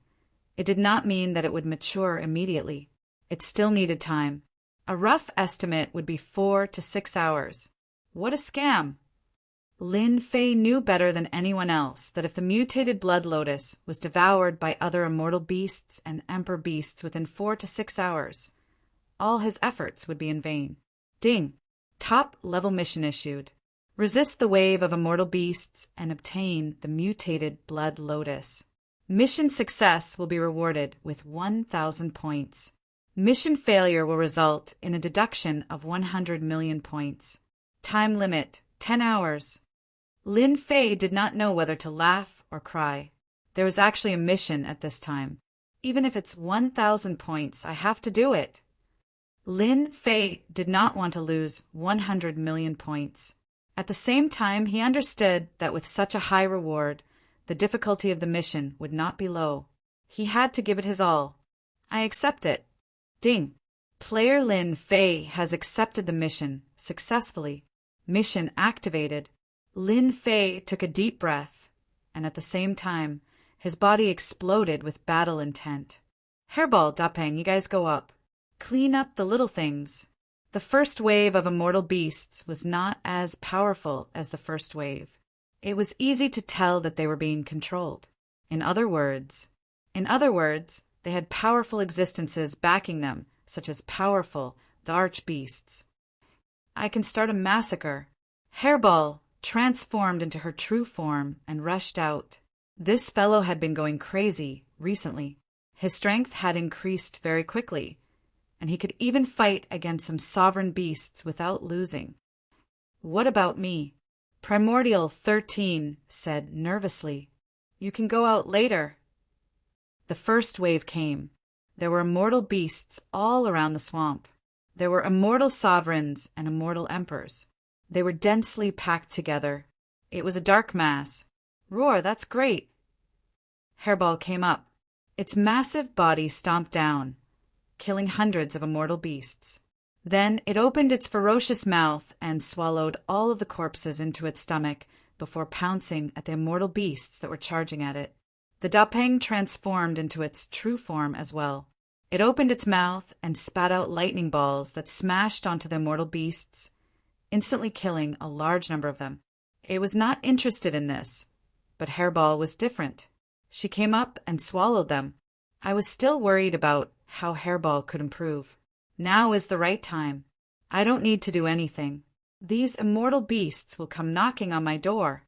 [SPEAKER 1] it did not mean that it would mature immediately. It still needed time. A rough estimate would be 4 to 6 hours. What a scam! Lin Fei knew better than anyone else that if the mutated blood lotus was devoured by other immortal beasts and emperor beasts within 4 to 6 hours, all his efforts would be in vain. Ding! Top-level mission issued. Resist the wave of immortal beasts and obtain the mutated blood lotus. Mission success will be rewarded with 1,000 points. Mission failure will result in a deduction of 100 million points. Time limit, 10 hours. Lin Fei did not know whether to laugh or cry. There was actually a mission at this time. Even if it's 1,000 points, I have to do it. Lin Fei did not want to lose 100 million points. At the same time, he understood that with such a high reward, the difficulty of the mission would not be low. He had to give it his all. I accept it. Ding! Player Lin Fei has accepted the mission successfully. Mission activated. Lin Fei took a deep breath, and at the same time, his body exploded with battle intent. Hairball, Dapeng, you guys go up. Clean up the little things. The first wave of immortal beasts was not as powerful as the first wave. It was easy to tell that they were being controlled. In other words, they had powerful existences backing them, such as powerful, the archbeasts. I can start a massacre. Hairball transformed into her true form and rushed out. This fellow had been going crazy recently. His strength had increased very quickly, and he could even fight against some sovereign beasts without losing. What about me? Primordial 13 said nervously. You can go out later. The first wave came. There were immortal beasts all around the swamp. There were immortal sovereigns and immortal emperors. They were densely packed together. It was a dark mass. Roar, that's great. Hairball came up. Its massive body stomped down, killing hundreds of immortal beasts. Then it opened its ferocious mouth and swallowed all of the corpses into its stomach before pouncing at the immortal beasts that were charging at it. The Dapeng transformed into its true form as well. It opened its mouth and spat out lightning balls that smashed onto the immortal beasts, instantly killing a large number of them. It was not interested in this, but Hairball was different. She came up and swallowed them. I was still worried about how Hairball could improve. Now is the right time. I don't need to do anything. These immortal beasts will come knocking on my door.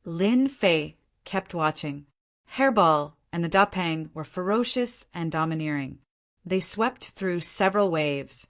[SPEAKER 1] Lin Fei kept watching. Hairball and the Dapeng were ferocious and domineering. They swept through several waves,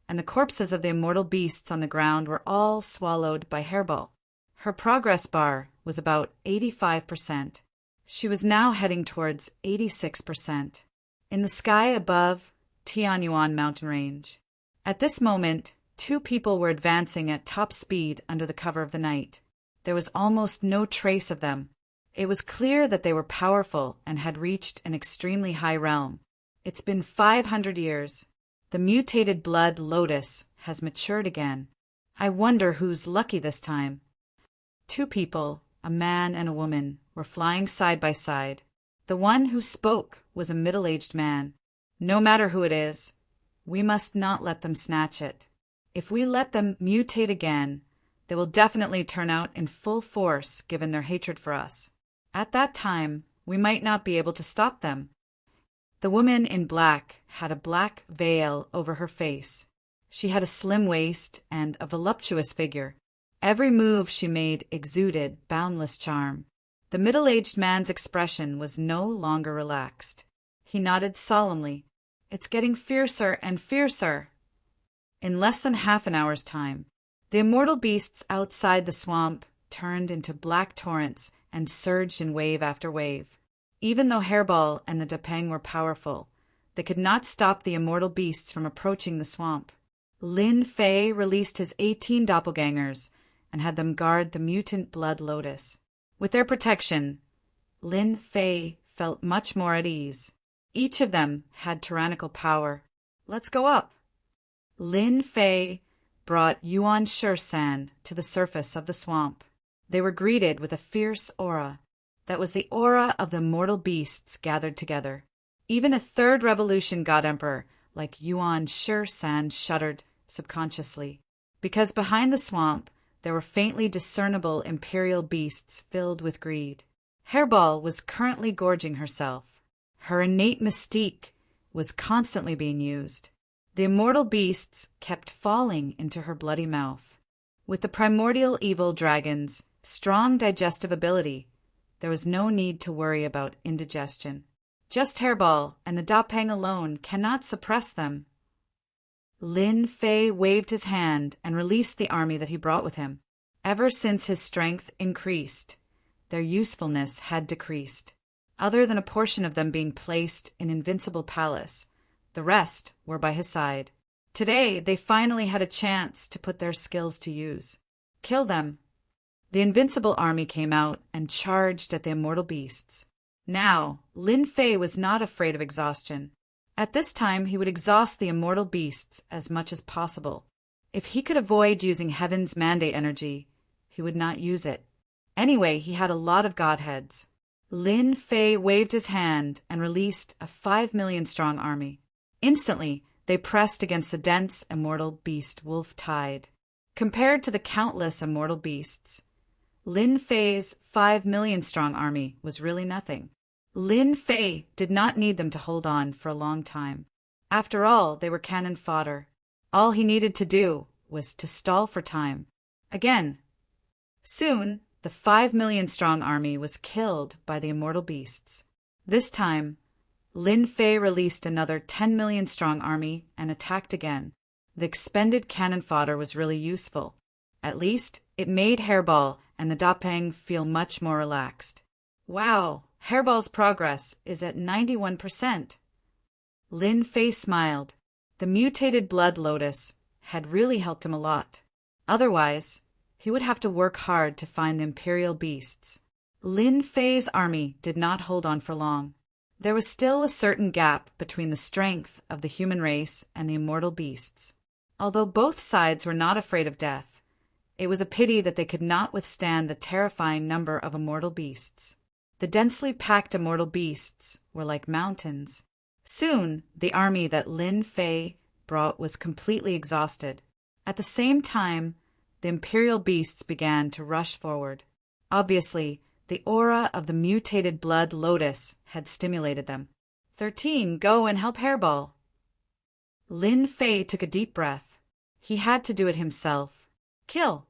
[SPEAKER 1] and the corpses of the immortal beasts on the ground were all swallowed by Hairball. Her progress bar was about 85%. She was now heading towards 86%. In the sky above Tianyuan mountain range. At this moment, 2 people were advancing at top speed under the cover of the night. There was almost no trace of them. It was clear that they were powerful and had reached an extremely high realm. It's been 500 years. The mutated blood lotus has matured again. I wonder who's lucky this time. 2 people, a man and a woman, were flying side by side. The one who spoke was a middle-aged man. No matter who it is, we must not let them snatch it. If we let them mutate again, they will definitely turn out in full force given their hatred for us. At that time, we might not be able to stop them. The woman in black had a black veil over her face. She had a slim waist and a voluptuous figure. Every move she made exuded boundless charm. The middle-aged man's expression was no longer relaxed. He nodded solemnly. "It's getting fiercer and fiercer." In less than half an hour's time, the immortal beasts outside the swamp turned into black torrents and surged in wave after wave. Even though Hairball and the Dapeng were powerful, they could not stop the immortal beasts from approaching the swamp. Lin Fei released his 18 doppelgangers and had them guard the mutant blood lotus. With their protection, Lin Fei felt much more at ease. Each of them had tyrannical power. "Let's go up." Lin Fei brought Yuan Shirshan to the surface of the swamp. They were greeted with a fierce aura. That was the aura of the immortal beasts gathered together. Even a third revolution god emperor like Yuan Shirshan shuddered subconsciously, because behind the swamp there were faintly discernible imperial beasts filled with greed. Hairball was currently gorging herself. Her innate mystique was constantly being used. The immortal beasts kept falling into her bloody mouth. With the primordial evil dragon's strong digestive ability, there was no need to worry about indigestion. Just Hairball and the Dapeng alone cannot suppress them. Lin Fei waved his hand and released the army that he brought with him. Ever since his strength increased, their usefulness had decreased. Other than a portion of them being placed in Invincible Palace, the rest were by his side. Today, they finally had a chance to put their skills to use. Kill them. The Invincible Army came out and charged at the immortal beasts. Now, Lin Fei was not afraid of exhaustion. At this time, he would exhaust the immortal beasts as much as possible. If he could avoid using Heaven's mandate energy, he would not use it. Anyway, he had a lot of godheads. Lin Fei waved his hand and released a 5 million strong army. Instantly, they pressed against the dense immortal beast wolf tide. Compared to the countless immortal beasts, Lin Fei's 5 million strong army was really nothing. Lin Fei did not need them to hold on for a long time. After all, they were cannon fodder. All he needed to do was to stall for time. Again. Soon, the 5 million strong army was killed by the immortal beasts. This time, Lin Fei released another 10 million strong army and attacked again. The expended cannon fodder was really useful. At least, it made Hairball and the Dapeng feel much more relaxed. Wow, Hairball's progress is at 91%. Lin Fei smiled. The mutated blood lotus had really helped him a lot. Otherwise, he would have to work hard to find the imperial beasts. Lin Fei's army did not hold on for long. There was still a certain gap between the strength of the human race and the immortal beasts. Although both sides were not afraid of death, it was a pity that they could not withstand the terrifying number of immortal beasts. The densely packed immortal beasts were like mountains. Soon, the army that Lin Fei brought was completely exhausted. At the same time, the imperial beasts began to rush forward. Obviously, the aura of the mutated blood lotus had stimulated them. 13, go and help Hairball. Lin Fei took a deep breath. He had to do it himself. Kill.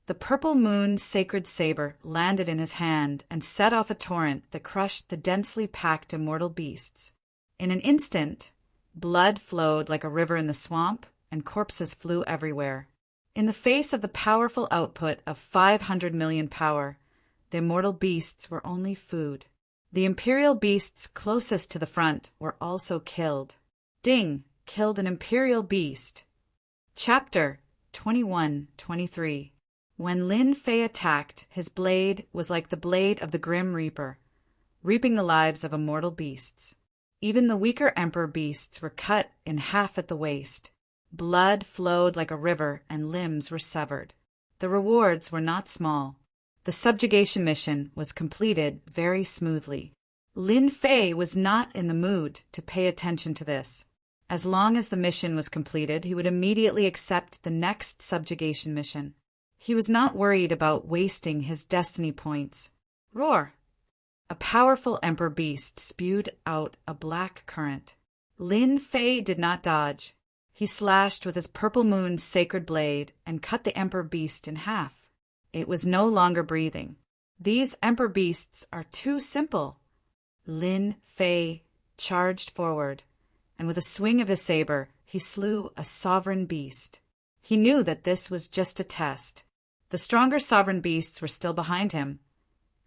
[SPEAKER 1] The purple moon's sacred saber landed in his hand and set off a torrent that crushed the densely packed immortal beasts. In an instant, blood flowed like a river in the swamp, and corpses flew everywhere. In the face of the powerful output of 500 million power, the immortal beasts were only food. The imperial beasts closest to the front were also killed. Ding killed an imperial beast. Chapter 21-23. When Lin Fei attacked, his blade was like the blade of the Grim Reaper, reaping the lives of immortal beasts. Even the weaker emperor beasts were cut in half at the waist. Blood flowed like a river and limbs were severed. The rewards were not small. The subjugation mission was completed very smoothly. Lin Fei was not in the mood to pay attention to this. As long as the mission was completed, he would immediately accept the next subjugation mission. He was not worried about wasting his destiny points. Roar! A powerful emperor beast spewed out a black current. Lin Fei did not dodge. He slashed with his purple moon's sacred blade and cut the emperor beast in half. It was no longer breathing. These emperor beasts are too simple. Lin Fei charged forward, and with a swing of his saber, he slew a sovereign beast. He knew that this was just a test. The stronger sovereign beasts were still behind him,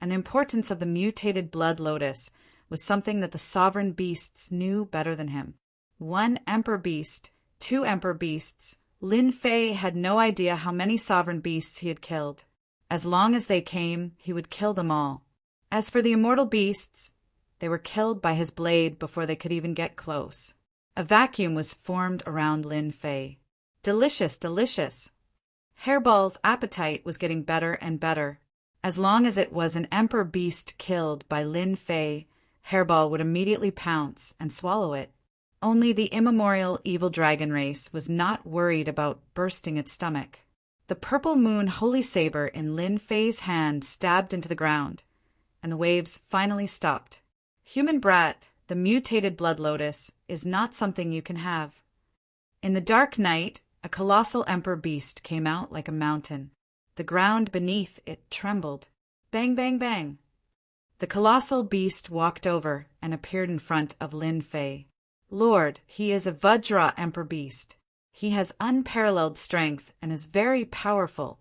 [SPEAKER 1] and the importance of the mutated blood lotus was something that the sovereign beasts knew better than him. One emperor beast, two emperor beasts. Lin Fei had no idea how many sovereign beasts he had killed. As long as they came, he would kill them all. As for the immortal beasts, they were killed by his blade before they could even get close. A vacuum was formed around Lin Fei. Delicious, delicious. Hairball's appetite was getting better and better. As long as it was an emperor beast killed by Lin Fei, Hairball would immediately pounce and swallow it. Only the immemorial evil dragon race was not worried about bursting its stomach. The purple moon holy saber in Lin Fei's hand stabbed into the ground, and the waves finally stopped. Human brat, the mutated blood lotus, is not something you can have. In the dark night, a colossal emperor beast came out like a mountain. The ground beneath it trembled. Bang, bang, bang. The colossal beast walked over and appeared in front of Lin Fei. Lord, he is a Vajra emperor beast. He has unparalleled strength and is very powerful.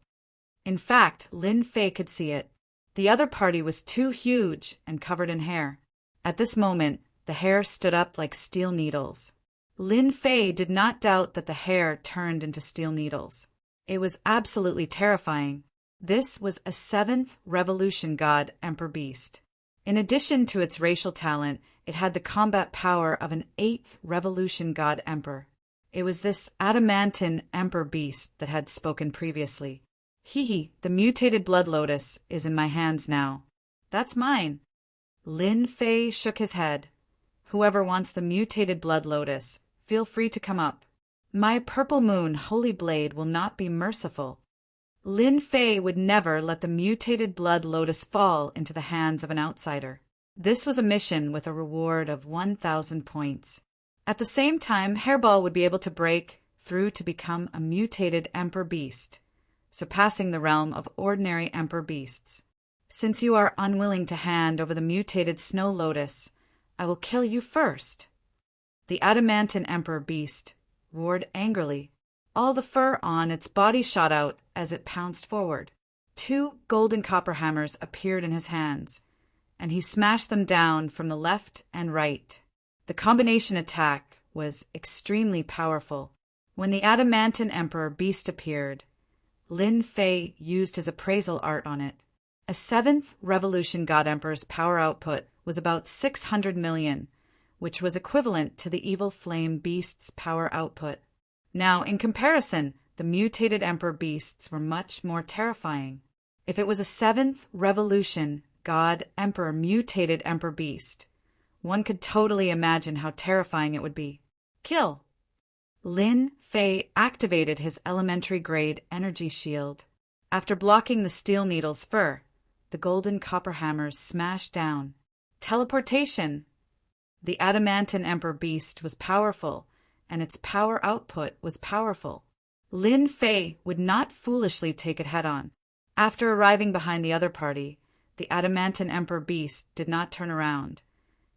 [SPEAKER 1] In fact, Lin Fei could see it. The other party was too huge and covered in hair. At this moment, the hair stood up like steel needles. Lin Fei did not doubt that the hair turned into steel needles. It was absolutely terrifying. This was a 7th Revolution God Emperor Beast. In addition to its racial talent, it had the combat power of an 8th Revolution God Emperor. It was this adamantine Emperor Beast that had spoken previously. Hee, the mutated blood lotus is in my hands now. That's mine. Lin Fei shook his head. Whoever wants the mutated blood lotus, feel free to come up. My purple moon holy blade will not be merciful. Lin Fei would never let the mutated blood lotus fall into the hands of an outsider. This was a mission with a reward of 1,000 points. At the same time, Hairball would be able to break through to become a mutated Emperor Beast, surpassing the realm of ordinary Emperor Beasts. Since you are unwilling to hand over the mutated Snow Lotus, I will kill you first. The adamantine Emperor Beast roared angrily. All the fur on its body shot out as it pounced forward. 2 golden copper hammers appeared in his hands, and he smashed them down from the left and right. The combination attack was extremely powerful. When the adamantine Emperor Beast appeared, Lin Fei used his appraisal art on it. A 7th Revolution God Emperor's power output was about 600 million, which was equivalent to the evil flame beast's power output. Now, in comparison, the mutated Emperor Beasts were much more terrifying. If it was a 7th Revolution God Emperor mutated Emperor Beast, one could totally imagine how terrifying it would be. Kill! Lin Fei activated his elementary grade energy shield. After blocking the steel needle's fur, the golden copper hammers smashed down. Teleportation! The adamantine Emperor Beast was powerful, and its power output was powerful. Lin Fei would not foolishly take it head-on. After arriving behind the other party, the adamantine Emperor Beast did not turn around,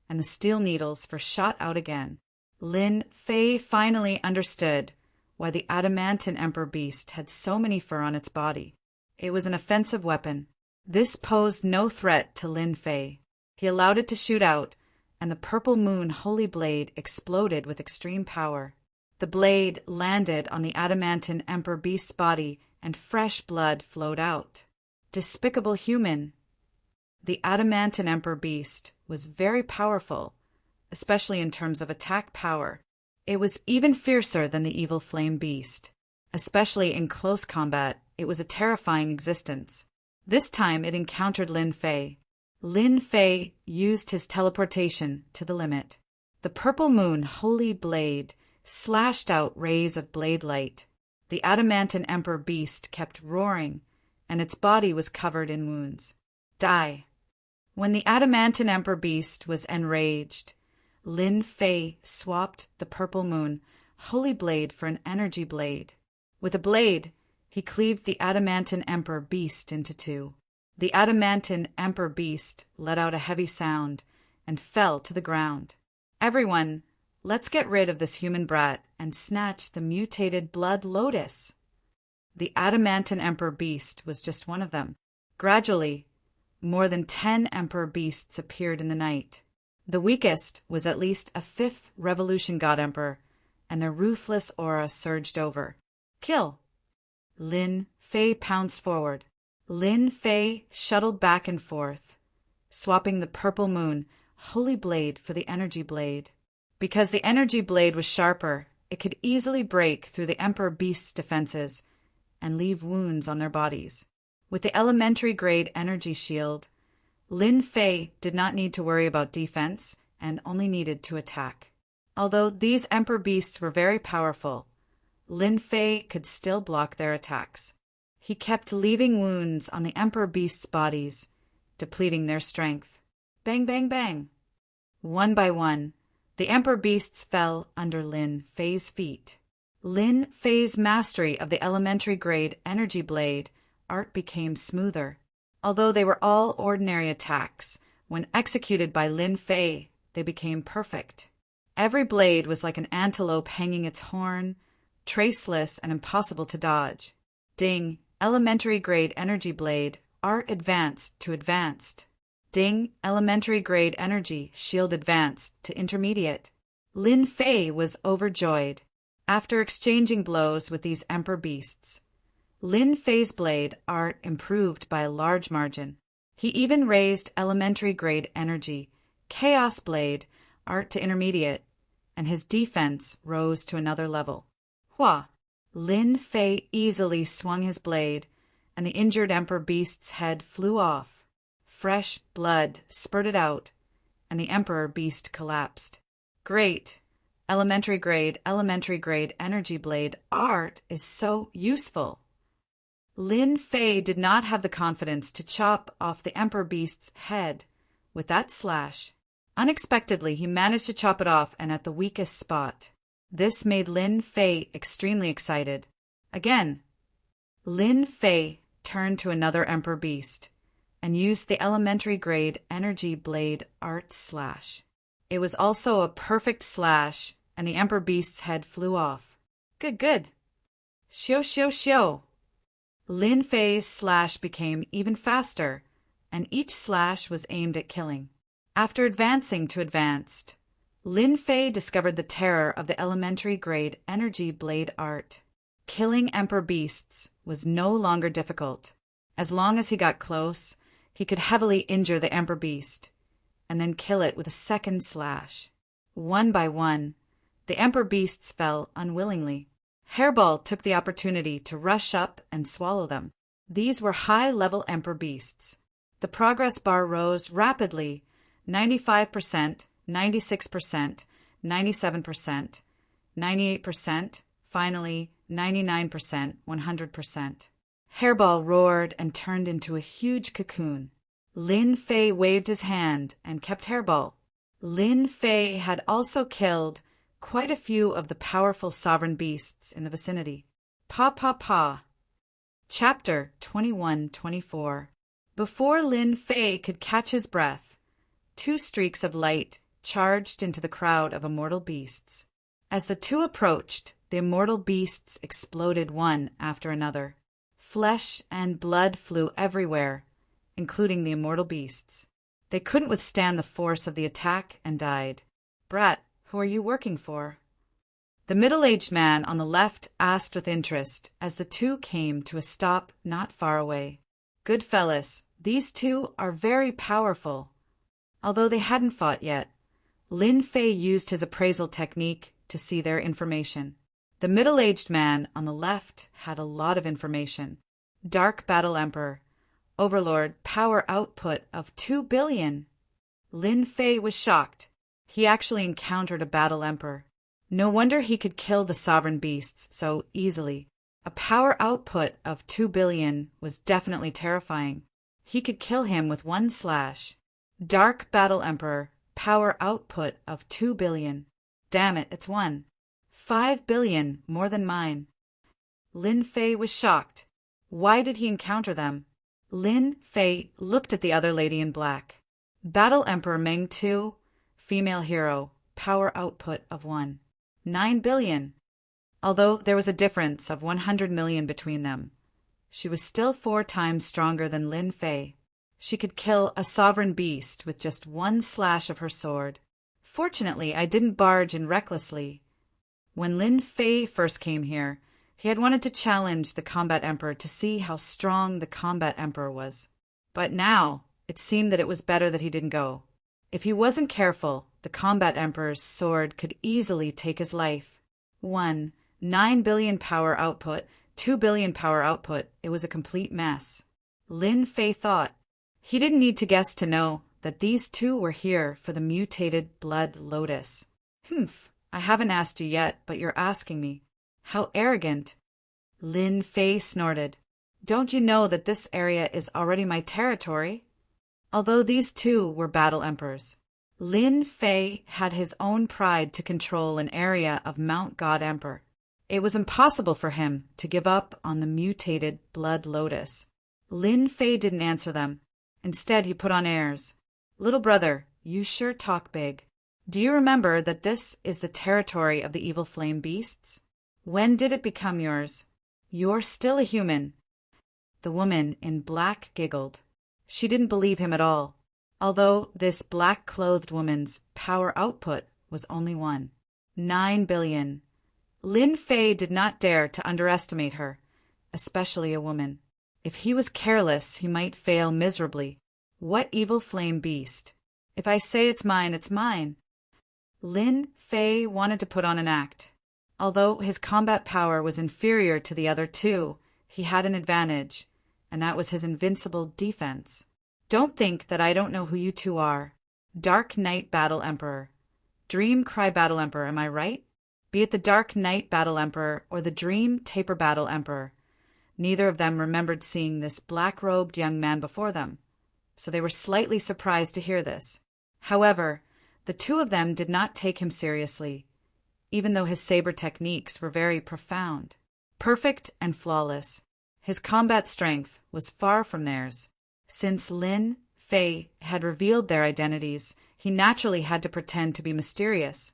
[SPEAKER 1] and the steel needles were shot out again. Lin Fei finally understood why the adamantine Emperor Beast had so many fur on its body. It was an offensive weapon. This posed no threat to Lin Fei. He allowed it to shoot out, and the purple moon holy blade exploded with extreme power. The blade landed on the adamantine Emperor Beast's body, and fresh blood flowed out. Despicable human! The adamantine Emperor Beast was very powerful, especially in terms of attack power. It was even fiercer than the evil flame beast. Especially in close combat, it was a terrifying existence. This time it encountered Lin Fei. Lin Fei used his teleportation to the limit. The purple moon holy blade slashed out rays of blade light. The adamantine Emperor Beast kept roaring, and its body was covered in wounds. Die! When the adamantine Emperor Beast was enraged, Lin Fei swapped the purple moon holy blade for an energy blade. With a blade, he cleaved the adamantine emperor beast into two. The adamantine emperor beast let out a heavy sound and fell to the ground. Everyone, let's get rid of this human brat and snatch the mutated blood lotus. The adamantine emperor beast was just one of them. Gradually, more than 10 emperor beasts appeared in the night. The weakest was at least a 5th revolution god emperor, and their ruthless aura surged over. Kill! Lin Fei pounced forward. Lin Fei shuttled back and forth, swapping the purple moon holy blade for the energy blade. Because the energy blade was sharper, it could easily break through the emperor beast's defenses and leave wounds on their bodies. With the elementary grade energy shield, Lin Fei did not need to worry about defense and only needed to attack. Although these emperor beasts were very powerful, Lin Fei could still block their attacks. He kept leaving wounds on the emperor beasts' bodies, depleting their strength. Bang, bang, bang. One by one, the emperor beasts fell under Lin Fei's feet. Lin Fei's mastery of the elementary grade energy blade art became smoother. Although they were all ordinary attacks, when executed by Lin Fei, they became perfect. Every blade was like an antelope hanging its horn, traceless and impossible to dodge. Ding, elementary grade energy blade, art advanced to advanced. Ding, elementary grade energy, shield advanced to intermediate. Lin Fei was overjoyed. After exchanging blows with these emperor beasts, Lin Fei's blade art improved by a large margin. He even raised elementary grade energy, chaos blade, art to intermediate, and his defense rose to another level. Hua! Lin Fei easily swung his blade, and the injured emperor beast's head flew off. Fresh blood spurted out, and the emperor beast collapsed. Great! Elementary grade energy blade art is so useful. Lin Fei did not have the confidence to chop off the emperor beast's head with that slash. Unexpectedly, he managed to chop it off and at the weakest spot. This made Lin Fei extremely excited. Again, Lin Fei turned to another emperor beast and used the elementary grade energy blade art slash. It was also a perfect slash, and the emperor beast's head flew off. Good, good. Xiu, xiu, xiu. Lin Fei's slash became even faster, and each slash was aimed at killing. After advancing to advanced, Lin Fei discovered the terror of the elementary grade energy blade art. Killing emperor beasts was no longer difficult. As long as he got close, he could heavily injure the emperor beast, and then kill it with a second slash. One by one, the emperor beasts fell unwillingly. Hairball took the opportunity to rush up and swallow them. These were high-level emperor beasts. The progress bar rose rapidly, 95%, 96%, 97%, 98%, finally 99%, 100%. Hairball roared and turned into a huge cocoon. Lin Fei waved his hand and kept Hairball. Lin Fei had also killed quite a few of the powerful sovereign beasts in the vicinity. Pa pa pa. Chapter 21-24. Before Lin Fei could catch his breath, 2 streaks of light charged into the crowd of immortal beasts. As the 2 approached, the immortal beasts exploded one after another. Flesh and blood flew everywhere, including the immortal beasts. They couldn't withstand the force of the attack and died. Brat, who are you working for? The middle-aged man on the left asked with interest as the 2 came to a stop not far away. Good fellas, these 2 are very powerful. Although they hadn't fought yet, Lin Fei used his appraisal technique to see their information. The middle-aged man on the left had a lot of information. Dark Battle Emperor, Overlord, power output of 2 billion. Lin Fei was shocked. He actually encountered a battle emperor. No wonder he could kill the sovereign beasts so easily. A power output of 2 billion was definitely terrifying. He could kill him with one slash. Dark Battle Emperor, power output of 2 billion. Damn it, it's 1. 5 billion, more than mine. Lin Fei was shocked. Why did he encounter them? Lin Fei looked at the other lady in black. Battle Emperor Meng 2, female hero, power output of 9 billion. Although there was a difference of 100 million between them, she was still 4 times stronger than Lin Fei. She could kill a sovereign beast with just one slash of her sword. Fortunately, I didn't barge in recklessly. When Lin Fei first came here, he had wanted to challenge the Combat Emperor to see how strong the Combat Emperor was. But now, it seemed that it was better that he didn't go. If he wasn't careful, the Combat Emperor's sword could easily take his life. 9 billion power output, 2 billion power output, it was a complete mess. Lin Fei thought. He didn't need to guess to know that these two were here for the mutated blood lotus. Humph, I haven't asked you yet, but you're asking me. How arrogant. Lin Fei snorted. Don't you know that this area is already my territory? Although these two were battle emperors, Lin Fei had his own pride to control an area of Mount God Emperor. It was impossible for him to give up on the mutated blood lotus. Lin Fei didn't answer them. Instead, he put on airs. Little brother, you sure talk big. Do you remember that this is the territory of the evil flame beasts? When did it become yours? You're still a human. The woman in black giggled. She didn't believe him at all, although this black-clothed woman's power output was only 9 billion. Lin Fei did not dare to underestimate her, especially a woman. If he was careless, he might fail miserably. What evil flame beast? If I say it's mine, it's mine. Lin Fei wanted to put on an act. Although his combat power was inferior to the other two, he had an advantage, and that was his invincible defense. Don't think that I don't know who you two are. Dark Knight Battle Emperor. Dream Cry Battle Emperor, am I right? Be it the Dark Knight Battle Emperor or the Dream Taper Battle Emperor. Neither of them remembered seeing this black-robed young man before them, so they were slightly surprised to hear this. However, the two of them did not take him seriously, even though his saber techniques were very profound, perfect and flawless. His combat strength was far from theirs. Since Lin Fei had revealed their identities, he naturally had to pretend to be mysterious.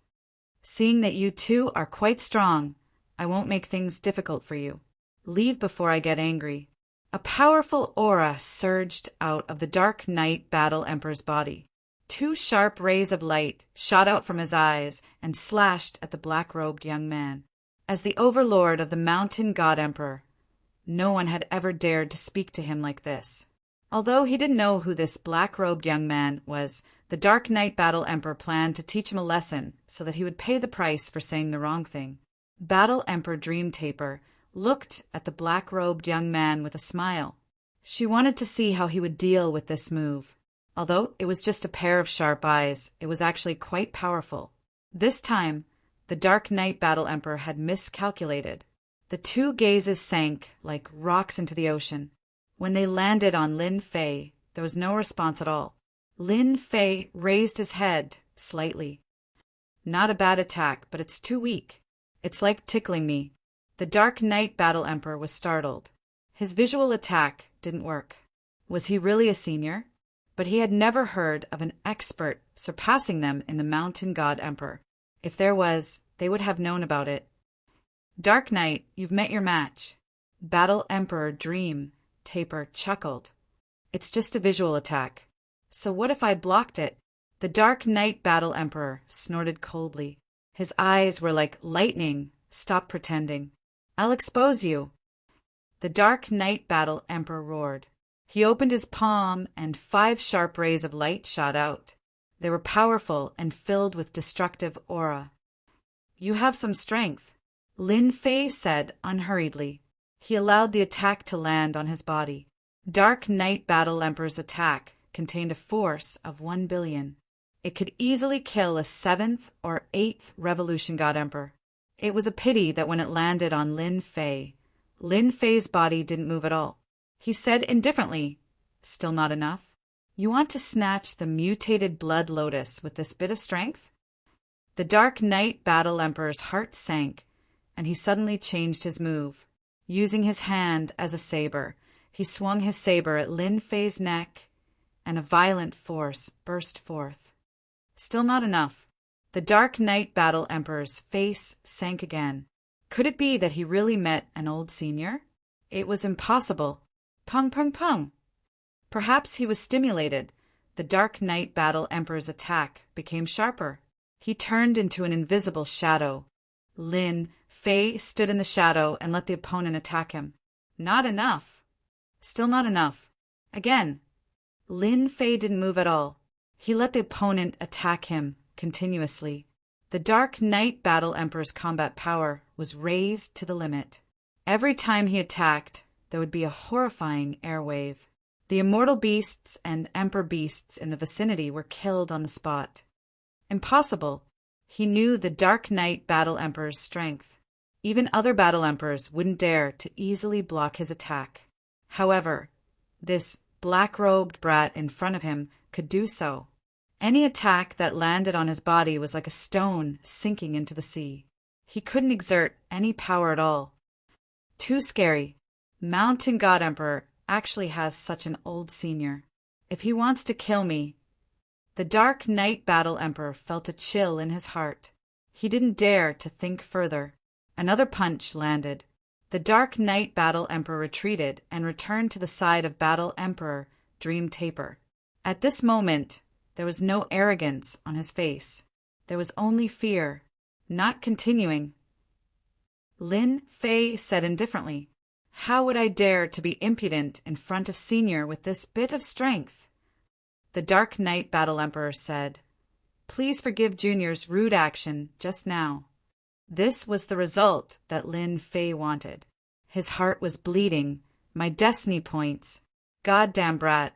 [SPEAKER 1] Seeing that you two are quite strong, I won't make things difficult for you. Leave before I get angry. A powerful aura surged out of the Dark Knight Battle Emperor's body. 2 sharp rays of light shot out from his eyes and slashed at the black-robed young man. As the overlord of the Mountain God Emperor, no one had ever dared to speak to him like this. Although he didn't know who this black-robed young man was, the Dark Knight Battle Emperor planned to teach him a lesson so that he would pay the price for saying the wrong thing. Battle Emperor Dream Taper looked at the black-robed young man with a smile. She wanted to see how he would deal with this move. Although it was just a pair of sharp eyes, it was actually quite powerful. This time, the Dark Knight Battle Emperor had miscalculated. The 2 gazes sank like rocks into the ocean. When they landed on Lin Fei, there was no response at all. Lin Fei raised his head slightly. Not a bad attack, but it's too weak. It's like tickling me. The Dark Knight Battle Emperor was startled. His visual attack didn't work. Was he really a senior? But he had never heard of an expert surpassing them in the Mountain God Emperor. If there was, they would have known about it. Dark Knight, you've met your match. Battle Emperor Dream Taper chuckled. It's just a visual attack. So what if I blocked it? The Dark Knight Battle Emperor snorted coldly. His eyes were like lightning. Stop pretending. I'll expose you. The Dark Knight Battle Emperor roared. He opened his palm and 5 sharp rays of light shot out. They were powerful and filled with destructive aura. You have some strength, Lin Fei said unhurriedly. He allowed the attack to land on his body. Dark Knight Battle Emperor's attack contained a force of 1 billion. It could easily kill a 7th or 8th Revolution God Emperor. It was a pity that when it landed on Lin Fei's body didn't move at all. He said indifferently, still not enough? You want to snatch the mutated blood lotus with this bit of strength? The Dark Knight Battle Emperor's heart sank and he suddenly changed his move. Using his hand as a saber, he swung his saber at Lin Fei's neck, and a violent force burst forth. Still not enough. The Dark Knight Battle Emperor's face sank again. Could it be that he really met an old senior? It was impossible. Pung, pung, pung. Perhaps he was stimulated. The Dark Knight Battle Emperor's attack became sharper. He turned into an invisible shadow. Lin Fei stood in the shadow and let the opponent attack him. Not enough. Still not enough. Again. Lin Fei didn't move at all. He let the opponent attack him continuously. The Dark Knight Battle Emperor's combat power was raised to the limit. Every time he attacked, there would be a horrifying air wave. The immortal beasts and emperor beasts in the vicinity were killed on the spot. Impossible. He knew the Dark Knight Battle Emperor's strength. Even other battle emperors wouldn't dare to easily block his attack. However, this black-robed brat in front of him could do so. Any attack that landed on his body was like a stone sinking into the sea. He couldn't exert any power at all. Too scary. Mountain God Emperor actually has such an old senior. If he wants to kill me... The Dark Knight Battle Emperor felt a chill in his heart. He didn't dare to think further. Another punch landed. The Dark Knight Battle Emperor retreated and returned to the side of Battle Emperor Dream Taper. At this moment, there was no arrogance on his face. There was only fear. Not continuing. Lin Fei said indifferently, "How would I dare to be impudent in front of Senior with this bit of strength?" The Dark Knight Battle Emperor said, "Please forgive Junior's rude action just now." This was the result that Lin Fei wanted. His heart was bleeding. My destiny points. Goddamn brat.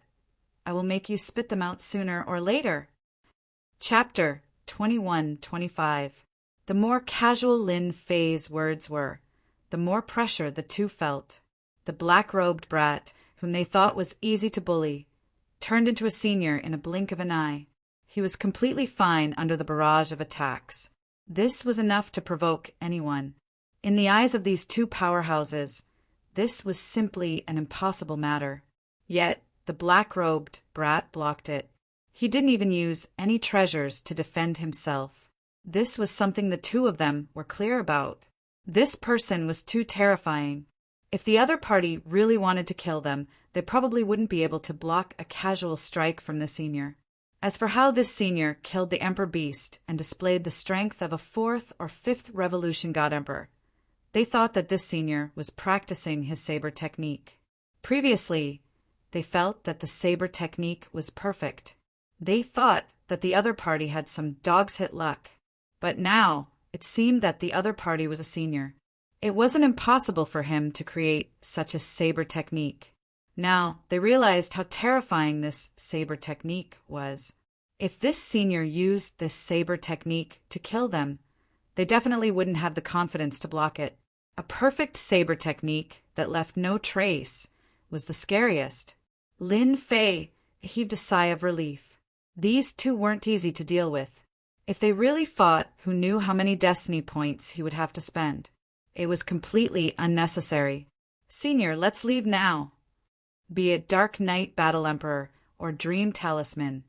[SPEAKER 1] I will make you spit them out sooner or later. Chapter 21-25. The more casual Lin Fei's words were, the more pressure the two felt. The black-robed brat, whom they thought was easy to bully, turned into a senior in a blink of an eye. He was completely fine under the barrage of attacks. This was enough to provoke anyone. In the eyes of these two powerhouses, this was simply an impossible matter. Yet, the black-robed brat blocked it. He didn't even use any treasures to defend himself. This was something the two of them were clear about. This person was too terrifying. If the other party really wanted to kill them, they probably wouldn't be able to block a casual strike from the senior. As for how this senior killed the Emperor Beast and displayed the strength of a 4th or 5th Revolution God Emperor, they thought that this senior was practicing his saber technique. Previously, they felt that the saber technique was perfect. They thought that the other party had some dog's hit luck. But now, it seemed that the other party was a senior. It wasn't impossible for him to create such a saber technique. Now, they realized how terrifying this saber technique was. If this senior used this saber technique to kill them, they definitely wouldn't have the confidence to block it. A perfect saber technique that left no trace was the scariest. Lin Fei heaved a sigh of relief. These two weren't easy to deal with. If they really fought, who knew how many destiny points he would have to spend? It was completely unnecessary. Senior, let's leave now. Be it Dark Knight Battle Emperor or Dream Talisman,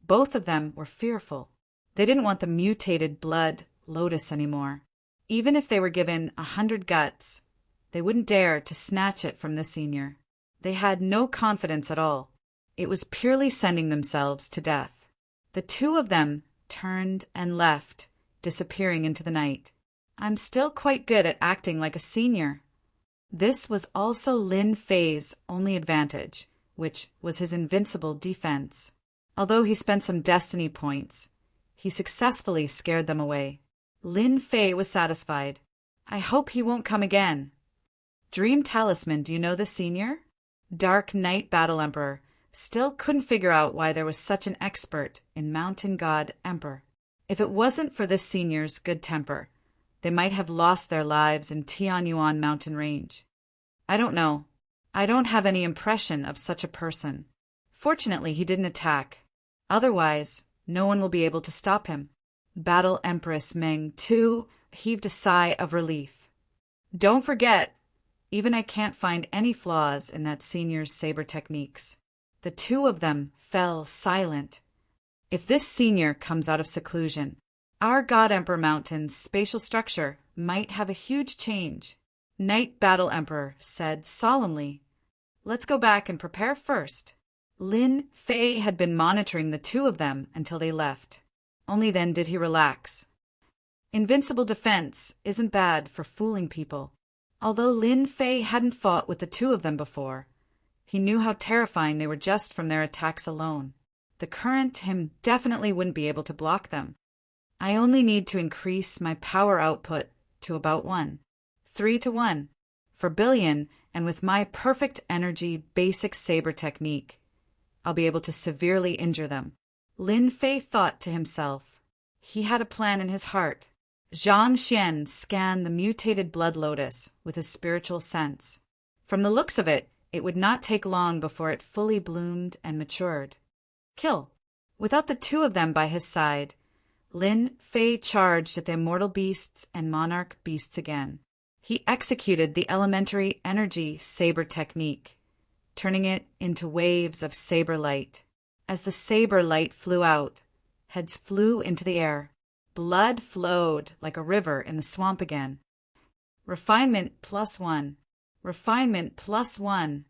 [SPEAKER 1] both of them were fearful. They didn't want the mutated blood lotus anymore. Even if they were given 100 guts, they wouldn't dare to snatch it from the senior. They had no confidence at all. It was purely sending themselves to death. The two of them turned and left, disappearing into the night. I'm still quite good at acting like a senior. This was also Lin Fei's only advantage, which was his invincible defense. Although he spent some destiny points, he successfully scared them away. Lin Fei was satisfied. I hope he won't come again. Dream Talisman, do you know the senior? Dark Knight Battle Emperor still couldn't figure out why there was such an expert in Mountain God Emperor. If it wasn't for this senior's good temper, they might have lost their lives in Tianyuan mountain range. I don't know. I don't have any impression of such a person. Fortunately, he didn't attack. Otherwise, no one will be able to stop him. Battle Empress Meng, too, heaved a sigh of relief. Don't forget, even I can't find any flaws in that senior's saber techniques. The two of them fell silent. If this senior comes out of seclusion, our God Emperor Mountain's spatial structure might have a huge change. Knight Battle Emperor said solemnly, "Let's go back and prepare first." Lin Fei had been monitoring the two of them until they left. Only then did he relax. Invincible defense isn't bad for fooling people. Although Lin Fei hadn't fought with the two of them before, he knew how terrifying they were just from their attacks alone. The current him definitely wouldn't be able to block them. I only need to increase my power output to about 3 to 1 for billion, and with my perfect energy basic saber technique, I'll be able to severely injure them. Lin Fei thought to himself. He had a plan in his heart. Zhang Xian scanned the mutated blood lotus with his spiritual sense. From the looks of it, it would not take long before it fully bloomed and matured. Kill. Without the two of them by his side, Lin Fei charged at the immortal beasts and monarch beasts again. He executed the elementary energy saber technique, turning it into waves of saber light. As the saber light flew out, heads flew into the air. Blood flowed like a river in the swamp again. Refinement +1. Refinement +1.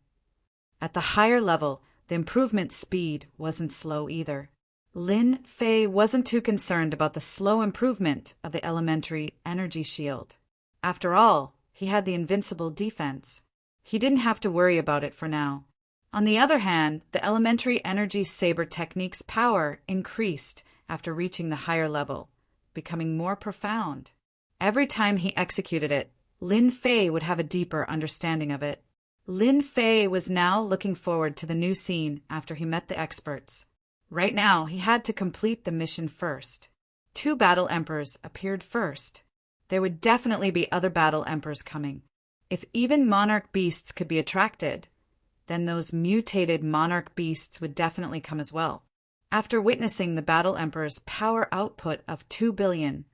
[SPEAKER 1] At the higher level, the improvement speed wasn't slow either. Lin Fei wasn't too concerned about the slow improvement of the elementary energy shield. After all, he had the invincible defense. He didn't have to worry about it for now. On the other hand, the elementary energy saber technique's power increased after reaching the higher level, becoming more profound. Every time he executed it, Lin Fei would have a deeper understanding of it. Lin Fei was now looking forward to the new scene after he met the experts. Right now, he had to complete the mission first. 2 battle emperors appeared first. There would definitely be other battle emperors coming. If even monarch beasts could be attracted, then those mutated monarch beasts would definitely come as well. After witnessing the battle emperor's power output of 2 billion,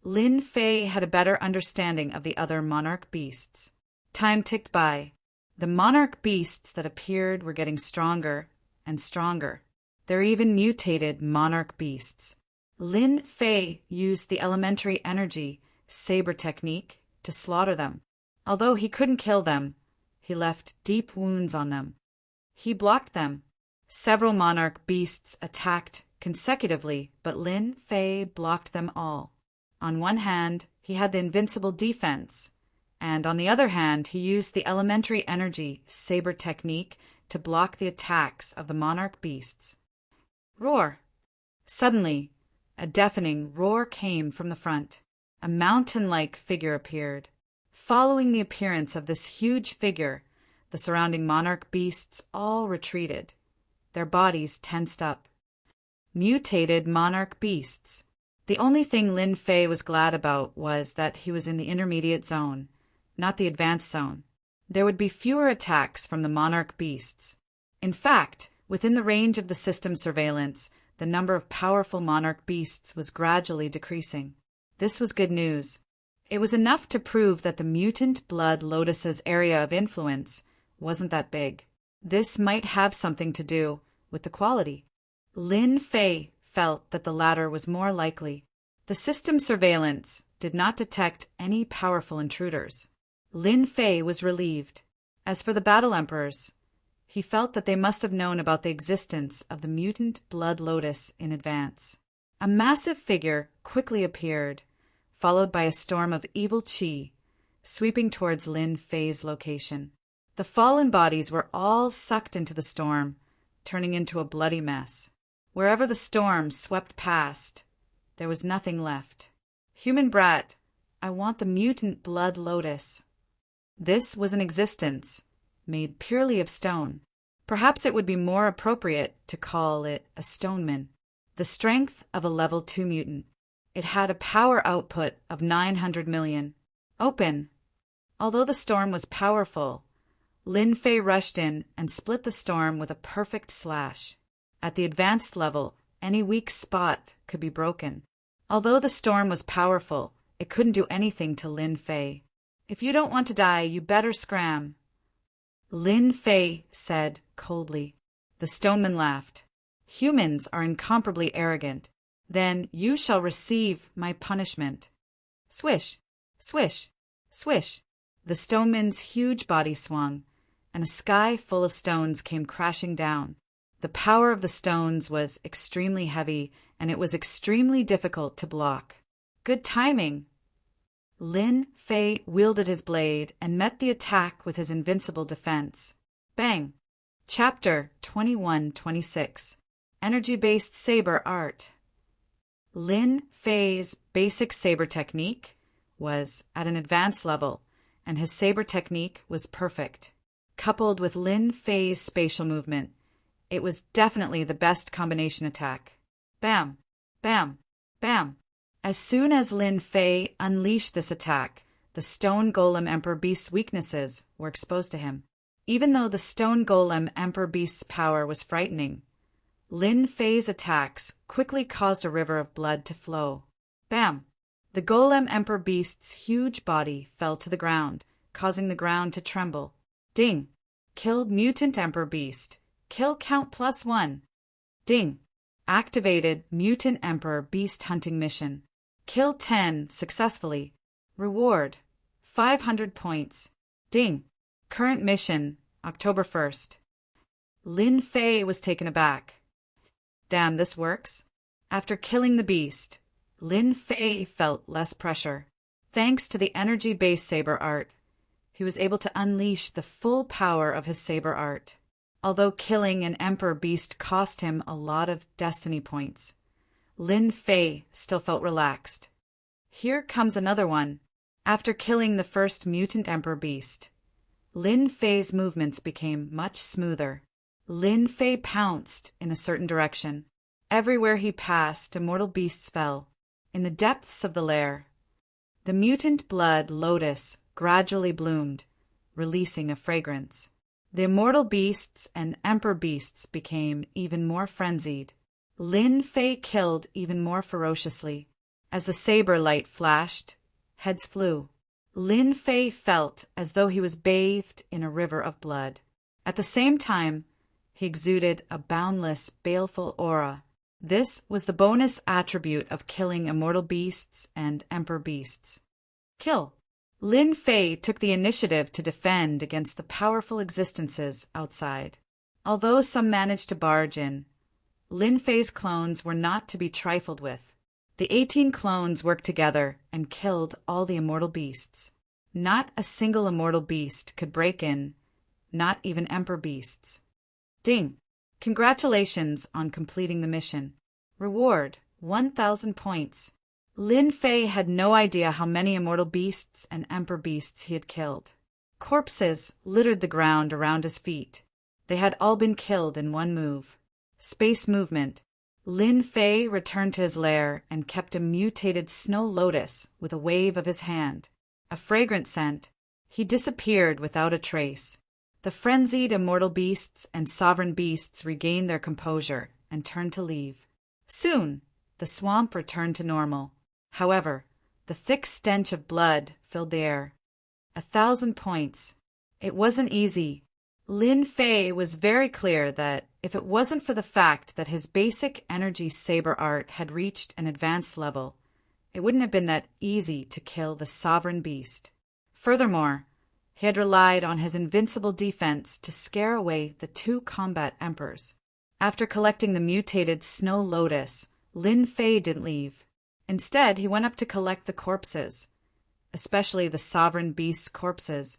[SPEAKER 1] Lin Fei had a better understanding of the other monarch beasts. Time ticked by. The monarch beasts that appeared were getting stronger and stronger. They're even mutated monarch beasts. Lin Fei used the elementary energy saber technique to slaughter them. Although he couldn't kill them, he left deep wounds on them. He blocked them. Several monarch beasts attacked consecutively, but Lin Fei blocked them all. On one hand, he had the invincible defense, and on the other hand, he used the elementary energy saber technique to block the attacks of the monarch beasts. Roar! Suddenly, a deafening roar came from the front. A mountain-like figure appeared. Following the appearance of this huge figure, the surrounding monarch beasts all retreated, their bodies tensed up. Mutated monarch beasts. The only thing Lin Fei was glad about was that he was in the intermediate zone, not the advanced zone. There would be fewer attacks from the monarch beasts. In fact, within the range of the system surveillance, the number of powerful monarch beasts was gradually decreasing. This was good news. It was enough to prove that the mutant blood lotus's area of influence wasn't that big. This might have something to do with the quality. Lin Fei felt that the latter was more likely. The system surveillance did not detect any powerful intruders. Lin Fei was relieved. As for the battle emperors, he felt that they must have known about the existence of the mutant blood lotus in advance. A massive figure quickly appeared, followed by a storm of evil qi, sweeping towards Lin Fei's location. The fallen bodies were all sucked into the storm, turning into a bloody mess. Wherever the storm swept past, there was nothing left. Human brat, I want the mutant blood lotus. This was an existence, made purely of stone. Perhaps it would be more appropriate to call it a stoneman. The strength of a level 2 mutant. It had a power output of 900 million. Open. Although the storm was powerful, Lin Fei rushed in and split the storm with a perfect slash. At the advanced level, any weak spot could be broken. Although the storm was powerful, it couldn't do anything to Lin Fei. If you don't want to die, you better scram. Lin Fei said coldly. The stoneman laughed. Humans are incomparably arrogant. Then you shall receive my punishment. Swish, swish, swish. The stoneman's huge body swung, and a sky full of stones came crashing down. The power of the stones was extremely heavy, and it was extremely difficult to block. Good timing! Lin Fei wielded his blade and met the attack with his invincible defense. Bang! Chapter 21-26 Energy-Based Saber Art. Lin Fei's basic saber technique was at an advanced level, and his saber technique was perfect. Coupled with Lin Fei's spatial movement, it was definitely the best combination attack. Bam! Bam! Bam! As soon as Lin Fei unleashed this attack, the Stone Golem Emperor Beast's weaknesses were exposed to him. Even though the Stone Golem Emperor Beast's power was frightening, Lin Fei's attacks quickly caused a river of blood to flow. Bam! The Golem Emperor Beast's huge body fell to the ground, causing the ground to tremble. Ding! Killed Mutant Emperor Beast. Kill count +1. Ding! Activated Mutant Emperor Beast Hunting Mission. Kill 10 successfully. Reward 500 points. Ding! Current mission, October 1st. Lin Fei was taken aback. Damn, this works. After killing the beast, Lin Fei felt less pressure. Thanks to the energy-based saber art, he was able to unleash the full power of his saber art. Although killing an Emperor Beast cost him a lot of destiny points, Lin Fei still felt relaxed. Here comes another one. After killing the first Mutant Emperor Beast, Lin Fei's movements became much smoother. Lin Fei pounced in a certain direction. Everywhere he passed, immortal beasts fell. In the depths of the lair, the mutant blood lotus gradually bloomed, releasing a fragrance. The immortal beasts and emperor beasts became even more frenzied. Lin Fei killed even more ferociously. As the saber light flashed, heads flew. Lin Fei felt as though he was bathed in a river of blood. At the same time, he exuded a boundless, baleful aura. This was the bonus attribute of killing immortal beasts and emperor beasts. Kill. Lin Fei took the initiative to defend against the powerful existences outside. Although some managed to barge in, Lin Fei's clones were not to be trifled with. The 18 clones worked together and killed all the immortal beasts. Not a single immortal beast could break in, not even emperor beasts. Ding! Congratulations on completing the mission. Reward 1,000 points. Lin Fei had no idea how many immortal beasts and emperor beasts he had killed. Corpses littered the ground around his feet. They had all been killed in one move. Space movement. Lin Fei returned to his lair and kept a mutated snow lotus with a wave of his hand. A fragrant scent. He disappeared without a trace. The frenzied immortal beasts and sovereign beasts regained their composure and turned to leave. Soon, the swamp returned to normal. However, the thick stench of blood filled the air. 1,000 points. It wasn't easy. Lin Fei was very clear that if it wasn't for the fact that his basic energy saber art had reached an advanced level, it wouldn't have been that easy to kill the sovereign beast. Furthermore, he had relied on his invincible defense to scare away the 2 combat emperors. After collecting the mutated snow lotus, Lin Fei didn't leave. Instead, he went up to collect the corpses, especially the sovereign beast's corpses.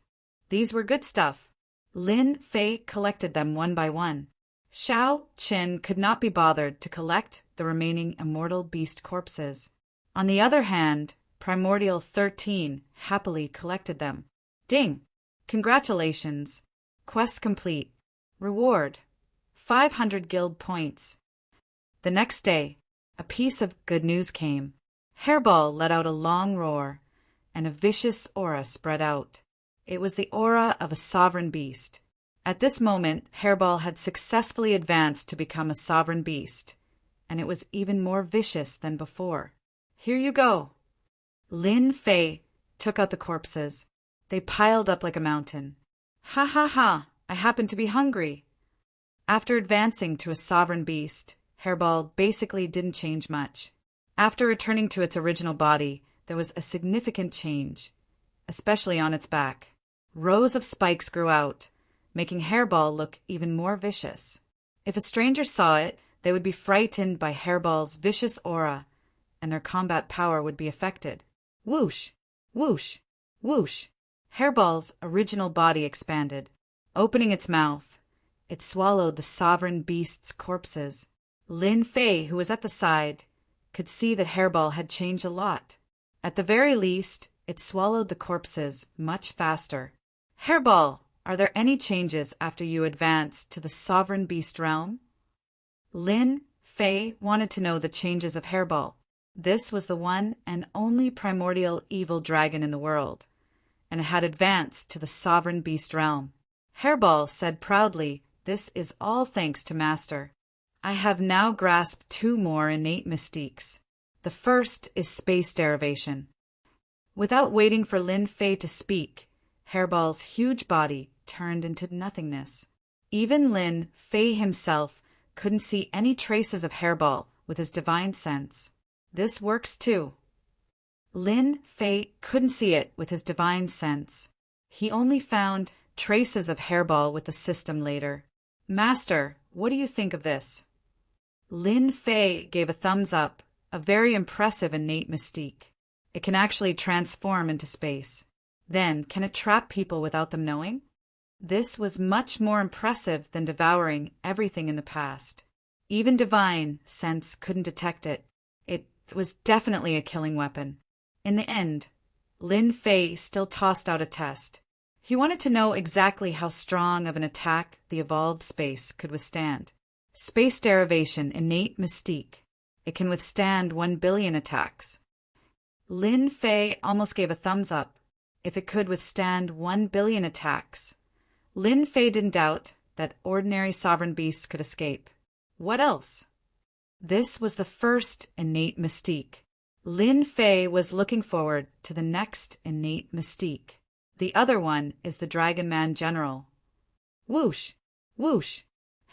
[SPEAKER 1] These were good stuff. Lin Fei collected them one by one. Xiao Qin could not be bothered to collect the remaining immortal beast corpses. On the other hand, Primordial 13 happily collected them. Ding! Congratulations. Quest complete. Reward 500 guild points. The next day, a piece of good news came. Hairball let out a long roar, and a vicious aura spread out. It was the aura of a sovereign beast. At this moment, Hairball had successfully advanced to become a sovereign beast, and it was even more vicious than before. Here you go. Lin Fei took out the corpses. They piled up like a mountain. Ha ha ha, I happen to be hungry. After advancing to a sovereign beast, Hairball basically didn't change much. After returning to its original body, there was a significant change, especially on its back. Rows of spikes grew out, making Hairball look even more vicious. If a stranger saw it, they would be frightened by Hairball's vicious aura, and their combat power would be affected. Whoosh! Whoosh! Whoosh! Hairball's original body expanded. Opening its mouth, it swallowed the sovereign beast's corpses. Lin Fei, who was at the side, could see that Hairball had changed a lot. At the very least, it swallowed the corpses much faster. Hairball, are there any changes after you advance to the sovereign beast realm? Lin Fei wanted to know the changes of Hairball. This was the one and only primordial evil dragon in the world, and it had advanced to the sovereign beast realm. Hairball said proudly, "This is all thanks to Master. I have now grasped two more innate mystiques. The first is space derivation." Without waiting for Lin Fei to speak, Hairball's huge body turned into nothingness. Even Lin Fei himself couldn't see any traces of Hairball with his divine sense. This works too. Lin Fei couldn't see it with his divine sense. He only found traces of Hairball with the system later. "Master, what do you think of this?" Lin Fei gave a thumbs up, a very impressive innate mystique. It can actually transform into space. Then, can it trap people without them knowing? This was much more impressive than devouring everything in the past. Even divine sense couldn't detect it. It was definitely a killing weapon. In the end, Lin Fei still tossed out a test. He wanted to know exactly how strong of an attack the evolved space could withstand. Space derivation, innate mystique. It can withstand 1 billion attacks. Lin Fei almost gave a thumbs up. If it could withstand 1 billion attacks, Lin Fei didn't doubt that ordinary sovereign beasts could escape. What else? This was the first innate mystique. Lin Fei was looking forward to the next innate mystique. The other one is the Dragon Man General. Whoosh! Whoosh!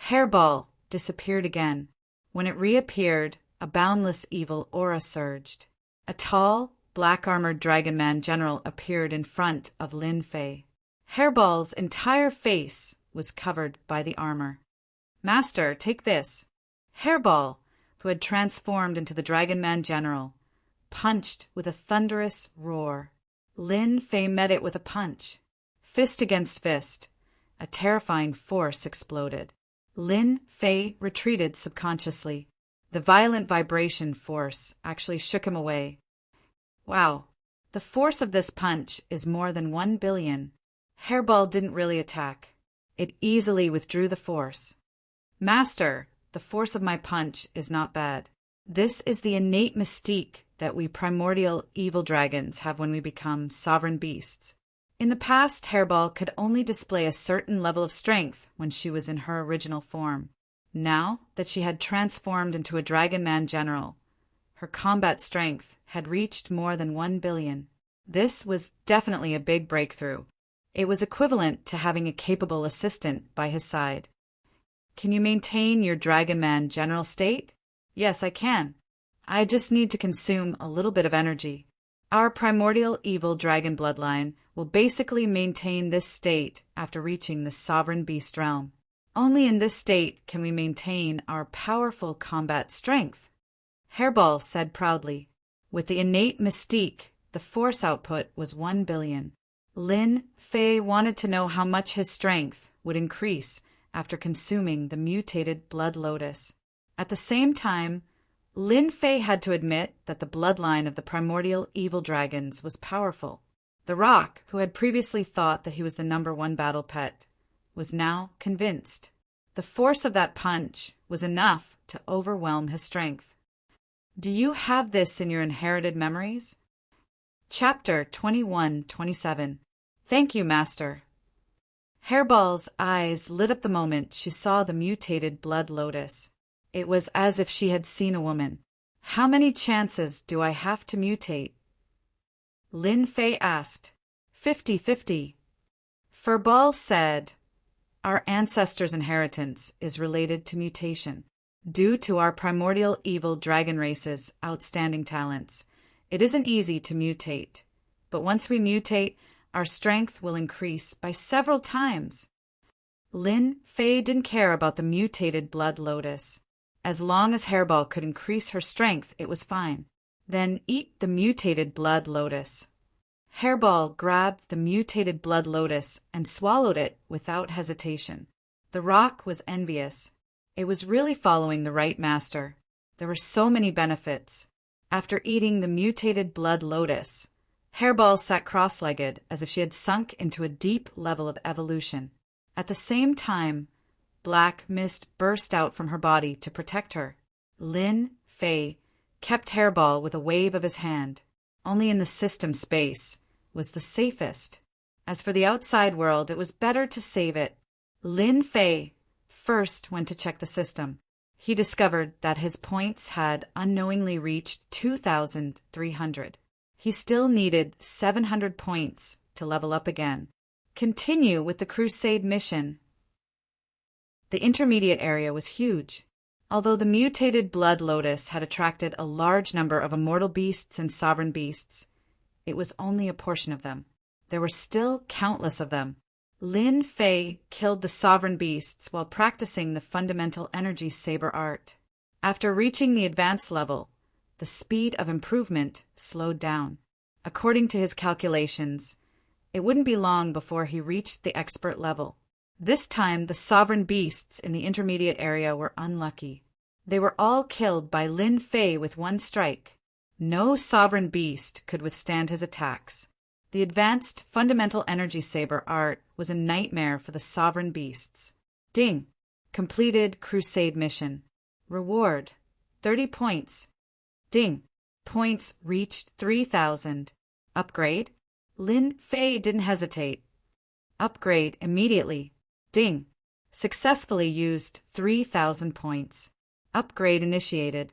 [SPEAKER 1] Hairball disappeared again. When it reappeared, a boundless evil aura surged. A tall, black-armored Dragon Man General appeared in front of Lin Fei. Hairball's entire face was covered by the armor. "Master, take this." Hairball, who had transformed into the Dragon Man General, punched with a thunderous roar. Lin Fei met it with a punch. Fist against fist, a terrifying force exploded. Lin Fei retreated subconsciously. The violent vibration force actually shook him away. Wow, the force of this punch is more than 1 billion. Hairball didn't really attack. It easily withdrew the force. "Master, the force of my punch is not bad. This is the innate mystique that we primordial evil dragons have when we become sovereign beasts. In the past, Hairball could only display a certain level of strength when she was in her original form. Now that she had transformed into a Dragon Man General, her combat strength had reached more than 1 billion. This was definitely a big breakthrough. It was equivalent to having a capable assistant by his side. "Can you maintain your Dragon Man General state?" "Yes, I can. I just need to consume a little bit of energy. Our primordial evil dragon bloodline will basically maintain this state after reaching the sovereign beast realm. Only in this state can we maintain our powerful combat strength," Hairball said proudly. With the innate mystique, the force output was 1 billion. Lin Fei wanted to know how much his strength would increase after consuming the mutated blood lotus. At the same time, Lin Fei had to admit that the bloodline of the primordial evil dragons was powerful. The Rock, who had previously thought that he was the #1 battle pet, was now convinced. The force of that punch was enough to overwhelm his strength. Do you have this in your inherited memories? Chapter 21-27. Thank you, Master. Hairball's eyes lit up the moment she saw the mutated blood lotus. It was as if she had seen a woman. "How many chances do I have to mutate?" Lin Fei asked. 50-50. Furball said, "Our ancestors' inheritance is related to mutation. Due to our primordial evil dragon race's outstanding talents, it isn't easy to mutate. But once we mutate, our strength will increase by several times." Lin Fei didn't care about the mutated blood lotus. As long as Hairball could increase her strength, it was fine. Then eat the mutated blood lotus. Hairball grabbed the mutated blood lotus and swallowed it without hesitation. The rock was envious. It was really following the right master. There were so many benefits. After eating the mutated blood lotus, Hairball sat cross-legged as if she had sunk into a deep level of evolution. At the same time, black mist burst out from her body to protect her. Lin Fei kept Hairball with a wave of his hand. Only in the system space was the safest. As for the outside world, it was better to save it. Lin Fei first went to check the system. He discovered that his points had unknowingly reached 2,300. He still needed 700 points to level up again. Continue with the crusade mission. The intermediate area was huge. Although the mutated blood lotus had attracted a large number of immortal beasts and sovereign beasts, it was only a portion of them. There were still countless of them. Lin Fei killed the sovereign beasts while practicing the fundamental energy saber art. After reaching the advanced level, the speed of improvement slowed down. According to his calculations, it wouldn't be long before he reached the expert level. This time, the sovereign beasts in the intermediate area were unlucky. They were all killed by Lin Fei with one strike. No sovereign beast could withstand his attacks. The advanced fundamental energy saber art was a nightmare for the sovereign beasts. Ding! Completed crusade mission. Reward: 30 points. Ding! Points reached 3,000. Upgrade? Lin Fei didn't hesitate. Upgrade immediately. Ding! Successfully used 3,000 points. Upgrade initiated.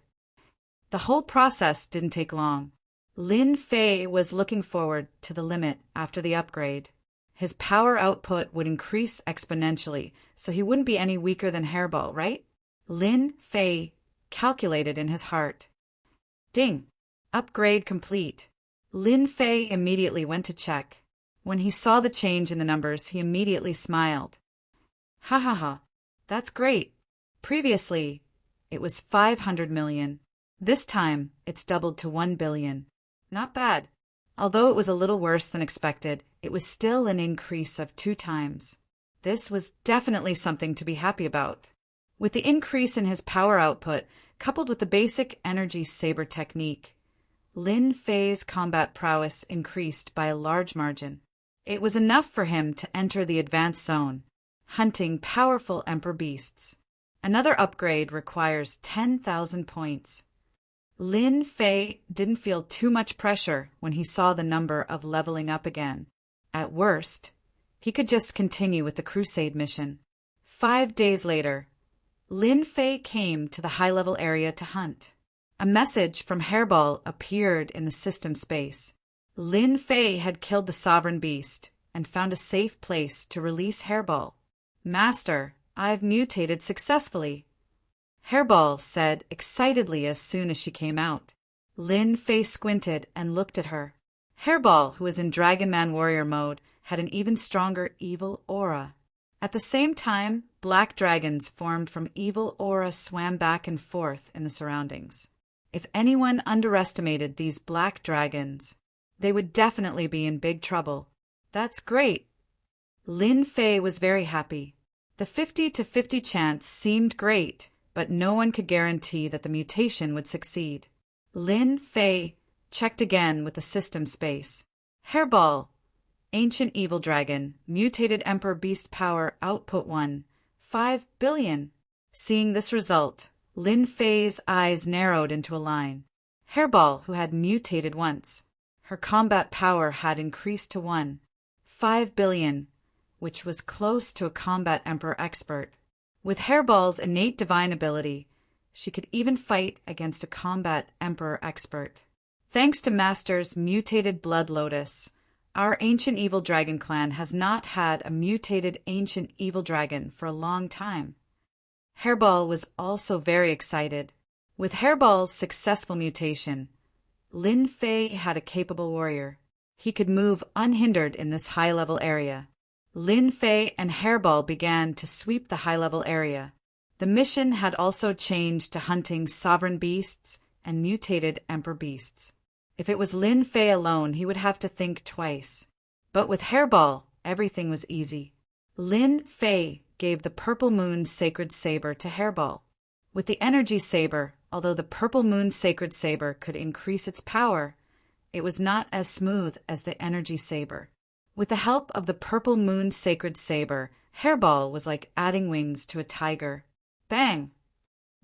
[SPEAKER 1] The whole process didn't take long. Lin Fei was looking forward to the limit after the upgrade. His power output would increase exponentially, so he wouldn't be any weaker than Hairball, right? Lin Fei calculated in his heart. Ding! Upgrade complete. Lin Fei immediately went to check. When he saw the change in the numbers, he immediately smiled. Ha ha ha, that's great. Previously, it was 500 million. This time, it's doubled to 1 billion. Not bad. Although it was a little worse than expected, it was still an increase of 2 times. This was definitely something to be happy about. With the increase in his power output, coupled with the basic energy saber technique, Lin Fei's combat prowess increased by a large margin. It was enough for him to enter the advanced zone, hunting powerful emperor beasts. Another upgrade requires 10,000 points. Lin Fei didn't feel too much pressure when he saw the number of leveling up again. At worst, he could just continue with the crusade mission. 5 days later, Lin Fei came to the high-level area to hunt. A message from Hairball appeared in the system space. Lin Fei had killed the sovereign beast and found a safe place to release Hairball. "Master, I've mutated successfully," Hairball said excitedly as soon as she came out. Lin Fei squinted and looked at her. Hairball, who was in Dragon Man Warrior mode, had an even stronger evil aura. At the same time, black dragons formed from evil aura swam back and forth in the surroundings. If anyone underestimated these black dragons, they would definitely be in big trouble. That's great. Lin Fei was very happy. The 50-50 chance seemed great, but no one could guarantee that the mutation would succeed. Lin Fei checked again with the system space. Hairball, Ancient Evil Dragon, Mutated Emperor Beast Power Output 1, 5 billion. Seeing this result, Lin Fei's eyes narrowed into a line. Hairball, who had mutated once, her combat power had increased to 1, 5 billion, which was close to a combat emperor expert. With Hairball's innate divine ability, she could even fight against a combat emperor expert. Thanks to Master's mutated blood lotus, Our ancient evil dragon clan has not had a mutated ancient evil dragon for a long time. Hairball was also very excited. With Hairball's successful mutation, Lin Fei had a capable warrior. He could move unhindered in this high-level area. Lin Fei and Hairball began to sweep the high-level area. The mission had also changed to hunting sovereign beasts and mutated emperor beasts. If it was Lin Fei alone, he would have to think twice. But with Hairball, everything was easy. Lin Fei gave the Purple Moon Sacred Saber to Hairball. With the Energy Saber, although the Purple Moon Sacred Saber could increase its power, it was not as smooth as the Energy Saber. With the help of the Purple Moon Sacred Saber, Hairball was like adding wings to a tiger. Bang!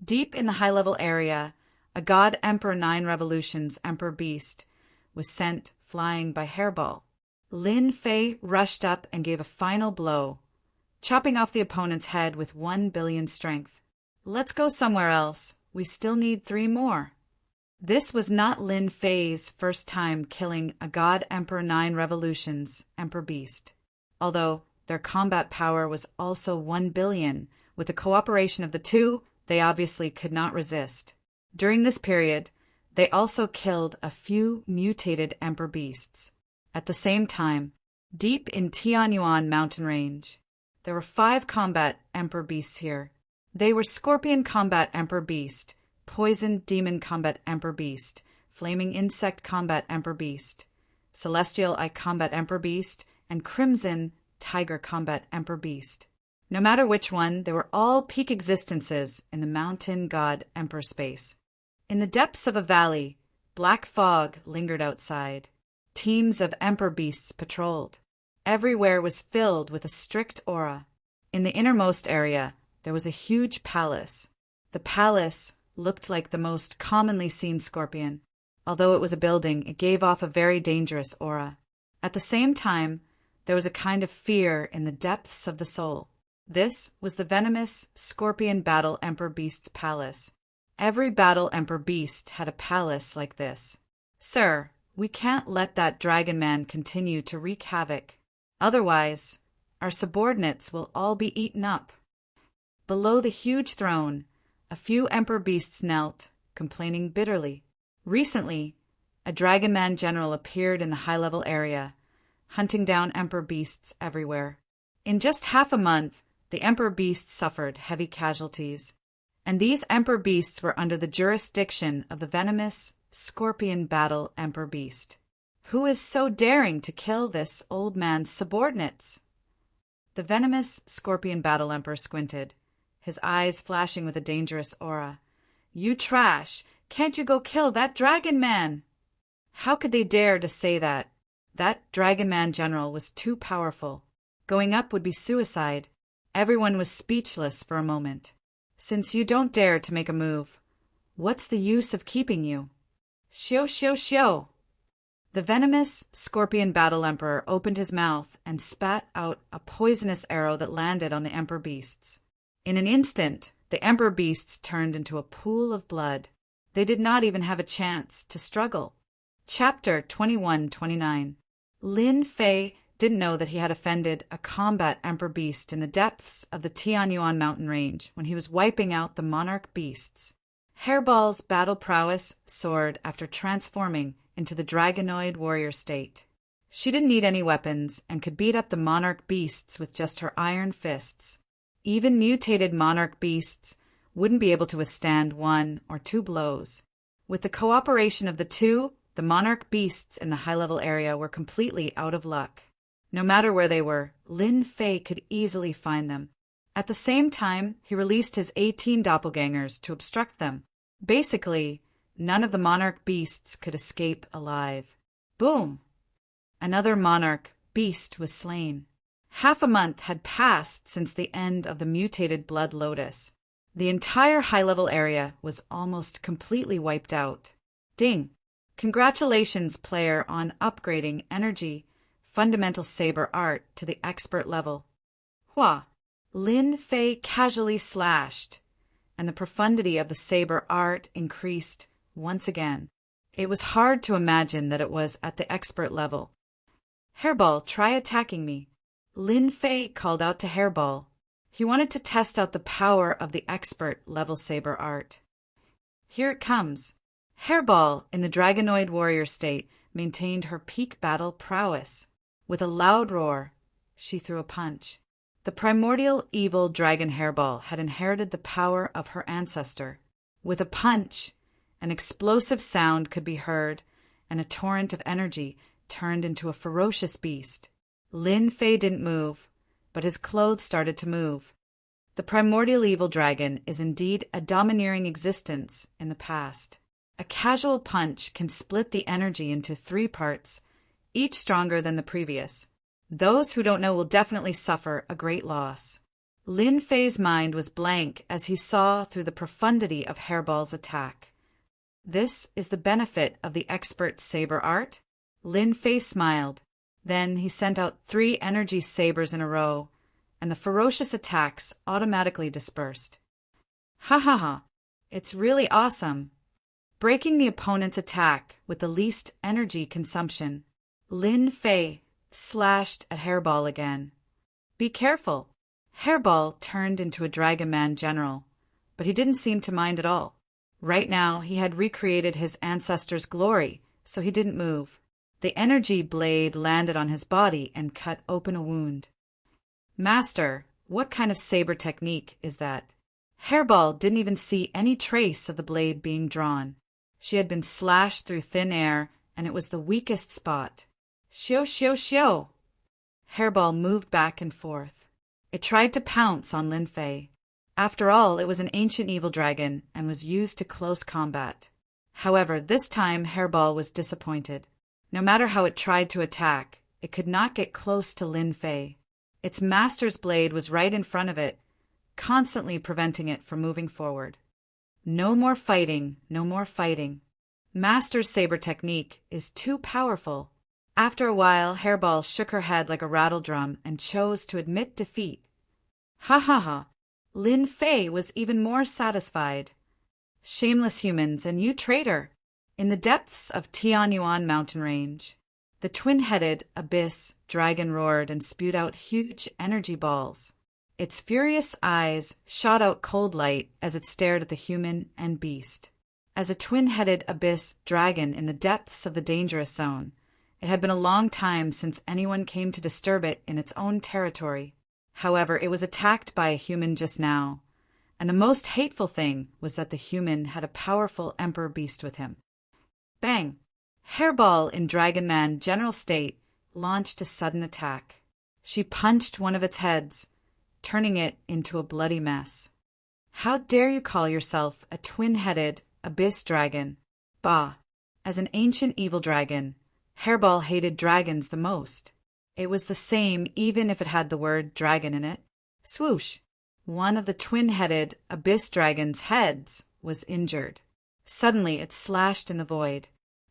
[SPEAKER 1] Deep in the high-level area, a God Emperor 9 Revolutions Emperor Beast was sent flying by Hairball. Lin Fei rushed up and gave a final blow, chopping off the opponent's head with 1 billion strength. Let's go somewhere else. We still need 3 more. This was not Lin Fei's first time killing a God Emperor 9 Revolutions Emperor Beast, although their combat power was also 1 billion. With the cooperation of the two, they obviously could not resist. During this period, they also killed a few mutated Emperor Beasts. At the same time, deep in Tianyuan mountain range, there were 5 combat Emperor Beasts here. They were Scorpion Combat Emperor Beast, Poison Demon Combat Emperor Beast, Flaming Insect Combat Emperor Beast, Celestial Eye Combat Emperor Beast, and Crimson Tiger Combat Emperor Beast. No matter which one, they were all peak existences in the mountain god Emperor space. In the depths of a valley, black fog lingered outside. Teams of Emperor Beasts patrolled. Everywhere was filled with a strict aura. In the innermost area, there was a huge palace. The palace looked like the most commonly seen scorpion. Although it was a building, it gave off a very dangerous aura. At the same time, there was a kind of fear in the depths of the soul. This was the venomous Scorpion Battle Emperor Beast's palace. Every Battle Emperor Beast had a palace like this. Sir, we can't let that dragon man continue to wreak havoc. Otherwise, our subordinates will all be eaten up. Below the huge throne, a few Emperor Beasts knelt, complaining bitterly. Recently, a Dragon Man general appeared in the high-level area, hunting down Emperor Beasts everywhere. In just half a month, the Emperor Beasts suffered heavy casualties, and these Emperor Beasts were under the jurisdiction of the venomous Scorpion Battle Emperor Beast. Who is so daring to kill this old man's subordinates? The venomous Scorpion Battle Emperor squinted, his eyes flashing with a dangerous aura. You trash! Can't you go kill that Dragon Man? How could they dare to say that? That Dragon Man general was too powerful. Going up would be suicide. Everyone was speechless for a moment. Since you don't dare to make a move, what's the use of keeping you? Xiao xiao xiao! The venomous Scorpion Battle Emperor opened his mouth and spat out a poisonous arrow that landed on the Emperor Beasts. In an instant, the Emperor Beasts turned into a pool of blood. They did not even have a chance to struggle. Chapter 21-29. Lin Fei didn't know that he had offended a combat Emperor Beast in the depths of the Tianyuan mountain range when he was wiping out the monarch beasts. Hairball's battle prowess soared after transforming into the dragonoid warrior state. She didn't need any weapons and could beat up the monarch beasts with just her iron fists. Even mutated monarch beasts wouldn't be able to withstand 1 or 2 blows. With the cooperation of the two, the monarch beasts in the high-level area were completely out of luck. No matter where they were, Lin Fei could easily find them. At the same time, he released his 18 doppelgangers to obstruct them. Basically, none of the monarch beasts could escape alive. Boom! Another monarch beast was slain. Half a month had passed since the end of the mutated Blood Lotus. The entire high-level area was almost completely wiped out. Ding! Congratulations, player, on upgrading Energy Fundamental Saber Art to the expert level. Hua! Lin Fei casually slashed, and the profundity of the saber art increased once again. It was hard to imagine that it was at the expert level. Hairball, try attacking me. Lin Fei called out to Hairball. He wanted to test out the power of the expert-level saber art. Here it comes. Hairball, in the dragonoid warrior state, maintained her peak battle prowess. With a loud roar, she threw a punch. The primordial evil dragon Hairball had inherited the power of her ancestor. With a punch, an explosive sound could be heard, and a torrent of energy turned into a ferocious beast. Lin Fei didn't move, but his clothes started to move. The primordial evil dragon is indeed a domineering existence in the past. A casual punch can split the energy into 3 parts, each stronger than the previous. Those who don't know will definitely suffer a great loss. Lin Fei's mind was blank as he saw through the profundity of Hairball's attack. This is the benefit of the expert saber art? Lin Fei smiled. Then he sent out 3 energy sabers in a row, and the ferocious attacks automatically dispersed. Ha ha ha! It's really awesome! Breaking the opponent's attack with the least energy consumption, Lin Fei slashed at Hairball again. Be careful! Hairball turned into a Dragon Man general, but he didn't seem to mind at all. Right now he had recreated his ancestor's glory, so he didn't move. The energy blade landed on his body and cut open a wound. Master, what kind of saber technique is that? Hairball didn't even see any trace of the blade being drawn. She had been slashed through thin air, and it was the weakest spot. Xiao, xiao, xiao! Hairball moved back and forth. It tried to pounce on Lin Fei. After all, it was an ancient evil dragon and was used to close combat. However, this time Hairball was disappointed. No matter how it tried to attack, it could not get close to Lin Fei. Its master's blade was right in front of it, constantly preventing it from moving forward. No more fighting, no more fighting. Master's saber technique is too powerful. After a while, Hairball shook her head like a rattle drum and chose to admit defeat. Ha ha ha! Lin Fei was even more satisfied. Shameless humans, and you traitor! In the depths of Tianyuan mountain range, the twin-headed abyss dragon roared and spewed out huge energy balls. Its furious eyes shot out cold light as it stared at the human and beast. As a twin-headed abyss dragon in the depths of the dangerous zone, it had been a long time since anyone came to disturb it in its own territory. However, it was attacked by a human just now, and the most hateful thing was that the human had a powerful emperor beast with him. Bang! Hairball in Dragon Man general state launched a sudden attack. She punched one of its heads, turning it into a bloody mess. How dare you call yourself a twin-headed abyss dragon? Bah! As an ancient evil dragon, Hairball hated dragons the most. It was the same even if it had the word dragon in it. Swoosh! One of the twin-headed abyss dragon's heads was injured. Suddenly it slashed in the void.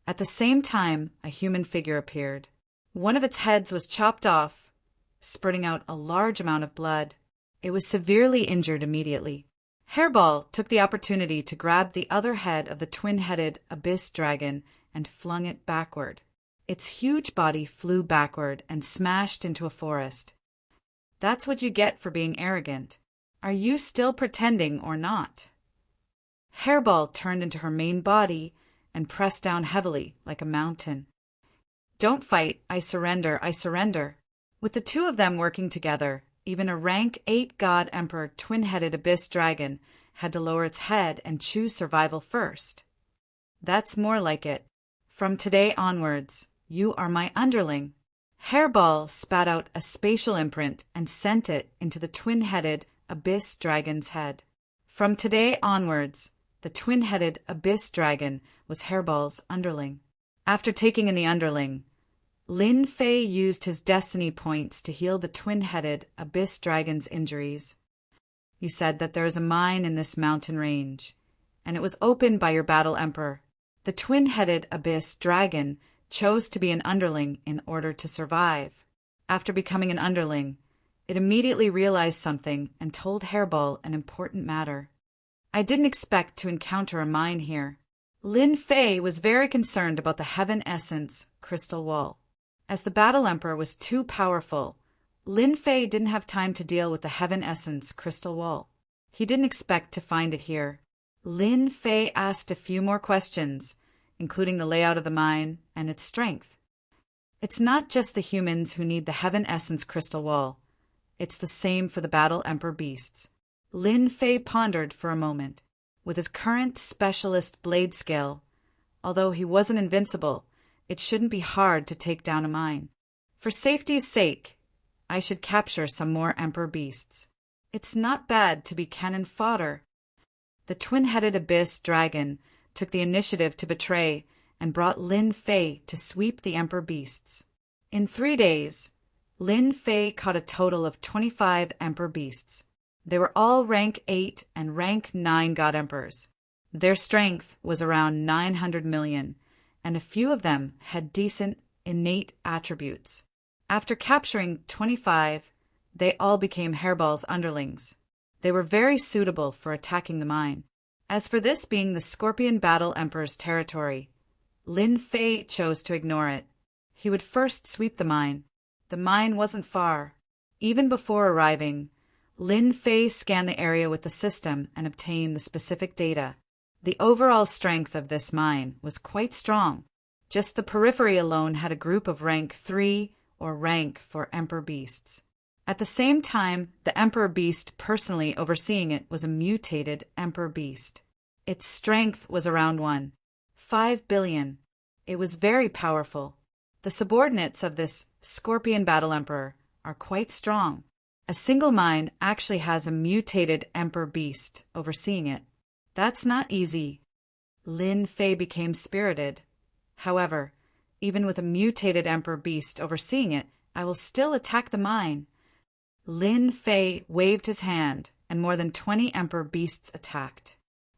[SPEAKER 1] At the same time, a human figure appeared. One of its heads was chopped off, spurting out a large amount of blood. It was severely injured immediately. Hairball took the opportunity to grab the other head of the twin-headed abyss dragon and flung it backward. Its huge body flew backward and smashed into a forest. That's what you get for being arrogant. Are you still pretending or not? Hairball turned into her main body and pressed down heavily like a mountain. Don't fight, I surrender, I surrender. With the two of them working together, even a rank 8 god emperor twin-headed abyss dragon had to lower its head and choose survival first. That's more like it. From today onwards, you are my underling. Hairball spat out a spatial imprint and sent it into the twin-headed abyss dragon's head. From today onwards, the twin-headed abyss dragon was Hairball's underling. After taking in the underling, Lin Fei used his destiny points to heal the twin-headed abyss dragon's injuries. You said that there is a mine in this mountain range, and it was opened by your battle emperor. The twin-headed abyss dragon chose to be an underling in order to survive. After becoming an underling, it immediately realized something and told Hairball an important matter. I didn't expect to encounter a mine here. Lin Fei was very concerned about the Heaven Essence crystal wall. As the Battle Emperor was too powerful, Lin Fei didn't have time to deal with the Heaven Essence crystal wall. He didn't expect to find it here. Lin Fei asked a few more questions, including the layout of the mine and its strength. It's not just the humans who need the Heaven Essence crystal wall. It's the same for the Battle Emperor beasts. Lin Fei pondered for a moment. With his current specialist blade skill, although he wasn't invincible, it shouldn't be hard to take down a mine. For safety's sake, I should capture some more Emperor beasts. It's not bad to be cannon fodder. The twin-headed abyss dragon took the initiative to betray and brought Lin Fei to sweep the Emperor beasts. In 3 days, Lin Fei caught a total of 25 Emperor beasts. They were all rank 8 and rank 9 God Emperors. Their strength was around 900 million, and a few of them had decent, innate attributes. After capturing 25, they all became Hairball's underlings. They were very suitable for attacking the mine. As for this being the Scorpion Battle Emperor's territory, Lin Fei chose to ignore it. He would first sweep the mine. The mine wasn't far. Even before arriving, Lin Fei scanned the area with the system and obtained the specific data. The overall strength of this mine was quite strong. Just the periphery alone had a group of rank 3 or rank for Emperor beasts. At the same time, the Emperor beast personally overseeing it was a mutated Emperor beast. Its strength was around 1.5 billion. It was very powerful. The subordinates of this Scorpion Battle Emperor are quite strong. A single mine actually has a mutated Emperor beast overseeing it. That's not easy. Lin Fei became spirited. However, even with a mutated Emperor beast overseeing it, I will still attack the mine. Lin Fei waved his hand, and more than 20 Emperor beasts attacked.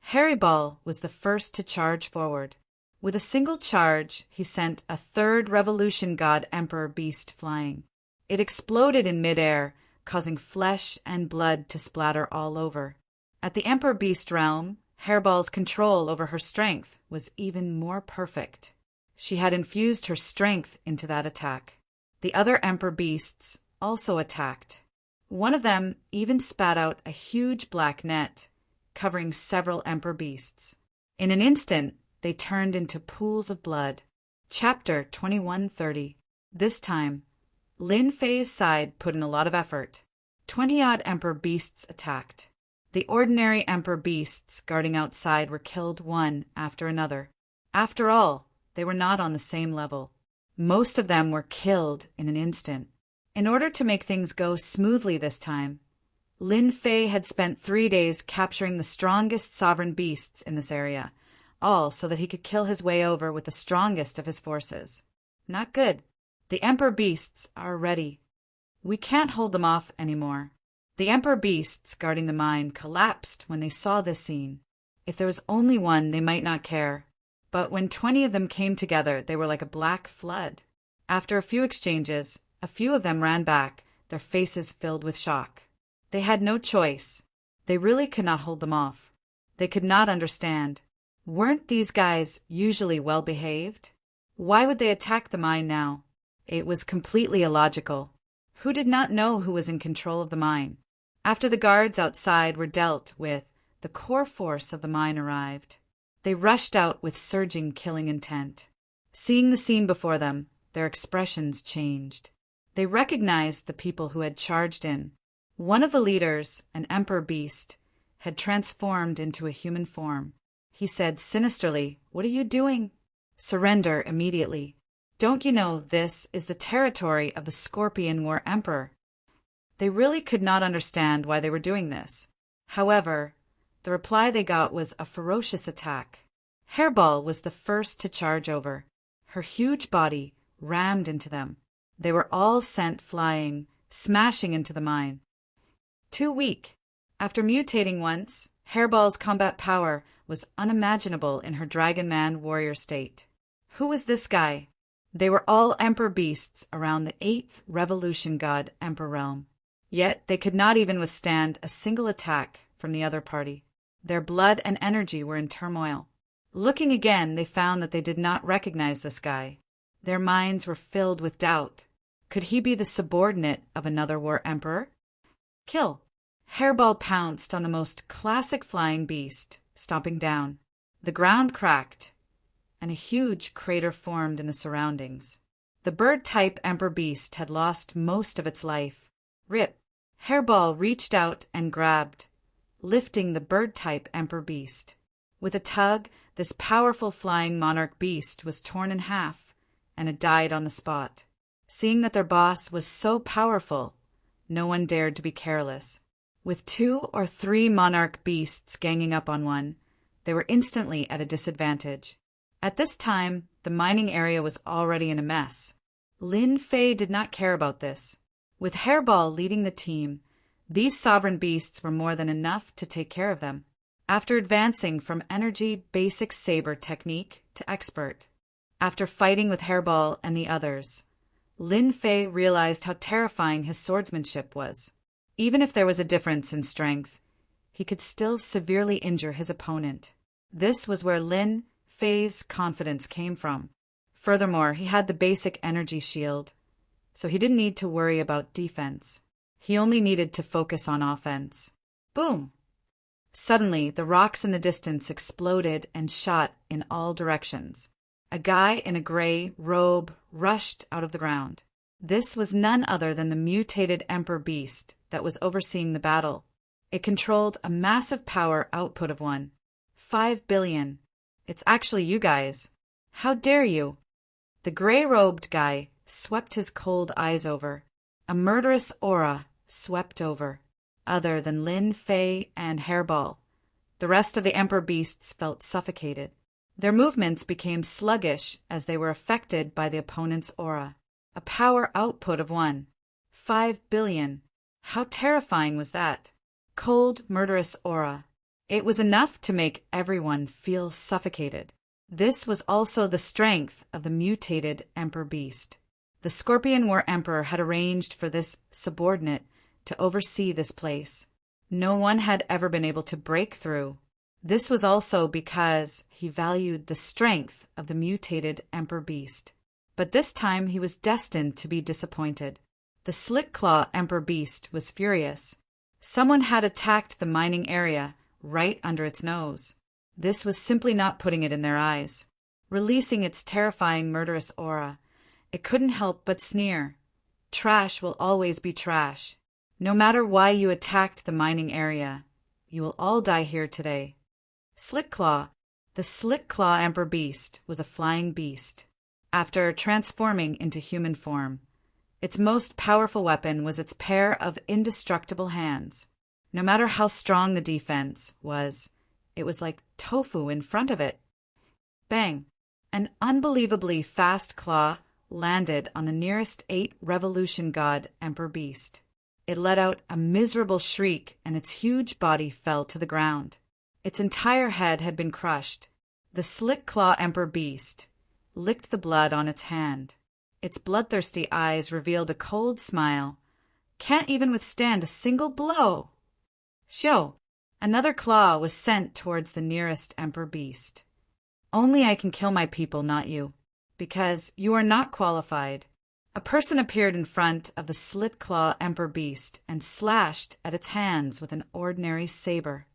[SPEAKER 1] Hairball was the first to charge forward. With a single charge, he sent a 3rd Revolution God Emperor beast flying. It exploded in midair, causing flesh and blood to splatter all over. At the Emperor beast realm, Hairball's control over her strength was even more perfect. She had infused her strength into that attack. The other Emperor beasts also attacked. One of them even spat out a huge black net, covering several Emperor beasts. In an instant, they turned into pools of blood. Chapter 2130. This time, Lin Fei's side put in a lot of effort. 20-odd Emperor beasts attacked. The ordinary Emperor beasts guarding outside were killed one after another. After all, they were not on the same level. Most of them were killed in an instant. In order to make things go smoothly this time, Lin Fei had spent 3 days capturing the strongest sovereign beasts in this area, all so that he could kill his way over with the strongest of his forces. Not good. The Emperor beasts are ready. We can't hold them off anymore. The Emperor beasts guarding the mine collapsed when they saw this scene. If there was only one, they might not care. But when 20 of them came together, they were like a black flood. After a few exchanges, a few of them ran back, their faces filled with shock. They had no choice. They really could not hold them off. They could not understand. Weren't these guys usually well behaved? Why would they attack the mine now? It was completely illogical. Who did not know who was in control of the mine? After the guards outside were dealt with, the core force of the mine arrived. They rushed out with surging killing intent. Seeing the scene before them, their expressions changed. They recognized the people who had charged in. One of the leaders, an Emperor beast, had transformed into a human form. He said sinisterly, "What are you doing?" "Surrender immediately. Don't you know this is the territory of the Scorpion War Emperor?" They really could not understand why they were doing this. However, the reply they got was a ferocious attack. Hairball was the first to charge over. Her huge body rammed into them. They were all sent flying, smashing into the mine. Too weak. After mutating once, Hairball's combat power was unimaginable in her Dragon Man warrior state. Who was this guy? They were all Emperor beasts around the 8th Revolution God Emperor realm. Yet they could not even withstand a single attack from the other party. Their blood and energy were in turmoil. Looking again, they found that they did not recognize this guy. Their minds were filled with doubt. Could he be the subordinate of another war emperor? Kill! Hairball pounced on the most classic flying beast, stomping down. The ground cracked, and a huge crater formed in the surroundings. The bird-type emperor beast had lost most of its life. Rip! Hairball reached out and grabbed, lifting the bird-type emperor beast. With a tug, this powerful flying monarch beast was torn in half, and it died on the spot. Seeing that their boss was so powerful, no one dared to be careless. With 2 or 3 monarch beasts ganging up on one, they were instantly at a disadvantage. At this time, the mining area was already in a mess. Lin Fei did not care about this. With Hairball leading the team, these sovereign beasts were more than enough to take care of them. After advancing from energy basic saber technique to expert, after fighting with Hairball and the others, Lin Fei realized how terrifying his swordsmanship was. Even if there was a difference in strength, he could still severely injure his opponent. This was where Lin Fei's confidence came from. Furthermore, he had the basic energy shield, so he didn't need to worry about defense. He only needed to focus on offense. Boom! Suddenly, the rocks in the distance exploded and shot in all directions. A guy in a gray robe rushed out of the ground. This was none other than the mutated Emperor Beast that was overseeing the battle. It controlled a massive power output of 5 billion. It's actually you guys. How dare you? The gray-robed guy swept his cold eyes over. A murderous aura swept over, other than Lin Fei and Hairball. The rest of the Emperor Beasts felt suffocated. Their movements became sluggish as they were affected by the opponent's aura. A power output of 5 billion. How terrifying was that? Cold, murderous aura. It was enough to make everyone feel suffocated. This was also the strength of the mutated Emperor Beast. The Scorpion War Emperor had arranged for this subordinate to oversee this place. No one had ever been able to break through. This was also because he valued the strength of the mutated Emperor Beast. But this time he was destined to be disappointed. The Slick Claw Emperor Beast was furious. Someone had attacked the mining area right under its nose. This was simply not putting it in their eyes. Releasing its terrifying murderous aura, it couldn't help but sneer. Trash will always be trash. No matter why you attacked the mining area, you will all die here today. Slick Claw, the Slick Claw Emperor Beast, was a flying beast. After transforming into human form, its most powerful weapon was its pair of indestructible hands. No matter how strong the defense was, it was like tofu in front of it. Bang! An unbelievably fast claw landed on the nearest 8 Revolution God Emperor Beast. It let out a miserable shriek and its huge body fell to the ground. Its entire head had been crushed. The Slick Claw Emperor Beast licked the blood on its hand. Its bloodthirsty eyes revealed a cold smile. Can't even withstand a single blow. Show! Another claw was sent towards the nearest Emperor Beast. Only I can kill my people, not you, because you are not qualified. A person appeared in front of the Slit Claw Emperor Beast and slashed at its hands with an ordinary saber.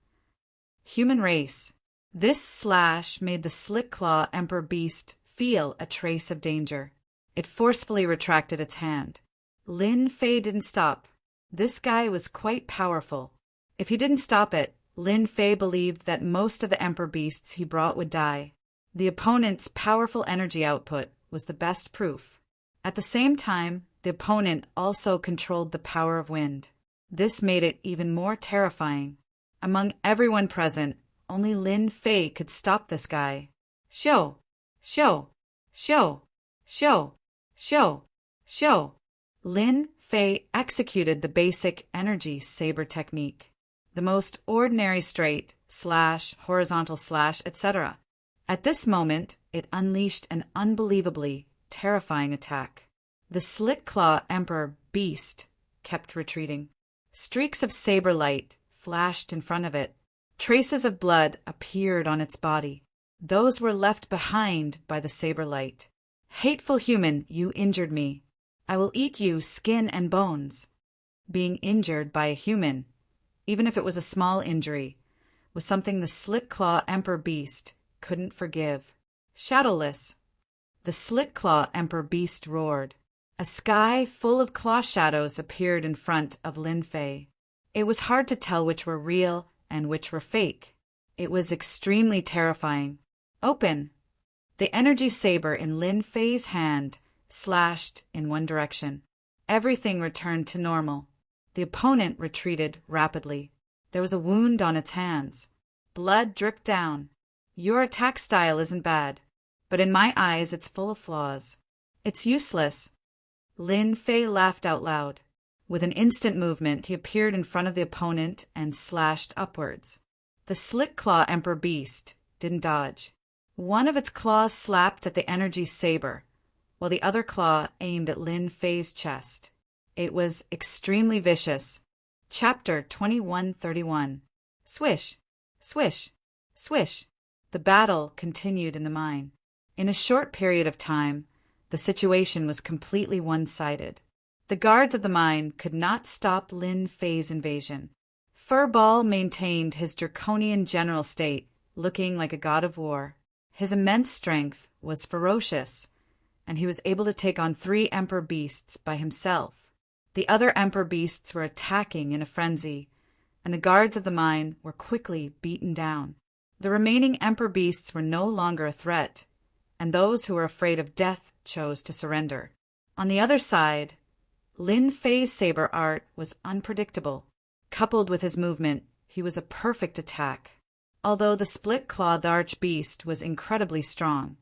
[SPEAKER 1] Human race. This slash made the Slit Claw Emperor Beast feel a trace of danger. It forcefully retracted its hand. Lin Fei didn't stop. This guy was quite powerful. If he didn't stop it, Lin Fei believed that most of the Emperor Beasts he brought would die. The opponent's powerful energy output was the best proof. At the same time, the opponent also controlled the power of wind. This made it even more terrifying. Among everyone present, only Lin Fei could stop this guy. Show! Show! Show! Show! Show! Show! Lin Fei executed the basic energy saber technique. The most ordinary straight, slash, horizontal slash, etc. At this moment, it unleashed an unbelievably terrifying attack. The Slit Claw Emperor Beast kept retreating. Streaks of saber light flashed in front of it. Traces of blood appeared on its body. Those were left behind by the saber light. Hateful human, you injured me. I will eat you skin and bones. Being injured by a human, even if it was a small injury, was something the Slick Claw Emperor Beast couldn't forgive. Shadowless. The Slick Claw Emperor Beast roared. A sky full of claw shadows appeared in front of Lin Fei. It was hard to tell which were real and which were fake. It was extremely terrifying. Open! The energy saber in Lin Fei's hand slashed in one direction. Everything returned to normal. The opponent retreated rapidly. There was a wound on its hands. Blood dripped down. Your attack style isn't bad, but in my eyes it's full of flaws. It's useless. Lin Fei laughed out loud. With an instant movement, he appeared in front of the opponent and slashed upwards. The Slick Claw Emperor Beast didn't dodge. One of its claws slapped at the energy saber, while the other claw aimed at Lin Fei's chest. It was extremely vicious. Chapter 2131. Swish, swish, swish. The battle continued in the mine. In a short period of time, the situation was completely one-sided. The guards of the mine could not stop Lin Fei's invasion. Furball maintained his draconian general state, looking like a god of war. His immense strength was ferocious, and he was able to take on 3 Emperor Beasts by himself. The other Emperor Beasts were attacking in a frenzy, and the guards of the mine were quickly beaten down. The remaining Emperor Beasts were no longer a threat, and those who were afraid of death chose to surrender. On the other side, Lin Fei's saber art was unpredictable. Coupled with his movement, he was a perfect attack. Although the split-clawed arch-beast was incredibly strong,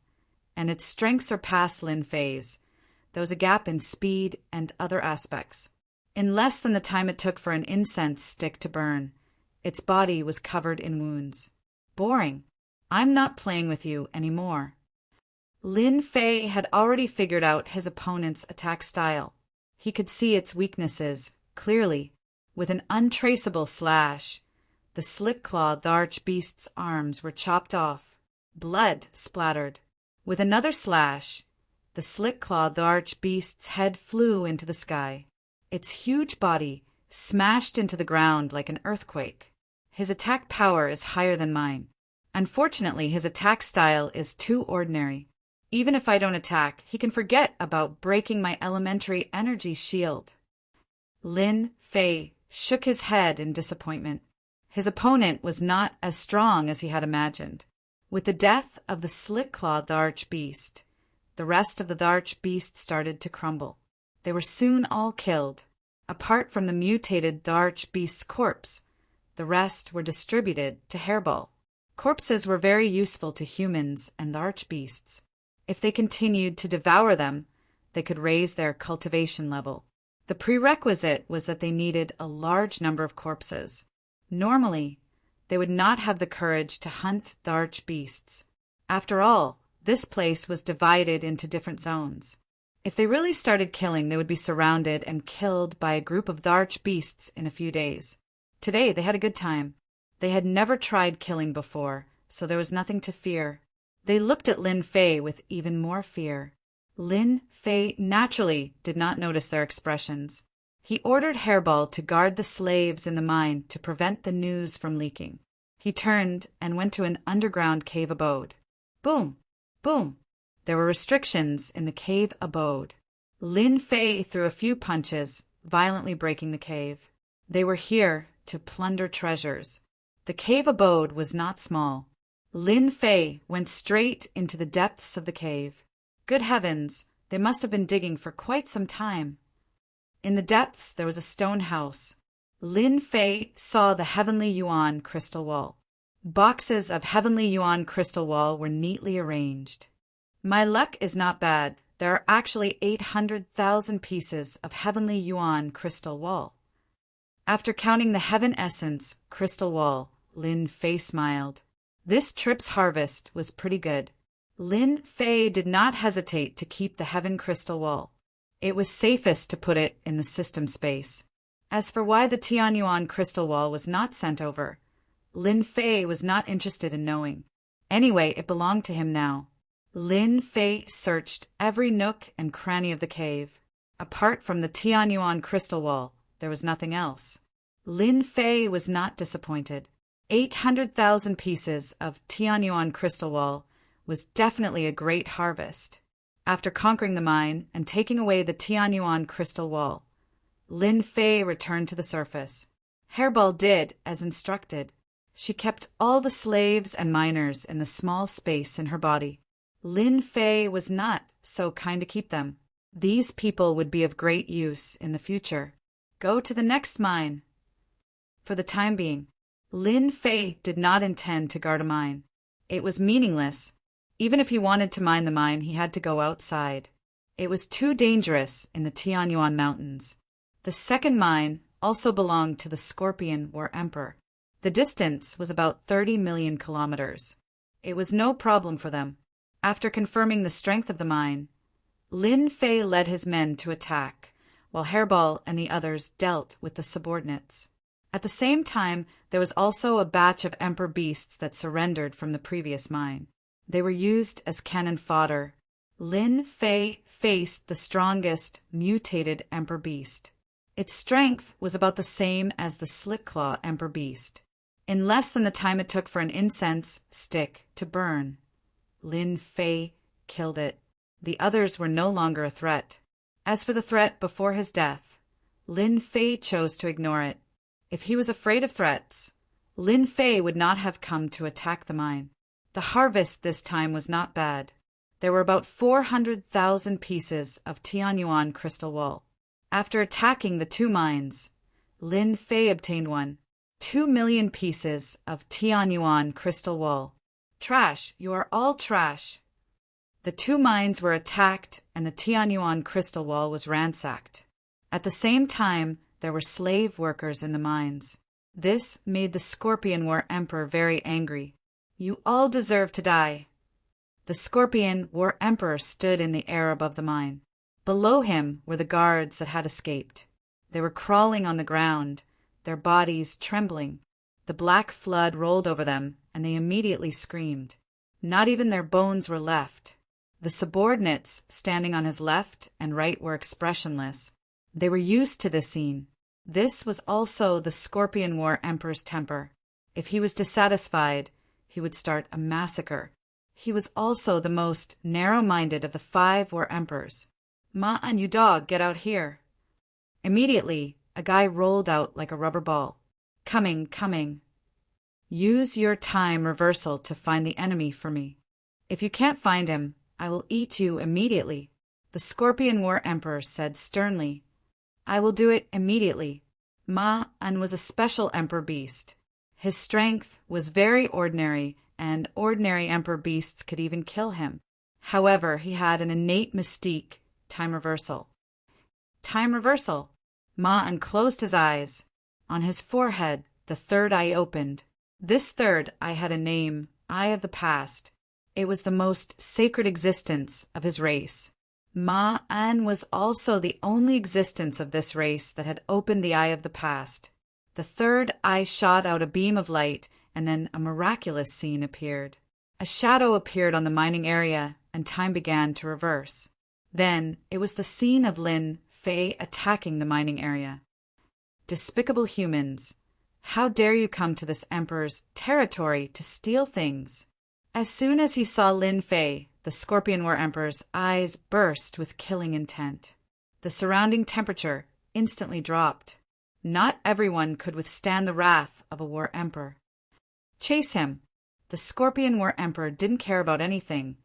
[SPEAKER 1] and its strength surpassed Lin Fei's, there was a gap in speed and other aspects. In less than the time it took for an incense stick to burn, its body was covered in wounds. Boring. I'm not playing with you anymore. Lin Fei had already figured out his opponent's attack style. He could see its weaknesses clearly. With an untraceable slash, the slick-clawed arch-beast's arms were chopped off. Blood splattered. With another slash, the slick-clawed arch-beast's head flew into the sky. Its huge body smashed into the ground like an earthquake. His attack power is higher than mine. Unfortunately, his attack style is too ordinary. Even if I don't attack, he can forget about breaking my elementary energy shield. Lin Fei shook his head in disappointment. His opponent was not as strong as he had imagined. With the death of the slick-clawed arch-beast, the rest of the arch-beast started to crumble. They were soon all killed. Apart from the mutated arch-beast's corpse, the rest were distributed to Hairball. Corpses were very useful to humans and arch-beasts. If they continued to devour them, they could raise their cultivation level. The prerequisite was that they needed a large number of corpses. Normally, they would not have the courage to hunt the arch-beasts. After all, this place was divided into different zones. If they really started killing, they would be surrounded and killed by a group of the arch-beasts in a few days. Today, they had a good time. They had never tried killing before, so there was nothing to fear. They looked at Lin Fei with even more fear. Lin Fei naturally did not notice their expressions. He ordered Hairball to guard the slaves in the mine to prevent the news from leaking. He turned and went to an underground cave abode. Boom! Boom! There were restrictions in the cave abode. Lin Fei threw a few punches, violently breaking the cave. They were here to plunder treasures. The cave abode was not small. Lin Fei went straight into the depths of the cave. Good heavens, they must have been digging for quite some time. In the depths there was a stone house. Lin Fei saw the Heavenly Yuan crystal wall. Boxes of Heavenly Yuan crystal wall were neatly arranged. My luck is not bad. There are actually 800,000 pieces of Heavenly Yuan crystal wall. After counting the Heaven Essence crystal wall, Lin Fei smiled. This trip's harvest was pretty good. Lin Fei did not hesitate to keep the Heaven crystal wall. It was safest to put it in the system space. As for why the Tianyuan crystal wall was not sent over, Lin Fei was not interested in knowing. Anyway, it belonged to him now. Lin Fei searched every nook and cranny of the cave. Apart from the Tianyuan crystal wall, there was nothing else. Lin Fei was not disappointed. 800,000 pieces of Tianyuan crystal wall was definitely a great harvest. After conquering the mine and taking away the Tianyuan crystal wall, Lin Fei returned to the surface. Hairball did as instructed. She kept all the slaves and miners in the small space in her body. Lin Fei was not so kind to keep them. These people would be of great use in the future. Go to the next mine. For the time being, Lin Fei did not intend to guard a mine. It was meaningless. Even if he wanted to mine the mine, he had to go outside. It was too dangerous in the Tianyuan Mountains. The second mine also belonged to the Scorpion War Emperor. The distance was about 30 million kilometers. It was no problem for them. After confirming the strength of the mine, Lin Fei led his men to attack, while Hairball and the others dealt with the subordinates. At the same time, there was also a batch of Emperor beasts that surrendered from the previous mine. They were used as cannon fodder. Lin Fei faced the strongest mutated Emperor beast. Its strength was about the same as the Slick-Claw Emperor beast. In less than the time it took for an incense stick to burn, Lin Fei killed it. The others were no longer a threat. As for the threat before his death, Lin Fei chose to ignore it. If he was afraid of threats, Lin Fei would not have come to attack the mine. The harvest this time was not bad. There were about 400,000 pieces of Tianyuan crystal wool. After attacking the two mines, Lin Fei obtained 2 million pieces of Tianyuan crystal wool. Trash, you are all trash. The two mines were attacked and the Tianyuan crystal wall was ransacked. At the same time, there were slave workers in the mines. This made the Scorpion War Emperor very angry. You all deserve to die. The Scorpion War Emperor stood in the air above the mine. Below him were the guards that had escaped. They were crawling on the ground, their bodies trembling. The black flood rolled over them, and they immediately screamed. Not even their bones were left. The subordinates standing on his left and right were expressionless. They were used to this scene. This was also the Scorpion War Emperor's temper. If he was dissatisfied, he would start a massacre. He was also the most narrow-minded of the 5 war emperors. Ma and you dog, get out here. Immediately, a guy rolled out like a rubber ball. Coming, coming. Use your time reversal to find the enemy for me. If you can't find him, I will eat you immediately. The Scorpion War Emperor said sternly. I will do it immediately. Ma-an was a special emperor beast. His strength was very ordinary, and ordinary emperor beasts could even kill him. However, he had an innate mystique, time reversal. Time reversal. Ma-an closed his eyes. On his forehead, the third eye opened. This third eye had a name, Eye of the Past. It was the most sacred existence of his race. Ma-an was also the only existence of this race that had opened the Eye of the Past. The third eye shot out a beam of light, and then a miraculous scene appeared. A shadow appeared on the mining area, and time began to reverse. Then it was the scene of Lin Fei attacking the mining area. Despicable humans! How dare you come to this emperor's territory to steal things? As soon as he saw Lin Fei, the Scorpion War Emperor's eyes burst with killing intent. The surrounding temperature instantly dropped. Not everyone could withstand the wrath of a war emperor. Chase him! The Scorpion War Emperor didn't care about anything,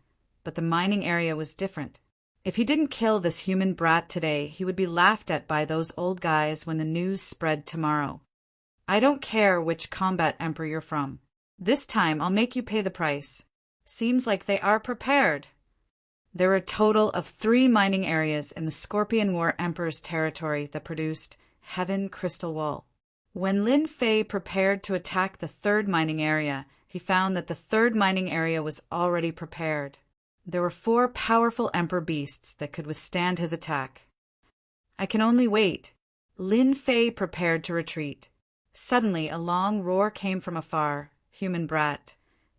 [SPEAKER 1] but the mining area was different. If he didn't kill this human brat today, he would be laughed at by those old guys when the news spread tomorrow. I don't care which combat emperor you're from. This time I'll make you pay the price. Seems like they are prepared. There were a total of 3 mining areas in the Scorpion War Emperor's territory that produced Heaven Crystal Wool. When Lin Fei prepared to attack the 3rd mining area, he found that the 3rd mining area was already prepared. There were 4 powerful emperor beasts that could withstand his attack. I can only wait. Lin Fei prepared to retreat. Suddenly a long roar came from afar. Human brat.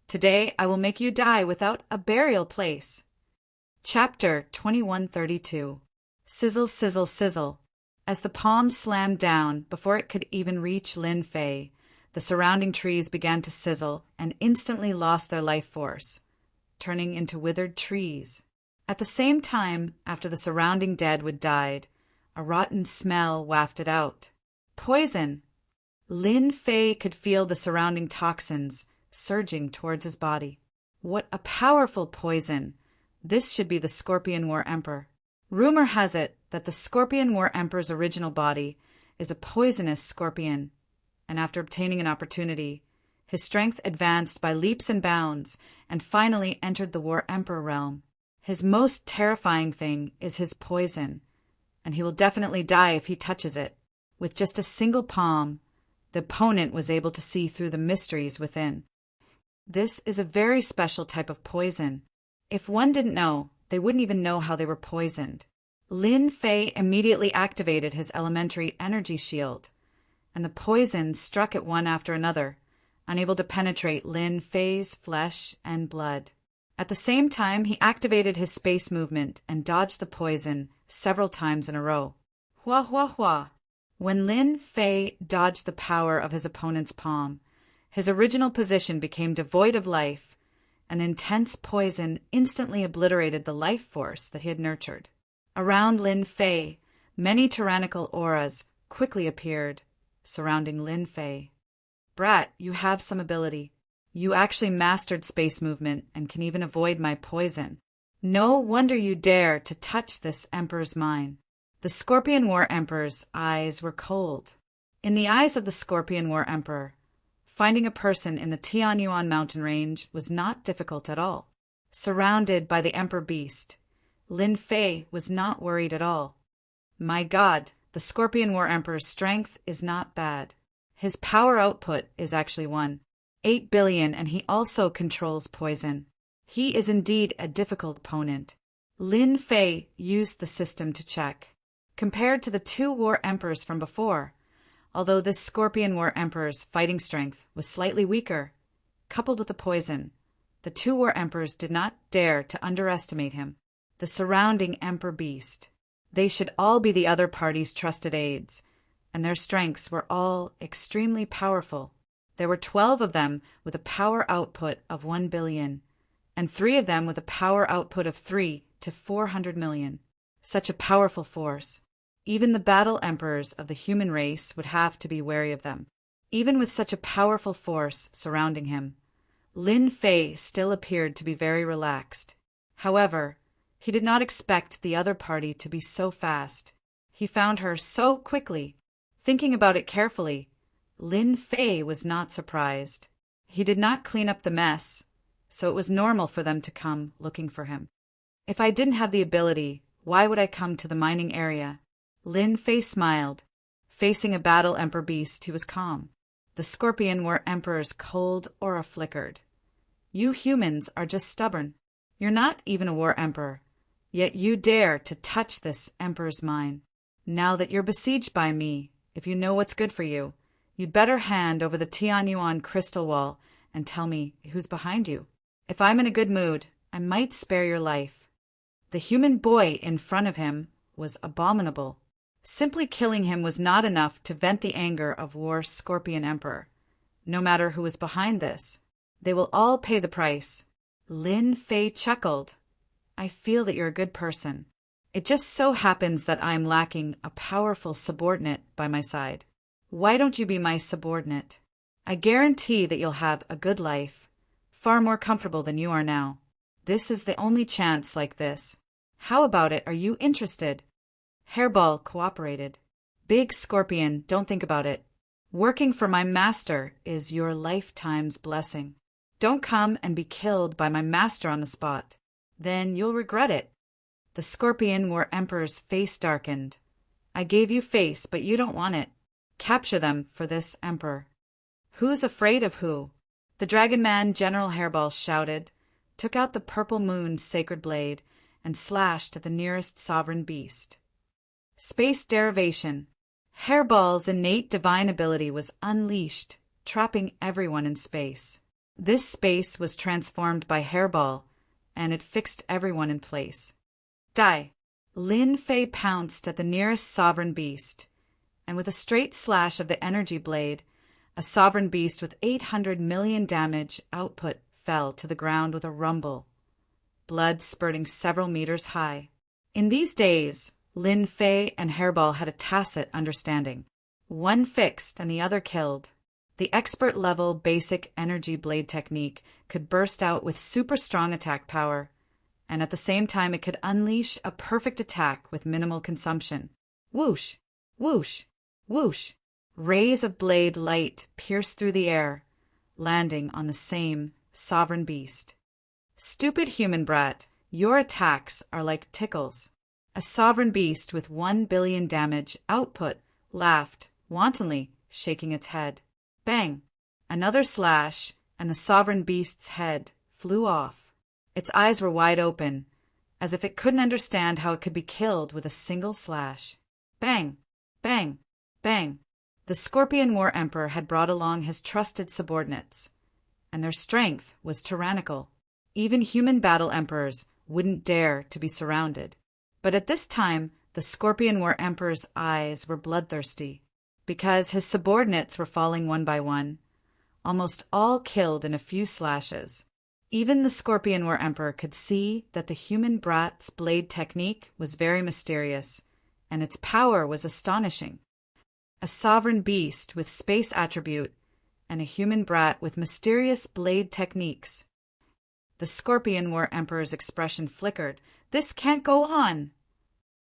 [SPEAKER 1] Today I will make you die without a burial place. Chapter 2132. Sizzle, sizzle, sizzle. As the palm slammed down before it could even reach Lin Fei, the surrounding trees began to sizzle and instantly lost their life force, turning into withered trees. At the same time, after the surrounding dead would died, a rotten smell wafted out. Poison! Lin Fei could feel the surrounding toxins surging towards his body. What a powerful poison! This should be the Scorpion War Emperor. Rumor has it that the Scorpion War Emperor's original body is a poisonous scorpion, and after obtaining an opportunity, his strength advanced by leaps and bounds and finally entered the War Emperor realm. His most terrifying thing is his poison, and he will definitely die if he touches it. With just a single palm, the opponent was able to see through the mysteries within. This is a very special type of poison. If one didn't know, they wouldn't even know how they were poisoned. Lin Fei immediately activated his elementary energy shield, and the poison struck at one after another, unable to penetrate Lin Fei's flesh and blood. At the same time, he activated his space movement and dodged the poison several times in a row. Hua hua hua! When Lin Fei dodged the power of his opponent's palm, his original position became devoid of life. An intense poison instantly obliterated the life force that he had nurtured. Around Lin Fei, many tyrannical auras quickly appeared, surrounding Lin Fei. Brat, you have some ability. You actually mastered space movement and can even avoid my poison. No wonder you dare to touch this Emperor's mind. The Scorpion War Emperor's eyes were cold. In the eyes of the Scorpion War Emperor, finding a person in the Tianyuan mountain range was not difficult at all. Surrounded by the Emperor Beast, Lin Fei was not worried at all. My God, the Scorpion War Emperor's strength is not bad. His power output is actually 8 billion, and he also controls poison. He is indeed a difficult opponent. Lin Fei used the system to check. Compared to the two War Emperors from before, although this Scorpion War Emperor's fighting strength was slightly weaker, coupled with the poison, the two War Emperors did not dare to underestimate him. The surrounding Emperor Beast, they should all be the other party's trusted aides, and their strengths were all extremely powerful. There were 12 of them with a power output of 1 billion, and 3 of them with a power output of 3 to 400 million. Such a powerful force. Even the battle emperors of the human race would have to be wary of them. Even with such a powerful force surrounding him, Lin Fei still appeared to be very relaxed. However, he did not expect the other party to be so fast. He found her so quickly. Thinking about it carefully, Lin Fei was not surprised. He did not clean up the mess, so it was normal for them to come looking for him. If I didn't have the ability, why would I come to the mining area? Lin Fei smiled. Facing a battle Emperor Beast, he was calm. The Scorpion War Emperor's cold aura flickered. You humans are just stubborn. You're not even a War Emperor, yet you dare to touch this Emperor's mind. Now that you're besieged by me, if you know what's good for you, you'd better hand over the Tianyuan crystal wall and tell me who's behind you. If I'm in a good mood, I might spare your life. The human boy in front of him was abominable. Simply killing him was not enough to vent the anger of War Scorpion Emperor. No matter who is behind this, they will all pay the price. Lin Fei chuckled. I feel that you're a good person. It just so happens that I'm lacking a powerful subordinate by my side. Why don't you be my subordinate? I guarantee that you'll have a good life, far more comfortable than you are now. This is the only chance like this. How about it? Are you interested? Hairball cooperated. Big Scorpion, don't think about it. Working for my master is your lifetime's blessing. Don't come and be killed by my master on the spot. Then you'll regret it. The Scorpion War Emperor's face darkened. I gave you face, but you don't want it. Capture them for this Emperor. Who's afraid of who? The Dragon Man General Hairball shouted, took out the purple moon's sacred blade, and slashed at the nearest sovereign beast. Space derivation. Hairball's innate divine ability was unleashed, trapping everyone in space. This space was transformed by Hairball, and it fixed everyone in place. Die! Lin Fei pounced at the nearest sovereign beast, and with a straight slash of the energy blade, a sovereign beast with 800 million damage output fell to the ground with a rumble, blood spurting several meters high. In these days, Lin Fei and Hairball had a tacit understanding. One fixed and the other killed. The expert-level basic energy blade technique could burst out with super strong attack power, and at the same time it could unleash a perfect attack with minimal consumption. Whoosh! Whoosh! Whoosh! Rays of blade light pierced through the air, landing on the same sovereign beast. Stupid human brat, your attacks are like tickles. A sovereign beast with 1 billion damage output laughed, wantonly, shaking its head. Bang! Another slash, and the sovereign beast's head flew off. Its eyes were wide open, as if it couldn't understand how it could be killed with a single slash. Bang! Bang! Bang! The Scorpion War Emperor had brought along his trusted subordinates, and their strength was tyrannical. Even human battle emperors wouldn't dare to be surrounded. But at this time, the Scorpion War Emperor's eyes were bloodthirsty, because his subordinates were falling one by one, almost all killed in a few slashes. Even the Scorpion War Emperor could see that the human brat's blade technique was very mysterious, and its power was astonishing. A sovereign beast with space attribute, and a human brat with mysterious blade techniques. The Scorpion War Emperor's expression flickered. This can't go on!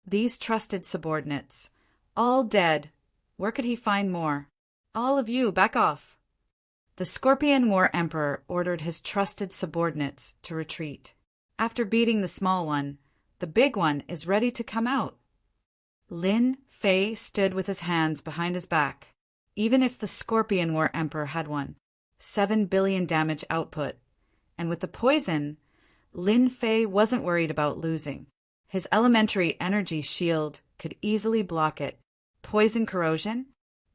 [SPEAKER 1] These trusted subordinates, all dead. Where could he find more? All of you, back off! The Scorpion War Emperor ordered his trusted subordinates to retreat. After beating the small one, the big one is ready to come out. Lin Fei stood with his hands behind his back. Even if the Scorpion War Emperor had one, 7 billion damage output, and with the poison, Lin Fei wasn't worried about losing. His elementary energy shield could easily block it. Poison corrosion?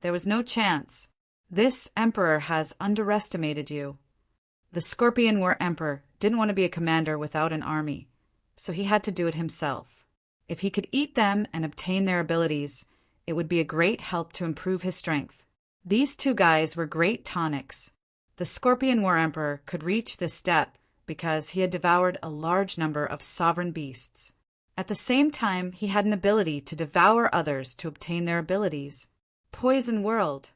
[SPEAKER 1] There was no chance. This emperor has underestimated you. The Scorpion War Emperor didn't want to be a commander without an army, so he had to do it himself. If he could eat them and obtain their abilities, it would be a great help to improve his strength. These two guys were great tonics. The Scorpion War Emperor could reach this step because he had devoured a large number of sovereign beasts. At the same time, he had an ability to devour others to obtain their abilities. Poison world.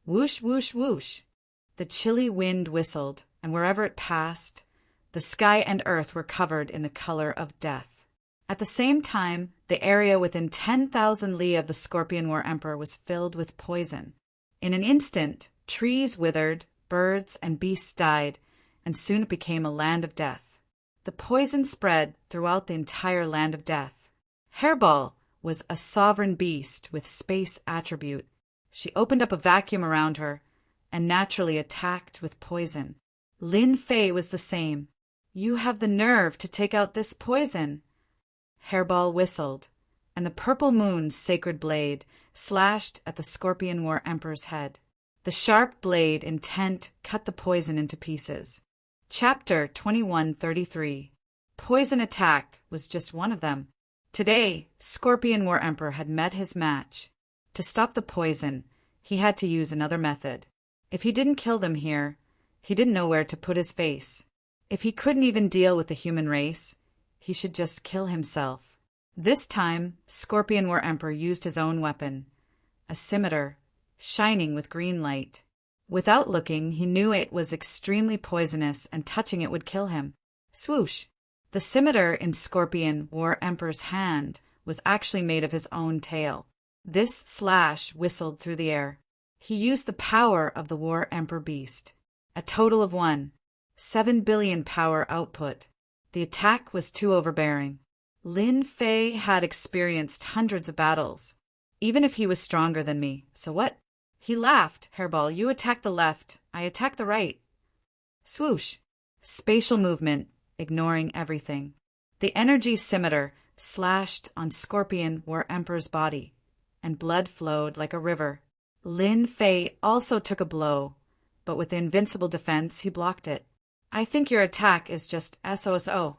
[SPEAKER 1] Whoosh, whoosh, whoosh. The chilly wind whistled, and wherever it passed, the sky and earth were covered in the color of death. At the same time, the area within 10,000 li of the Scorpion War Emperor was filled with poison. In an instant, trees withered, birds and beasts died, and soon it became a land of death. The poison spread throughout the entire land of death. Hairball was a sovereign beast with space attribute. She opened up a vacuum around her and naturally attacked with poison. Lin Fei was the same. You have the nerve to take out this poison. Hairball whistled, and the purple moon's sacred blade slashed at the Scorpion War Emperor's head. The sharp blade intent cut the poison into pieces. Chapter 2133. Poison attack was just one of them. Today, Scorpion War Emperor had met his match. To stop the poison, he had to use another method. If he didn't kill them here, he didn't know where to put his face. If he couldn't even deal with the human race, he should just kill himself. This time, Scorpion War Emperor used his own weapon, a scimitar, shining with green light. Without looking, he knew it was extremely poisonous and touching it would kill him. Swoosh! The scimitar in Scorpion War Emperor's hand was actually made of his own tail. This slash whistled through the air. He used the power of the War Emperor beast. A total of 7 billion power output. The attack was too overbearing. Lin Fei had experienced hundreds of battles, even if he was stronger than me. So what? He laughed. Hairball, you attack the left, I attack the right. Swoosh! Spatial movement, ignoring everything. The energy scimitar slashed on Scorpion War Emperor's body, and blood flowed like a river. Lin Fei also took a blow, but with the invincible defense, he blocked it. I think your attack is just SOSO.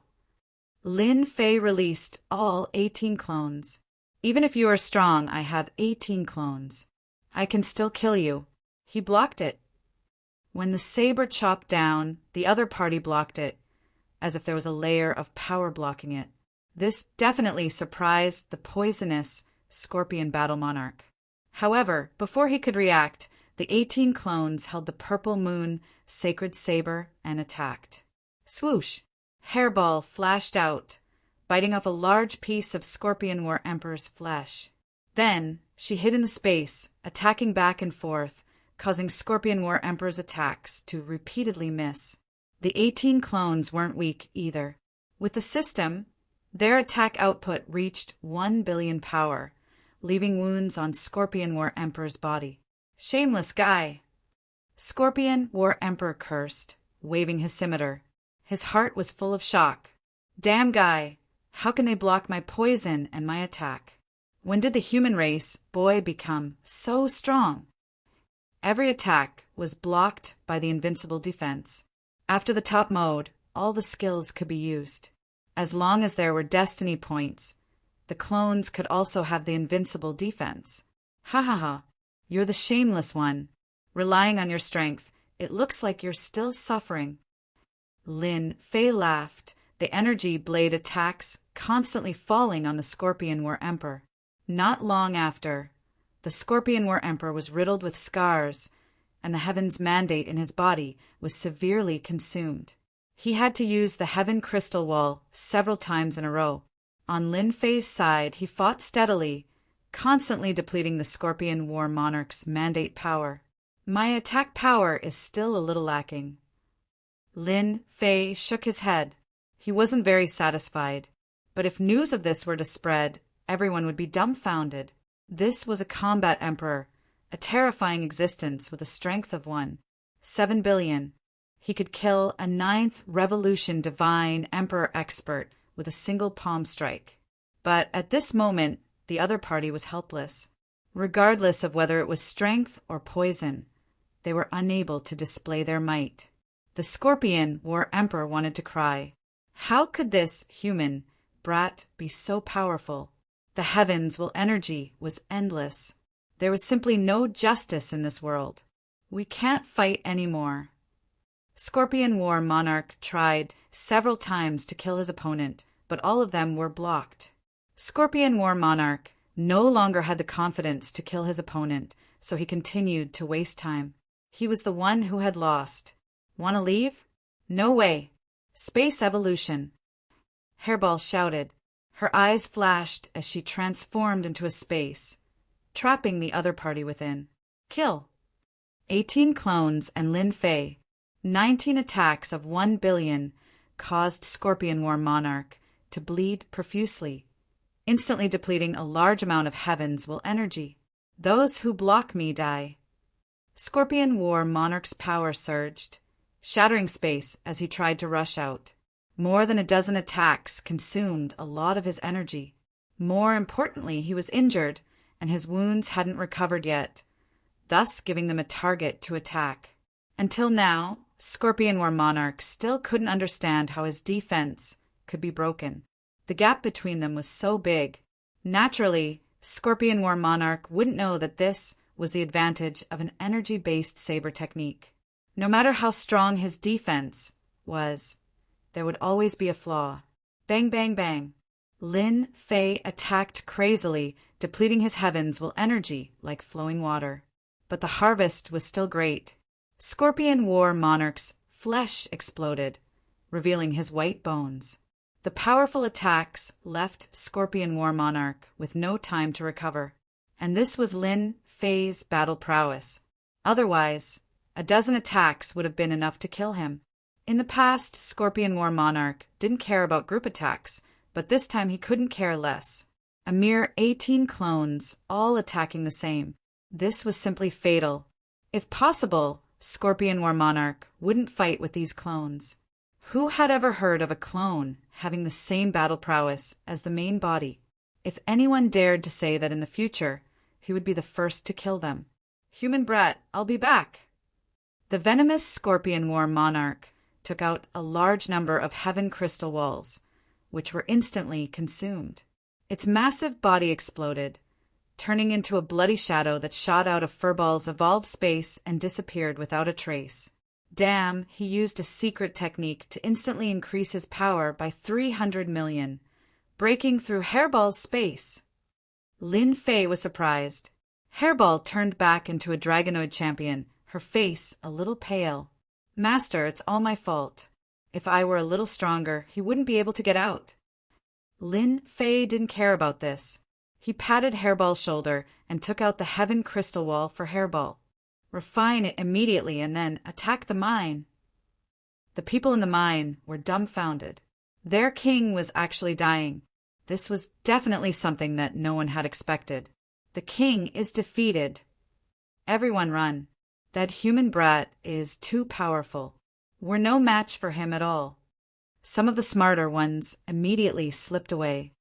[SPEAKER 1] Lin Fei released all 18 clones. Even if you are strong, I have 18 clones. I can still kill you. He blocked it. When the saber chopped down, the other party blocked it, as if there was a layer of power blocking it. This definitely surprised the poisonous Scorpion Battle Monarch. However, before he could react, the 18 clones held the purple moon sacred saber and attacked. Swoosh! Hairball flashed out, biting off a large piece of Scorpion War Emperor's flesh. Then she hid in the space, attacking back and forth, causing Scorpion War Emperor's attacks to repeatedly miss. The 18 clones weren't weak either. With the system, their attack output reached 1 billion power, leaving wounds on Scorpion War Emperor's body. Shameless guy! Scorpion War Emperor cursed, waving his scimitar. His heart was full of shock. Damn guy! How can they block my poison and my attack? When did the human race, boy, become so strong? Every attack was blocked by the invincible defense. After the top mode, all the skills could be used. As long as there were destiny points, the clones could also have the invincible defense. Ha ha ha, you're the shameless one. Relying on your strength, it looks like you're still suffering. Lin Fei laughed, the energy blade attacks constantly falling on the Scorpion War Emperor. Not long after, the Scorpion War Emperor was riddled with scars, and the Heaven's mandate in his body was severely consumed. He had to use the Heaven Crystal Wall several times in a row. On Lin Fei's side, he fought steadily, constantly depleting the Scorpion War Monarch's mandate power. My attack power is still a little lacking. Lin Fei shook his head. He wasn't very satisfied, but if news of this were to spread, everyone would be dumbfounded. This was a combat emperor, a terrifying existence with the strength of one. 7 billion. He could kill a 9th Revolution Divine Emperor expert with a single palm strike. But at this moment, the other party was helpless. Regardless of whether it was strength or poison, they were unable to display their might. The Scorpion War Emperor wanted to cry. How could this human brat be so powerful? The heavens' energy was endless. There was simply no justice in this world. We can't fight anymore. Scorpion War Monarch tried several times to kill his opponent, but all of them were blocked. Scorpion War Monarch no longer had the confidence to kill his opponent, so he continued to waste time. He was the one who had lost. Want to leave? No way. Space evolution. Hairball shouted. Her eyes flashed as she transformed into a space, trapping the other party within. Kill. 18 clones and Lin Fei. 19 attacks of 1 billion caused Scorpion War Monarch to bleed profusely, instantly depleting a large amount of Heaven's will energy. Those who block me die. Scorpion War Monarch's power surged, shattering space as he tried to rush out. More than a dozen attacks consumed a lot of his energy. More importantly, he was injured, and his wounds hadn't recovered yet, thus giving them a target to attack. Until now, Scorpion War Monarch still couldn't understand how his defense could be broken. The gap between them was so big. Naturally, Scorpion War Monarch wouldn't know that this was the advantage of an energy-based saber technique. No matter how strong his defense was, there would always be a flaw. Bang, bang, bang. Lin Fei attacked crazily, depleting his Heaven's will energy like flowing water. But the harvest was still great. Scorpion War Monarch's flesh exploded, revealing his white bones. The powerful attacks left Scorpion War Monarch with no time to recover. And this was Lin Fei's battle prowess. Otherwise, a dozen attacks would have been enough to kill him. In the past, Scorpion War Monarch didn't care about group attacks, but this time he couldn't care less. A mere 18 clones, all attacking the same. This was simply fatal. If possible, Scorpion War Monarch wouldn't fight with these clones. Who had ever heard of a clone having the same battle prowess as the main body? If anyone dared to say that in the future, he would be the first to kill them. Human brat, I'll be back. The venomous Scorpion War monarch took out a large number of heaven crystal walls, which were instantly consumed. Its massive body exploded, turning into a bloody shadow that shot out of Furball's evolved space and disappeared without a trace. Damn, he used a secret technique to instantly increase his power by 300 million, breaking through Hairball's space. Lin Fei was surprised. Hairball turned back into a Dragonoid champion, her face a little pale. Master, it's all my fault. If I were a little stronger, he wouldn't be able to get out. Lin Fei didn't care about this. He patted Hairball's shoulder and took out the heaven crystal wall for Hairball. Refine it immediately and then attack the mine. The people in the mine were dumbfounded. Their king was actually dying. This was definitely something that no one had expected. The king is defeated. Everyone run. That human brat is too powerful. We're no match for him at all. Some of the smarter ones immediately slipped away.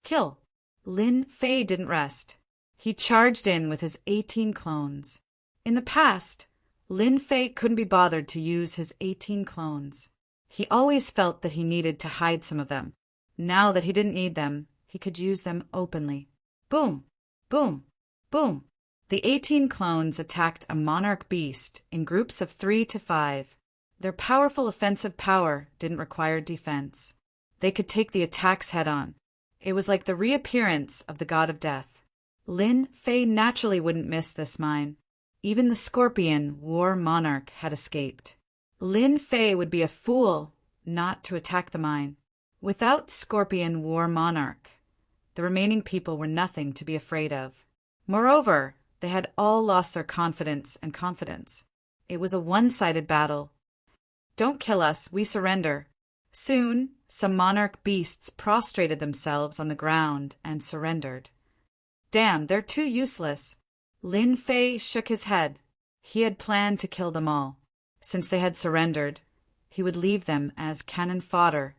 [SPEAKER 1] Kill. Lin Fei didn't rest. He charged in with his 18 clones. In the past, Lin Fei couldn't be bothered to use his 18 clones. He always felt that he needed to hide some of them. Now that he didn't need them, he could use them openly. Boom! Boom! Boom! The 18 clones attacked a monarch beast in groups of 3 to 5. Their powerful offensive power didn't require defense. They could take the attacks head-on. It was like the reappearance of the god of death. Lin Fei naturally wouldn't miss this mine. Even the Scorpion War monarch had escaped. Lin Fei would be a fool not to attack the mine. Without Scorpion War monarch, the remaining people were nothing to be afraid of. Moreover, they had all lost their confidence and confidence. It was a one-sided battle. Don't kill us, we surrender. Soon, some monarch beasts prostrated themselves on the ground and surrendered. Damn, they're too useless. Lin Fei shook his head. He had planned to kill them all. Since they had surrendered, he would leave them as cannon fodder